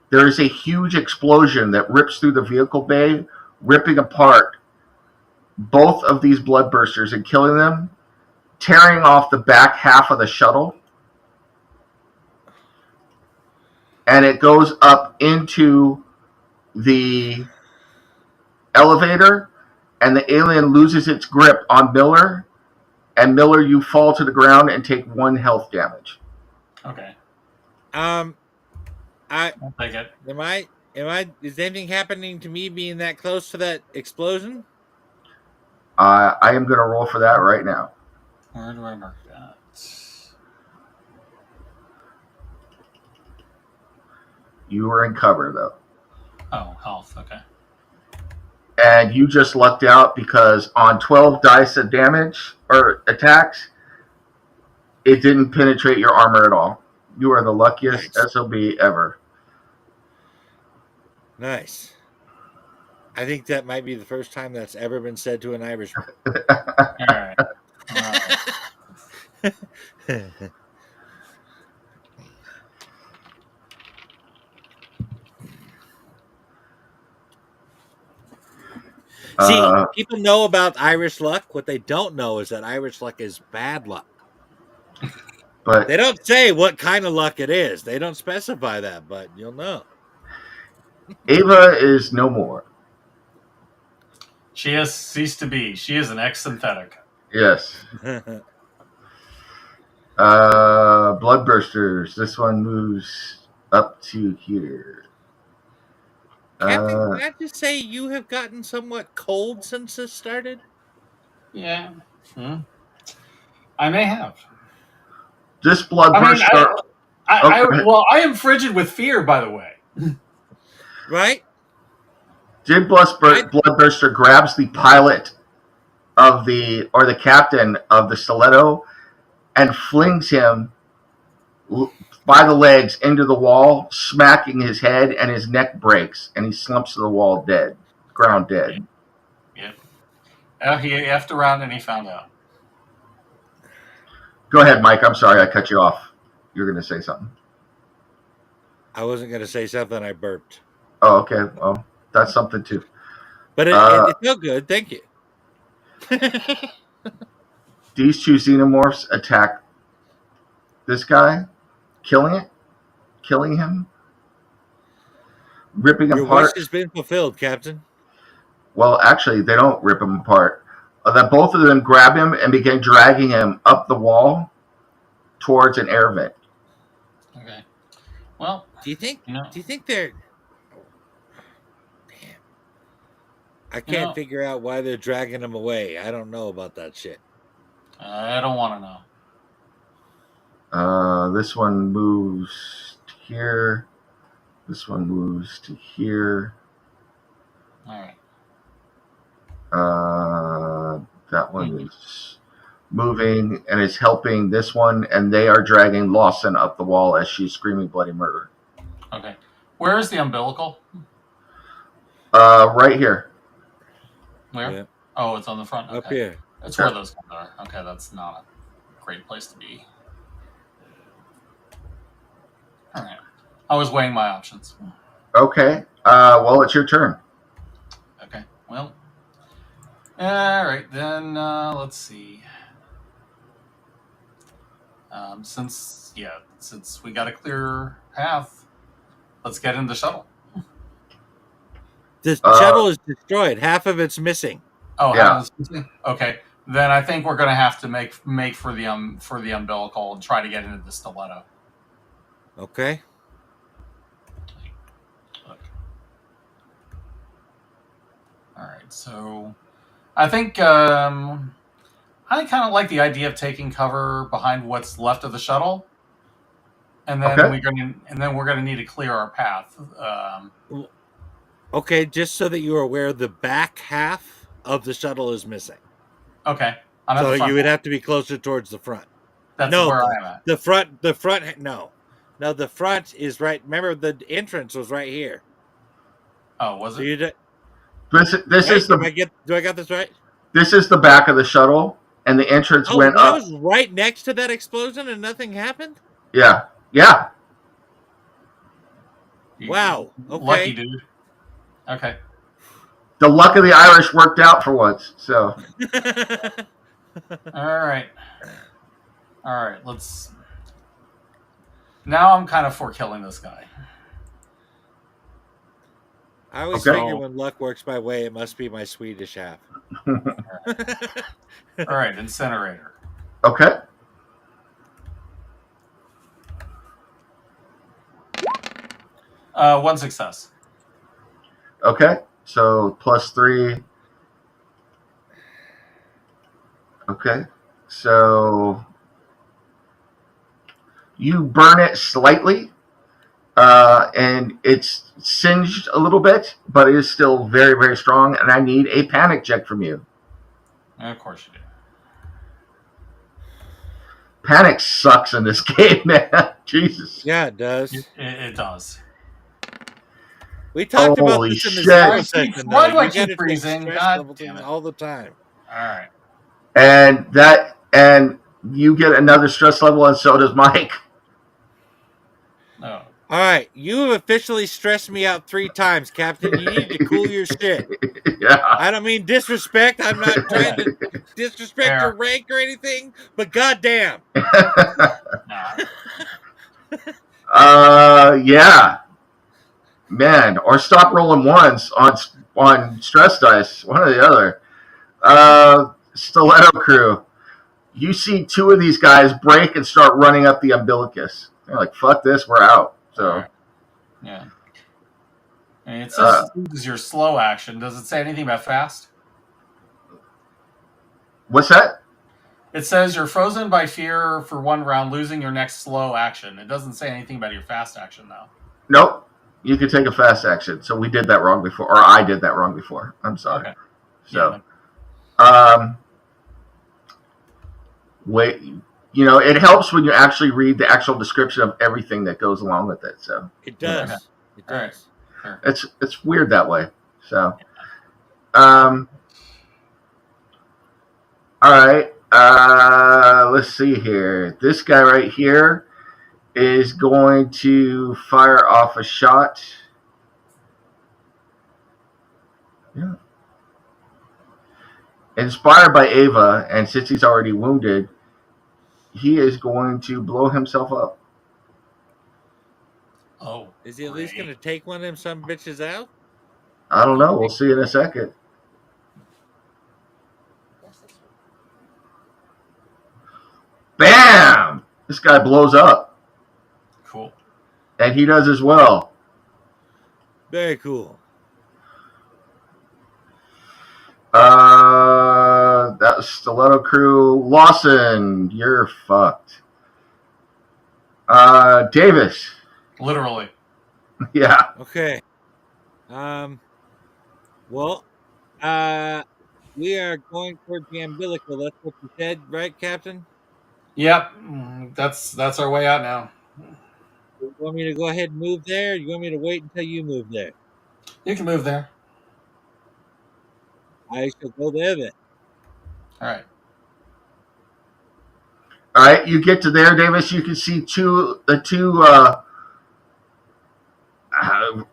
[SPEAKER 3] There is a huge explosion that rips through the vehicle bay, ripping apart both of these bloodbursters and killing them, tearing off the back half of the shuttle. And it goes up into the elevator, and the alien loses its grip on Miller. And Miller, you fall to the ground and take 1 health damage.
[SPEAKER 2] Okay.
[SPEAKER 1] I
[SPEAKER 2] I'll take it.
[SPEAKER 1] is anything happening to me being that close to that explosion?
[SPEAKER 3] I am going to roll for that right now.
[SPEAKER 2] Where do I mark that?
[SPEAKER 3] You were in cover, though.
[SPEAKER 2] Oh, health. Okay.
[SPEAKER 3] And you just lucked out because on 12 dice of damage or attacks, it didn't penetrate your armor at all. You are the luckiest
[SPEAKER 1] Nice.
[SPEAKER 3] SOB ever.
[SPEAKER 1] Nice. I think that might be the first time that's ever been said to an Irishman.
[SPEAKER 2] All right.
[SPEAKER 1] See, people know about Irish luck. What they don't know is that Irish luck is bad luck.
[SPEAKER 3] But
[SPEAKER 1] They don't say what kind of luck it is. They don't specify that, but you'll know.
[SPEAKER 3] Ava is no more.
[SPEAKER 2] She has ceased to be. She is an ex-synthetic.
[SPEAKER 3] Yes. Bloodbursters. This one moves up to here.
[SPEAKER 1] Captain, can I just say you have gotten somewhat cold since this started?
[SPEAKER 2] Yeah. I may have.
[SPEAKER 3] This bloodburster.
[SPEAKER 2] I am frigid with fear, by the way.
[SPEAKER 1] Right?
[SPEAKER 3] Jim Bloodburster grabs the pilot of the captain of the stiletto and flings him by the legs into the wall, smacking his head, and his neck breaks, and he slumps to the wall dead, ground dead.
[SPEAKER 2] Yep. He effed around and he found out.
[SPEAKER 3] Go ahead, Mike. I'm sorry I cut you off. You're going to say something.
[SPEAKER 1] I wasn't going to say something. I burped.
[SPEAKER 3] Oh, okay. Well, that's something too.
[SPEAKER 1] But it felt good. Thank you.
[SPEAKER 3] These 2 xenomorphs attack this guy, killing him, ripping him apart.
[SPEAKER 1] Your wish has been fulfilled, Captain.
[SPEAKER 3] Well, actually, they don't rip him apart. That both of them grab him and begin dragging him up the wall towards an air vent.
[SPEAKER 2] Okay. Well,
[SPEAKER 1] do you think they're? Damn. I can't figure out why they're dragging him away. I don't know about that shit.
[SPEAKER 2] I don't want to
[SPEAKER 3] know. This one moves to here. This one moves to here.
[SPEAKER 2] All right.
[SPEAKER 3] That one is moving and is helping this one, and they are dragging Lawson up the wall as she's screaming bloody murder.
[SPEAKER 2] Okay. Where is the umbilical?
[SPEAKER 3] Right here.
[SPEAKER 2] Where? Yeah. Oh, it's on the front. Okay.
[SPEAKER 1] Up here.
[SPEAKER 2] That's where those guys are. Okay, that's not a great place to be. All right. I was weighing my options.
[SPEAKER 3] Okay. Well, it's your turn.
[SPEAKER 2] Okay. Well. All right then. Let's see. Since we got a clear path, let's get in the shuttle.
[SPEAKER 1] The
[SPEAKER 3] Uh,
[SPEAKER 1] shuttle is destroyed. Half of it's missing.
[SPEAKER 2] Oh,
[SPEAKER 3] Yeah.
[SPEAKER 2] half of this. Okay. Then I think we're gonna have to make for the umbilical and try to get into the stiletto.
[SPEAKER 1] Okay.
[SPEAKER 2] Look. All right. So I think I kind of like the idea of taking cover behind what's left of the shuttle, and then
[SPEAKER 3] Okay.
[SPEAKER 2] we're gonna need to clear our path.
[SPEAKER 1] Okay, just so that you are aware, the back half of the shuttle is missing.
[SPEAKER 2] Okay. I'm at
[SPEAKER 1] So
[SPEAKER 2] the front.
[SPEAKER 1] you would have to be closer towards the front.
[SPEAKER 2] That's
[SPEAKER 1] No,
[SPEAKER 2] where I am at.
[SPEAKER 1] the front. No, the front is right. Remember, the entrance was right here.
[SPEAKER 2] Oh, was
[SPEAKER 1] So
[SPEAKER 2] it?
[SPEAKER 1] you did.
[SPEAKER 3] This
[SPEAKER 1] Right?
[SPEAKER 3] is the
[SPEAKER 1] Do I got this right?
[SPEAKER 3] back of the shuttle, and the entrance
[SPEAKER 1] Oh,
[SPEAKER 3] went
[SPEAKER 1] I
[SPEAKER 3] up.
[SPEAKER 1] was right next to that explosion and nothing happened.
[SPEAKER 3] Yeah. Yeah.
[SPEAKER 1] Wow.
[SPEAKER 2] Lucky
[SPEAKER 1] Okay.
[SPEAKER 2] dude. Okay.
[SPEAKER 3] The luck of the Irish worked out for once. So.
[SPEAKER 2] All right. All right. Let's. Now I'm kind of for killing this guy.
[SPEAKER 1] I always
[SPEAKER 3] Okay.
[SPEAKER 1] figure when luck works my way, it must be my Swedish half.
[SPEAKER 2] All right. Incinerator.
[SPEAKER 3] Okay.
[SPEAKER 2] One success.
[SPEAKER 3] Okay. So +3. Okay. So you burn it slightly, and it's singed a little bit, but it is still very, very strong. And I need a panic check from you.
[SPEAKER 2] Of course you do.
[SPEAKER 3] Panic sucks in this game, man. Jesus.
[SPEAKER 1] Yeah, it does.
[SPEAKER 2] It does.
[SPEAKER 1] We talked about
[SPEAKER 3] Holy
[SPEAKER 1] this in the
[SPEAKER 3] shit.
[SPEAKER 1] zero session.
[SPEAKER 2] Why do I
[SPEAKER 1] You
[SPEAKER 2] keep
[SPEAKER 1] gotta take
[SPEAKER 2] freezing?
[SPEAKER 1] stress
[SPEAKER 2] God
[SPEAKER 1] level
[SPEAKER 2] damn it.
[SPEAKER 1] all the time.
[SPEAKER 2] All right.
[SPEAKER 3] And you get another stress level, and so does Mike.
[SPEAKER 2] No.
[SPEAKER 1] All right, you have officially stressed me out 3 times, Captain. You need to cool your shit.
[SPEAKER 3] Yeah.
[SPEAKER 1] I don't mean disrespect. I'm not trying to disrespect your
[SPEAKER 2] Fair.
[SPEAKER 1] rank or anything, but goddamn.
[SPEAKER 2] Nah.
[SPEAKER 3] Yeah, man. Or stop rolling ones on stress dice. One or the other. Stiletto crew. You see 2 of these guys break and start running up the umbilicus. They're like, "Fuck this, we're out." So.
[SPEAKER 2] All right. Yeah. And it says this is your slow action. Does it say anything about fast?
[SPEAKER 3] What's that?
[SPEAKER 2] It says you're frozen by fear for 1 round, losing your next slow action. It doesn't say anything about your fast action, though.
[SPEAKER 3] Nope. You can take a fast action. So we did that wrong before, or I did that wrong before. I'm sorry.
[SPEAKER 2] Okay.
[SPEAKER 3] So,
[SPEAKER 2] Yeah.
[SPEAKER 3] wait. It helps when you actually read the actual description of everything that goes along with it. So
[SPEAKER 1] It does.
[SPEAKER 2] Okay.
[SPEAKER 1] It
[SPEAKER 2] All right.
[SPEAKER 1] does.
[SPEAKER 2] Sure.
[SPEAKER 3] it's weird that way. So, all right. Let's see here. This guy right here is going to fire off a shot. Yeah. Inspired by Ava, and since he's already wounded, he is going to blow himself up.
[SPEAKER 2] Oh.
[SPEAKER 1] Is he at least going to take one of them some bitches out?
[SPEAKER 3] I don't know. We'll see in a second. Bam! This guy blows up.
[SPEAKER 2] Cool.
[SPEAKER 3] And he does as well.
[SPEAKER 1] Very cool.
[SPEAKER 3] That was Stiletto Crew. Lawson, you're fucked. Davis.
[SPEAKER 2] Literally.
[SPEAKER 3] Yeah.
[SPEAKER 1] Okay. Well, we are going towards the umbilical. That's what you said, right, Captain?
[SPEAKER 2] Yep. That's our way out now.
[SPEAKER 1] You want me to go ahead and move there? Or you want me to wait until you move there?
[SPEAKER 2] You can move there.
[SPEAKER 1] I shall go there then.
[SPEAKER 2] All right.
[SPEAKER 3] All right, you get to there, Davis. You can see the two.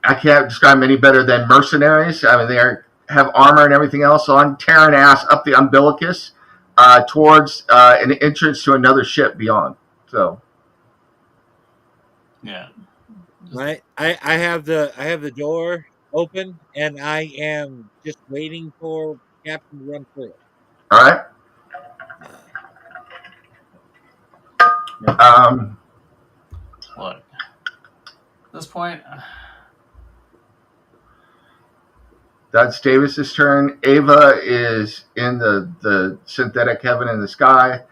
[SPEAKER 3] I can't describe them any better than mercenaries. I mean, they have armor and everything else on, tearing ass up the umbilicus towards an entrance to another ship beyond. So,
[SPEAKER 2] Yeah.
[SPEAKER 1] Right. I have the door open and I am just waiting for Captain to run through it.
[SPEAKER 3] all right.
[SPEAKER 2] Look, at this point,
[SPEAKER 3] That's Davis's turn. Ava is in the synthetic heaven in the sky.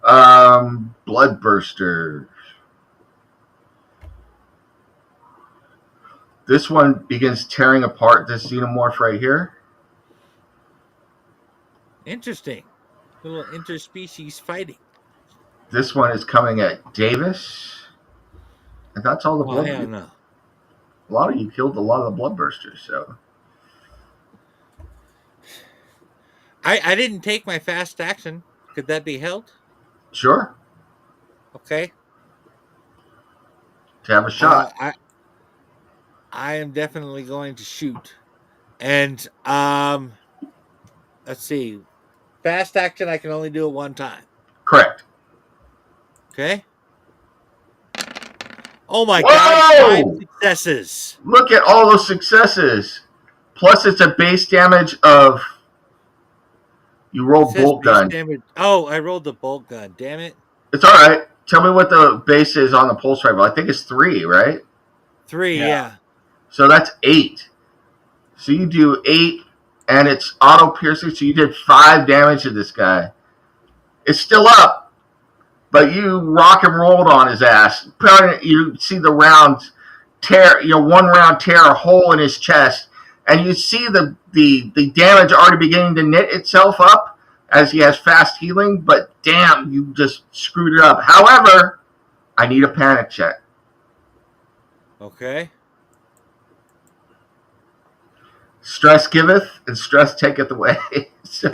[SPEAKER 3] Bloodburster. This one begins tearing apart this xenomorph right here.
[SPEAKER 1] Interesting. Little interspecies fighting.
[SPEAKER 3] This one is coming at Davis. And that's all the
[SPEAKER 1] Well,
[SPEAKER 3] blood.
[SPEAKER 1] hell no.
[SPEAKER 3] A lot of you killed a lot of the bloodbursters, so.
[SPEAKER 1] I didn't take my fast action. Could that be held?
[SPEAKER 3] Sure.
[SPEAKER 1] Okay.
[SPEAKER 3] To have a shot.
[SPEAKER 1] I am definitely going to shoot. And let's see. Fast action I can only do it one time.
[SPEAKER 3] Correct.
[SPEAKER 1] Okay. Oh my
[SPEAKER 3] Whoa!
[SPEAKER 1] god, 5 successes.
[SPEAKER 3] Look at all those successes. Plus it's a base damage of you rolled bolt gun.
[SPEAKER 1] Damage. Oh, I rolled the bolt gun. Damn it.
[SPEAKER 3] It's all right. Tell me what the base is on the pulse rifle. I think it's 3, right?
[SPEAKER 1] 3, yeah.
[SPEAKER 3] So that's 8. So you do 8, and it's auto piercing. So you did 5 damage to this guy. It's still up, but you rock and rolled on his ass. You see the round tear. One round tear a hole in his chest, and you see the damage already beginning to knit itself up as he has fast healing. But damn, you just screwed it up. However, I need a panic check.
[SPEAKER 1] Okay.
[SPEAKER 3] Stress giveth, and stress taketh away. So,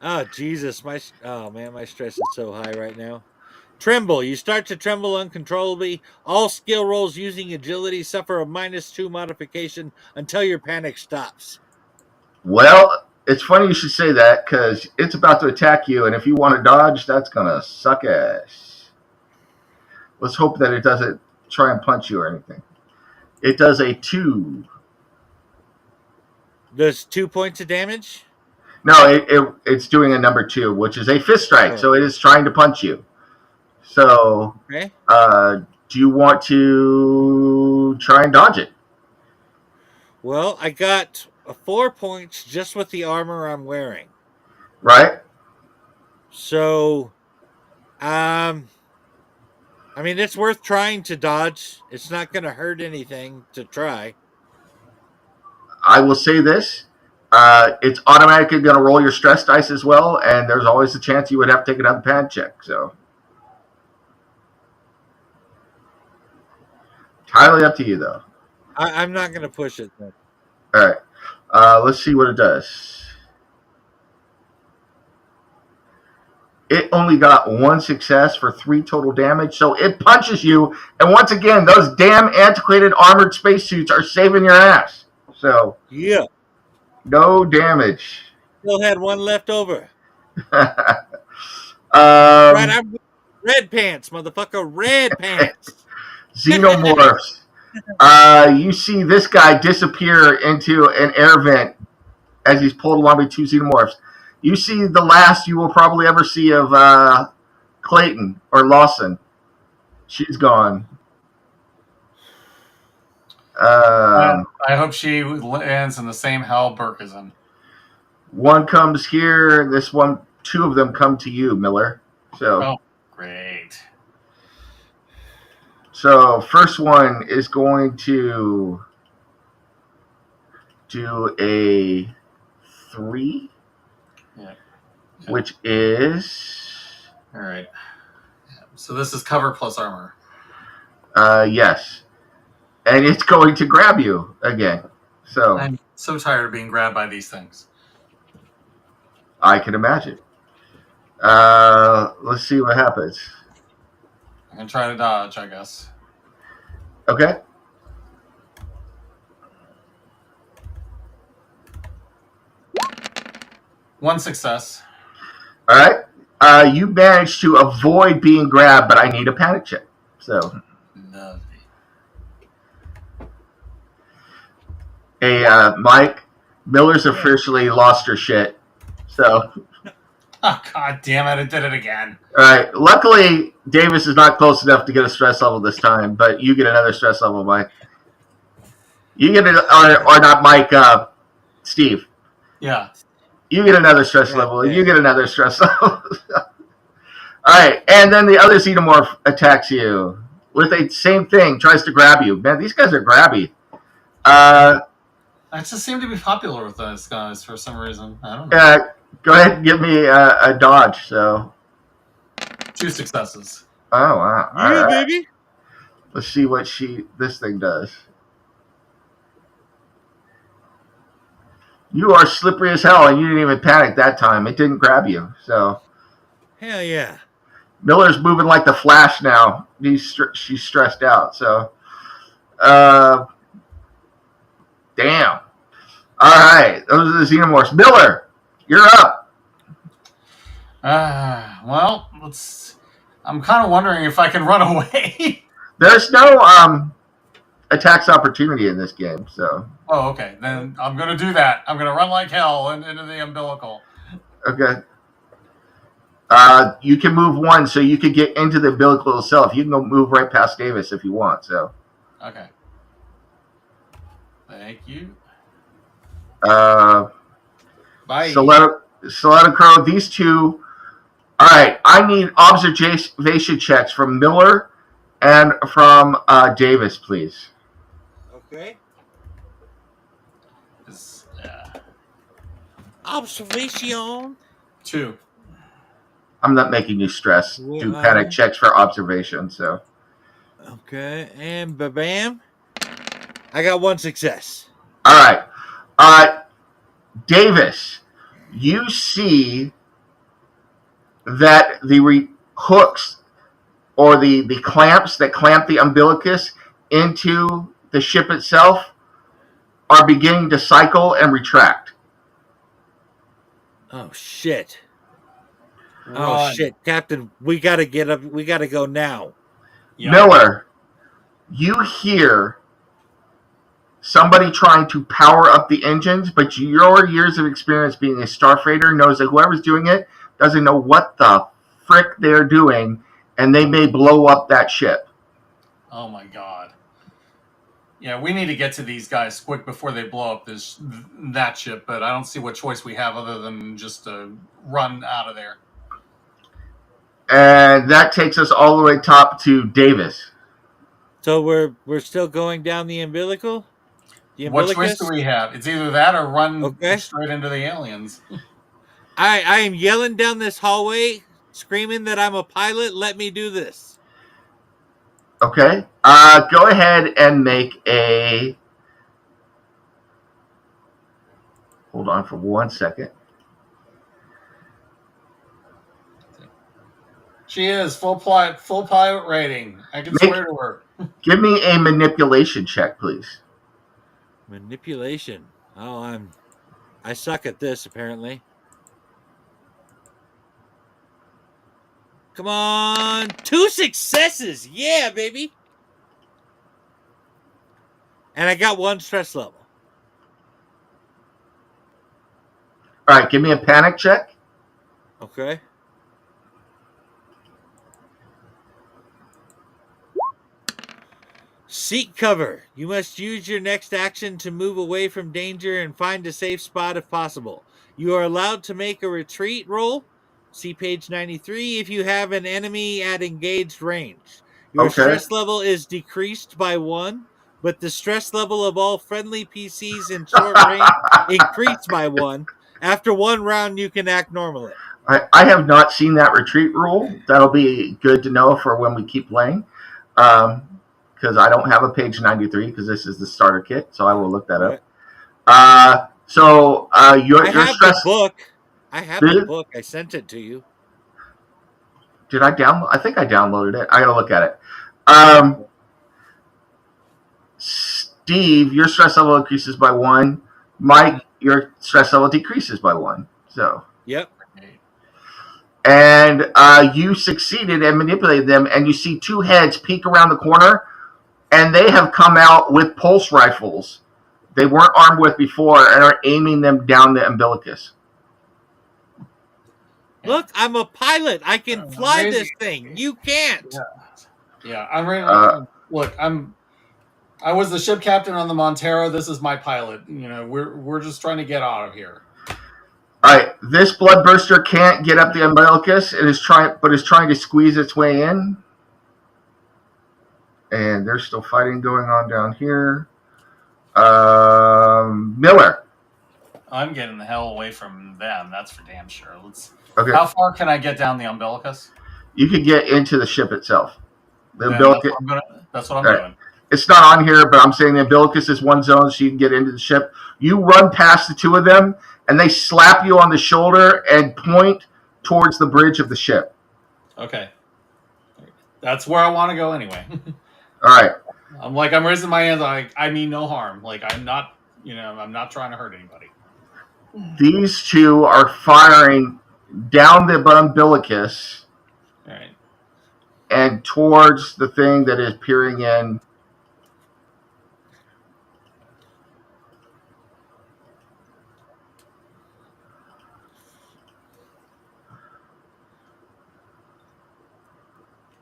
[SPEAKER 1] oh Jesus, my stress is so high right now. Tremble. You start to tremble uncontrollably. All skill rolls using agility suffer a -2 modification until your panic stops.
[SPEAKER 3] well, it's funny you should say that because it's about to attack you, and if you want to dodge, that's gonna suck ass. Let's hope that it doesn't try and punch you or anything. It does a 2.
[SPEAKER 1] Does 2 points of damage?
[SPEAKER 3] No, it's doing a number 2, which is a fist strike. So it is trying to punch you. So,
[SPEAKER 1] okay.
[SPEAKER 3] Do you want to try and dodge it?
[SPEAKER 1] Well, I got 4 points just with the armor I'm wearing.
[SPEAKER 3] Right.
[SPEAKER 1] So, I mean, it's worth trying to dodge. It's not going to hurt anything to try.
[SPEAKER 3] I will say this. It's automatically going to roll your stress dice as well, and there's always a chance you would have to take another panic check. So, entirely up to you, though.
[SPEAKER 1] I'm not going to push it, then.
[SPEAKER 3] All right. Let's see what it does. It only got 1 success for 3 total damage, so it punches you. And once again, those damn antiquated armored spacesuits are saving your ass. So
[SPEAKER 1] yeah,
[SPEAKER 3] no damage.
[SPEAKER 1] Still had 1 left over.
[SPEAKER 3] Right,
[SPEAKER 1] I'm red pants, motherfucker. Red pants.
[SPEAKER 3] Xenomorphs. You see this guy disappear into an air vent as he's pulled along by 2 xenomorphs. You see the last you will probably ever see of Clayton or Lawson. She's gone.
[SPEAKER 2] I hope she lands in the same hell Burke is in.
[SPEAKER 3] One comes here. 2 of them come to you, Miller. So,
[SPEAKER 2] great.
[SPEAKER 3] So first one is going to do a 3.
[SPEAKER 2] Yeah.
[SPEAKER 3] Which is...
[SPEAKER 2] All right. So this is cover plus armor.
[SPEAKER 3] Yes. And it's going to grab you again. So
[SPEAKER 2] I'm so tired of being grabbed by these things.
[SPEAKER 3] I can imagine. Let's see what happens.
[SPEAKER 2] I'm going to try to dodge, I guess.
[SPEAKER 3] Okay.
[SPEAKER 2] 1 success.
[SPEAKER 3] All right. You managed to avoid being grabbed, but I need a panic check. So,
[SPEAKER 2] Lovely.
[SPEAKER 3] hey, Mike, Miller's officially lost her shit. So,
[SPEAKER 2] Oh, God damn it. It did it again.
[SPEAKER 3] all right. Luckily, Davis is not close enough to get a stress level this time, but you get another stress level, Mike. You get it, or not Mike, Steve.
[SPEAKER 2] Yeah.
[SPEAKER 3] You get another stress level, and you get another stress level. All right, and then the other xenomorph attacks you with the same thing, tries to grab you. Man, these guys are grabby.
[SPEAKER 2] I just seem to be popular with those guys for some reason. I don't know.
[SPEAKER 3] Go ahead and give me a dodge. So,
[SPEAKER 2] 2 successes.
[SPEAKER 3] oh wow,
[SPEAKER 1] Yeah,
[SPEAKER 3] all right.
[SPEAKER 1] baby.
[SPEAKER 3] Let's see what this thing does. You are slippery as hell, and you didn't even panic that time. It didn't grab you. So,
[SPEAKER 1] Hell yeah.
[SPEAKER 3] Miller's moving like the Flash now. She's stressed out. So, damn. All right, those are the xenomorphs. Miller, you're up.
[SPEAKER 2] Well, I'm kind of wondering if I can run away.
[SPEAKER 3] There's no attacks opportunity in this game, so.
[SPEAKER 2] Oh, okay. Then I'm going to do that. I'm going to run like hell into the umbilical.
[SPEAKER 3] Okay. You can move 1, so you could get into the umbilical itself. You can go move right past Davis if you want. So.
[SPEAKER 2] Okay. Thank you.
[SPEAKER 3] Bye.
[SPEAKER 2] Bye.
[SPEAKER 3] Stiletto Crow, these two. All right, I need observation checks from Miller and from Davis, please.
[SPEAKER 1] Okay.
[SPEAKER 2] Yeah.
[SPEAKER 1] Observation.
[SPEAKER 2] 2.
[SPEAKER 3] I'm not making you stress. Do
[SPEAKER 1] Well,
[SPEAKER 3] panic checks for observation. So.
[SPEAKER 1] Okay, and bam. I got 1 success.
[SPEAKER 3] All right. Davis, you see that the hooks or the clamps that clamp the umbilicus into the ship itself are beginning to cycle and retract.
[SPEAKER 1] Oh shit.
[SPEAKER 2] Run.
[SPEAKER 1] Oh shit, Captain, we gotta get up. We gotta go now.
[SPEAKER 2] Yep.
[SPEAKER 3] Miller, you hear somebody trying to power up the engines, but your years of experience being a starfreighter knows that whoever's doing it doesn't know what the frick they're doing, and they may blow up that ship.
[SPEAKER 2] Oh my god. Yeah, we need to get to these guys quick before they blow up that ship, but I don't see what choice we have other than just to run out of there.
[SPEAKER 3] And that takes us all the way top to Davis.
[SPEAKER 1] So we're still going down the umbilical? The
[SPEAKER 2] What
[SPEAKER 1] umbilicus?
[SPEAKER 2] choice do we have? It's either that or run
[SPEAKER 1] Okay.
[SPEAKER 2] straight into the aliens.
[SPEAKER 1] I am yelling down this hallway, screaming that I'm a pilot. Let me do this.
[SPEAKER 3] Okay. Go ahead and make a. Hold on for 1 second.
[SPEAKER 2] She is full pilot rating. I can swear to her.
[SPEAKER 3] Give me a manipulation check, please.
[SPEAKER 1] Manipulation. Oh, I suck at this apparently. Come on, 2 successes. Yeah, baby. And I got 1 stress level.
[SPEAKER 3] All right, give me a panic check.
[SPEAKER 1] Okay. Seek cover. You must use your next action to move away from danger and find a safe spot if possible. You are allowed to make a retreat roll. See page 93 if you have an enemy at engaged range. Your stress level is decreased by 1, but the stress level of all friendly PCs in short range increased by 1. After 1 round, you can act normally.
[SPEAKER 3] I have not seen that retreat rule. That'll be good to know for when we keep playing. Because I don't have a page 93 because this is the starter kit, so I will look that up. Your stress.
[SPEAKER 1] The book. I have the book. I sent it to you.
[SPEAKER 3] Did I download? I think I downloaded it. I gotta look at it. Steve, your stress level increases by 1. Mike, your stress level decreases by 1. So.
[SPEAKER 1] Yep.
[SPEAKER 3] And you succeeded and manipulated them, and you see two heads peek around the corner, and they have come out with pulse rifles they weren't armed with before and are aiming them down the umbilicus.
[SPEAKER 1] Look, I'm a pilot. I can fly this thing. You can't.
[SPEAKER 2] Yeah. I'm ready. Look, I was the ship captain on the Montero. This is my pilot. We're just trying to get out of here.
[SPEAKER 3] All right, this bloodburster can't get up the umbilicus. It is trying to squeeze its way in. And there's still fighting going on down here. Miller.
[SPEAKER 2] I'm getting the hell away from them. That's for damn sure.
[SPEAKER 3] Okay.
[SPEAKER 2] How far can I get down the umbilicus?
[SPEAKER 3] You can get into the ship itself. The umbilicus.
[SPEAKER 2] That's what I'm doing.
[SPEAKER 3] It's not on here, but I'm saying the umbilicus is one zone, so you can get into the ship. You run past the two of them, and they slap you on the shoulder and point towards the bridge of the ship.
[SPEAKER 2] Okay. That's where I want to go anyway.
[SPEAKER 3] All right.
[SPEAKER 2] I'm raising my hands. I mean no harm. I'm not trying to hurt anybody.
[SPEAKER 3] These two are firing down the umbilicus.
[SPEAKER 2] All right.
[SPEAKER 3] And towards the thing that is peering in.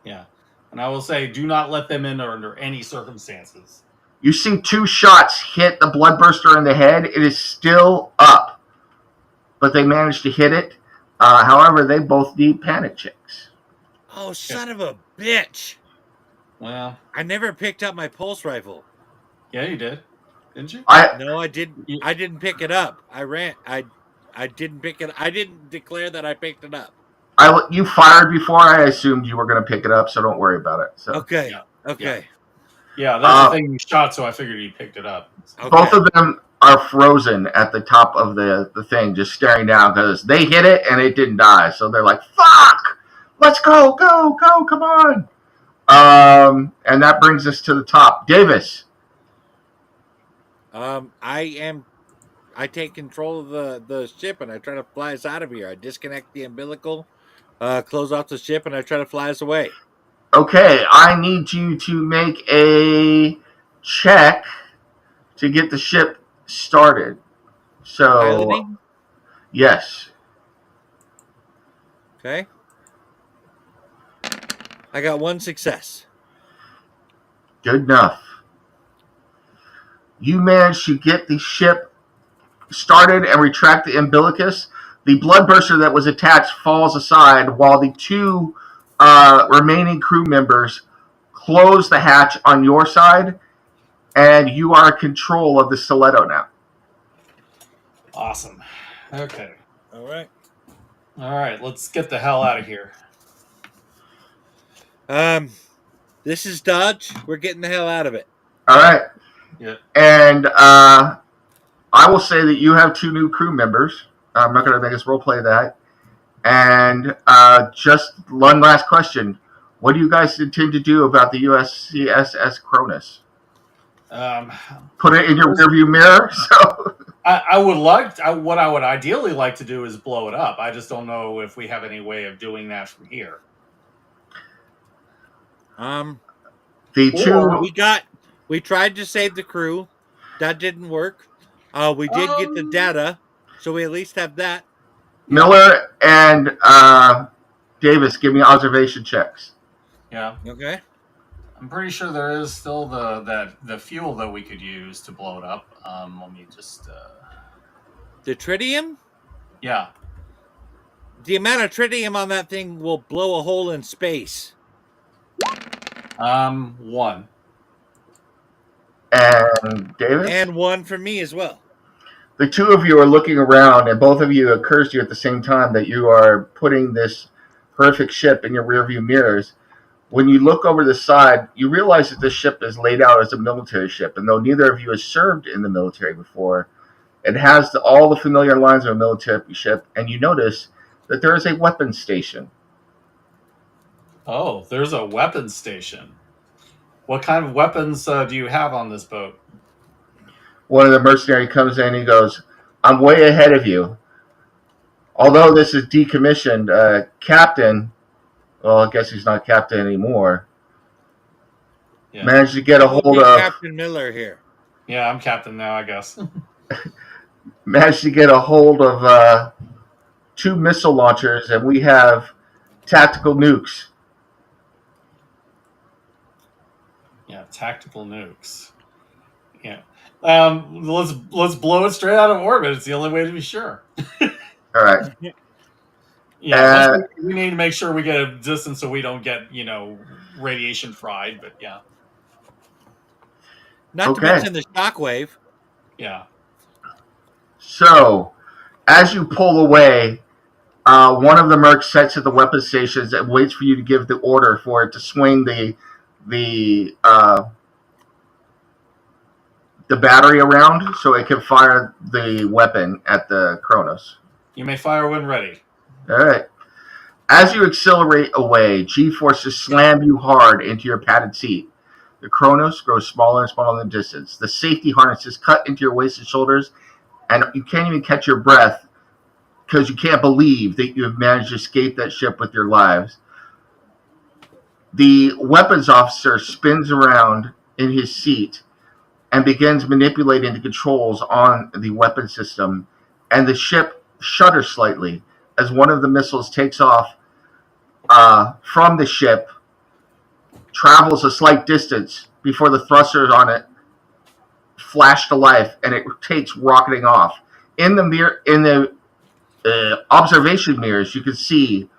[SPEAKER 2] Yeah. And I will say, do not let them in under any circumstances.
[SPEAKER 3] You see two shots hit the bloodburster in the head. It is still up, but they managed to hit it. However, they both need panic checks.
[SPEAKER 1] Oh, son of a bitch.
[SPEAKER 2] Well,
[SPEAKER 1] I never picked up my pulse rifle.
[SPEAKER 2] Yeah, you did. Didn't you?
[SPEAKER 1] No, I didn't. I didn't pick it up. I ran. I didn't pick it. I didn't declare that I picked it up.
[SPEAKER 3] You fired before. I assumed you were going to pick it up, so don't worry about it. So.
[SPEAKER 1] Okay. Yeah. Okay.
[SPEAKER 2] Yeah, that's the thing you shot, so I figured you picked it up.
[SPEAKER 3] Okay. Both of them are frozen at the top of the thing, just staring down because they hit it and it didn't die. So they're like, "Fuck! Let's go! Go! Come on!" And that brings us to the top. Davis.
[SPEAKER 1] I take control of the ship and I try to fly us out of here. I disconnect the umbilical, close off the ship, and I try to fly us away.
[SPEAKER 3] Okay, I need you to make a check to get the ship started. So,
[SPEAKER 1] piloting?
[SPEAKER 3] Yes.
[SPEAKER 1] Okay. I got one success.
[SPEAKER 3] Good enough. You managed to get the ship started and retract the umbilicus. The bloodburster that was attached falls aside while the two remaining crew members close the hatch on your side, and you are in control of the stiletto now.
[SPEAKER 2] Awesome. Okay.
[SPEAKER 1] All
[SPEAKER 2] right. Let's get the hell out of here.
[SPEAKER 1] This is Dodge. We're getting the hell out of it.
[SPEAKER 3] All right.
[SPEAKER 2] Yeah.
[SPEAKER 3] And I will say that you have two new crew members. I'm not going to make us role play that. And just one last question. What do you guys intend to do about the USCSS Cronus? Put it in your rearview mirror? So
[SPEAKER 2] I would what I would ideally like to do is blow it up. I just don't know if we have any way of doing that from here.
[SPEAKER 1] We tried to save the crew. That didn't work. We did get the data, so we at least have that.
[SPEAKER 3] Miller and Davis, give me observation checks.
[SPEAKER 2] Yeah.
[SPEAKER 1] Okay.
[SPEAKER 2] I'm pretty sure there is still the fuel that we could use to blow it up. Let me just.
[SPEAKER 1] The tritium?
[SPEAKER 2] Yeah.
[SPEAKER 1] The amount of tritium on that thing will blow a hole in space.
[SPEAKER 2] 1.
[SPEAKER 3] And Davis?
[SPEAKER 1] And 1 for me as well.
[SPEAKER 3] The two of you are looking around, and both of you occurs to you at the same time that you are putting this horrific ship in your rearview mirrors. When you look over the side, you realize that this ship is laid out as a military ship, and though neither of you has served in the military before, it has all the familiar lines of a military ship, and you notice that there is a weapons station.
[SPEAKER 2] Oh, there's a weapons station. What kind of weapons do you have on this boat?
[SPEAKER 3] One of the mercenaries comes in and he goes, "I'm way ahead of you. although this is decommissioned, Captain, well, I guess he's not Captain anymore, managed to get a
[SPEAKER 1] That would
[SPEAKER 3] hold
[SPEAKER 1] be
[SPEAKER 3] of
[SPEAKER 1] Captain Miller here.
[SPEAKER 2] Yeah, I'm captain now, I guess.
[SPEAKER 3] managed to get a hold of 2 missile launchers, and we have tactical nukes.
[SPEAKER 2] Yeah, tactical nukes. Yeah. Let's blow it straight out of orbit. It's the only way to be sure.
[SPEAKER 3] All right.
[SPEAKER 2] Yeah, plus we need to make sure we get a distance so we don't get, radiation fried, but yeah.
[SPEAKER 1] Not to mention the shockwave.
[SPEAKER 2] Yeah.
[SPEAKER 3] So, as you pull away, one of the mercs sets at the weapon stations and waits for you to give the order for it to swing the battery around so it can fire the weapon at the Cronus.
[SPEAKER 2] You may fire when ready.
[SPEAKER 3] All right. As you accelerate away, G-forces slam you hard into your padded seat. The Cronus grows smaller and smaller in the distance. The safety harnesses cut into your waist and shoulders, and you can't even catch your breath because you can't believe that you have managed to escape that ship with your lives. The weapons officer spins around in his seat and begins manipulating the controls on the weapon system, and the ship shudders slightly as one of the missiles takes off from the ship, travels a slight distance before the thrusters on it flash to life, and it takes rocketing off. In the observation mirrors, you can see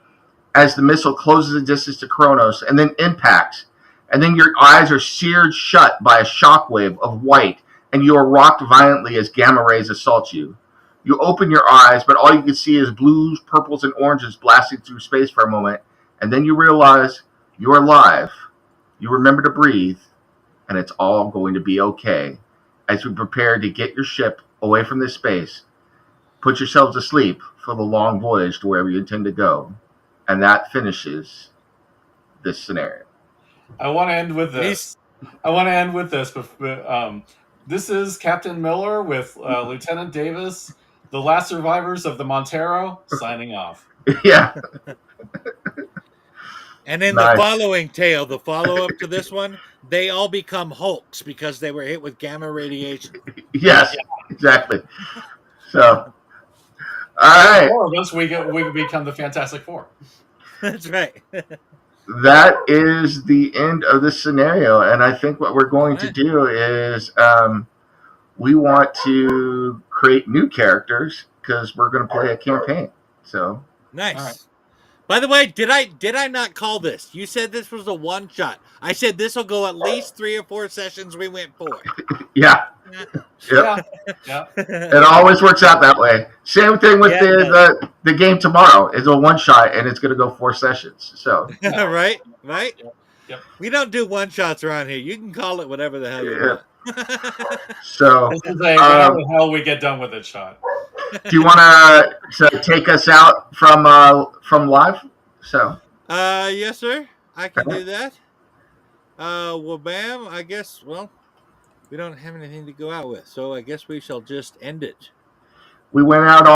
[SPEAKER 3] as the missile closes the distance to Cronus and then impacts, and then your eyes are seared shut by a shockwave of white, and you are rocked violently as gamma rays assault you. You open your eyes, but all you can see is blues, purples, and oranges blasting through space for a moment, and then you realize you're alive. You remember to breathe, and it's all going to be okay. As you prepare to get your ship away from this space, put yourselves to sleep for the long voyage to wherever you intend to go. And that finishes this scenario.
[SPEAKER 2] I want to end with this. This is Captain Miller with Lieutenant Davis, the last survivors of the Montero, signing off.
[SPEAKER 3] Yeah.
[SPEAKER 1] And in the following tale, the follow-up to this one, they all become Hulks because they were hit with gamma radiation.
[SPEAKER 3] Yes, exactly. So, all right.
[SPEAKER 2] Four of us, we become the Fantastic Four.
[SPEAKER 1] That's right.
[SPEAKER 3] That is the end of this scenario, and I think what we're going to do is we want to create new characters because we're going to play a campaign. So
[SPEAKER 1] nice. All right. By the way, did I not call this? You said this was a one shot. I said this will go at least 3 or 4 sessions. We went 4.
[SPEAKER 3] Yeah.
[SPEAKER 2] Yeah.
[SPEAKER 3] It always works out that way. Same thing with the game tomorrow. It's a one shot and it's going to go 4 sessions. So
[SPEAKER 1] right.
[SPEAKER 2] Yep.
[SPEAKER 1] We don't do one shots around here. You can call it whatever the hell you want.
[SPEAKER 3] So
[SPEAKER 2] this is whatever the hell we get done with it shot.
[SPEAKER 3] Do you want to take us out from live? So.
[SPEAKER 1] Yes, sir. I can do that. Well, bam. I guess. Well, we don't have anything to go out with, so I guess we shall just end it.
[SPEAKER 3] We went out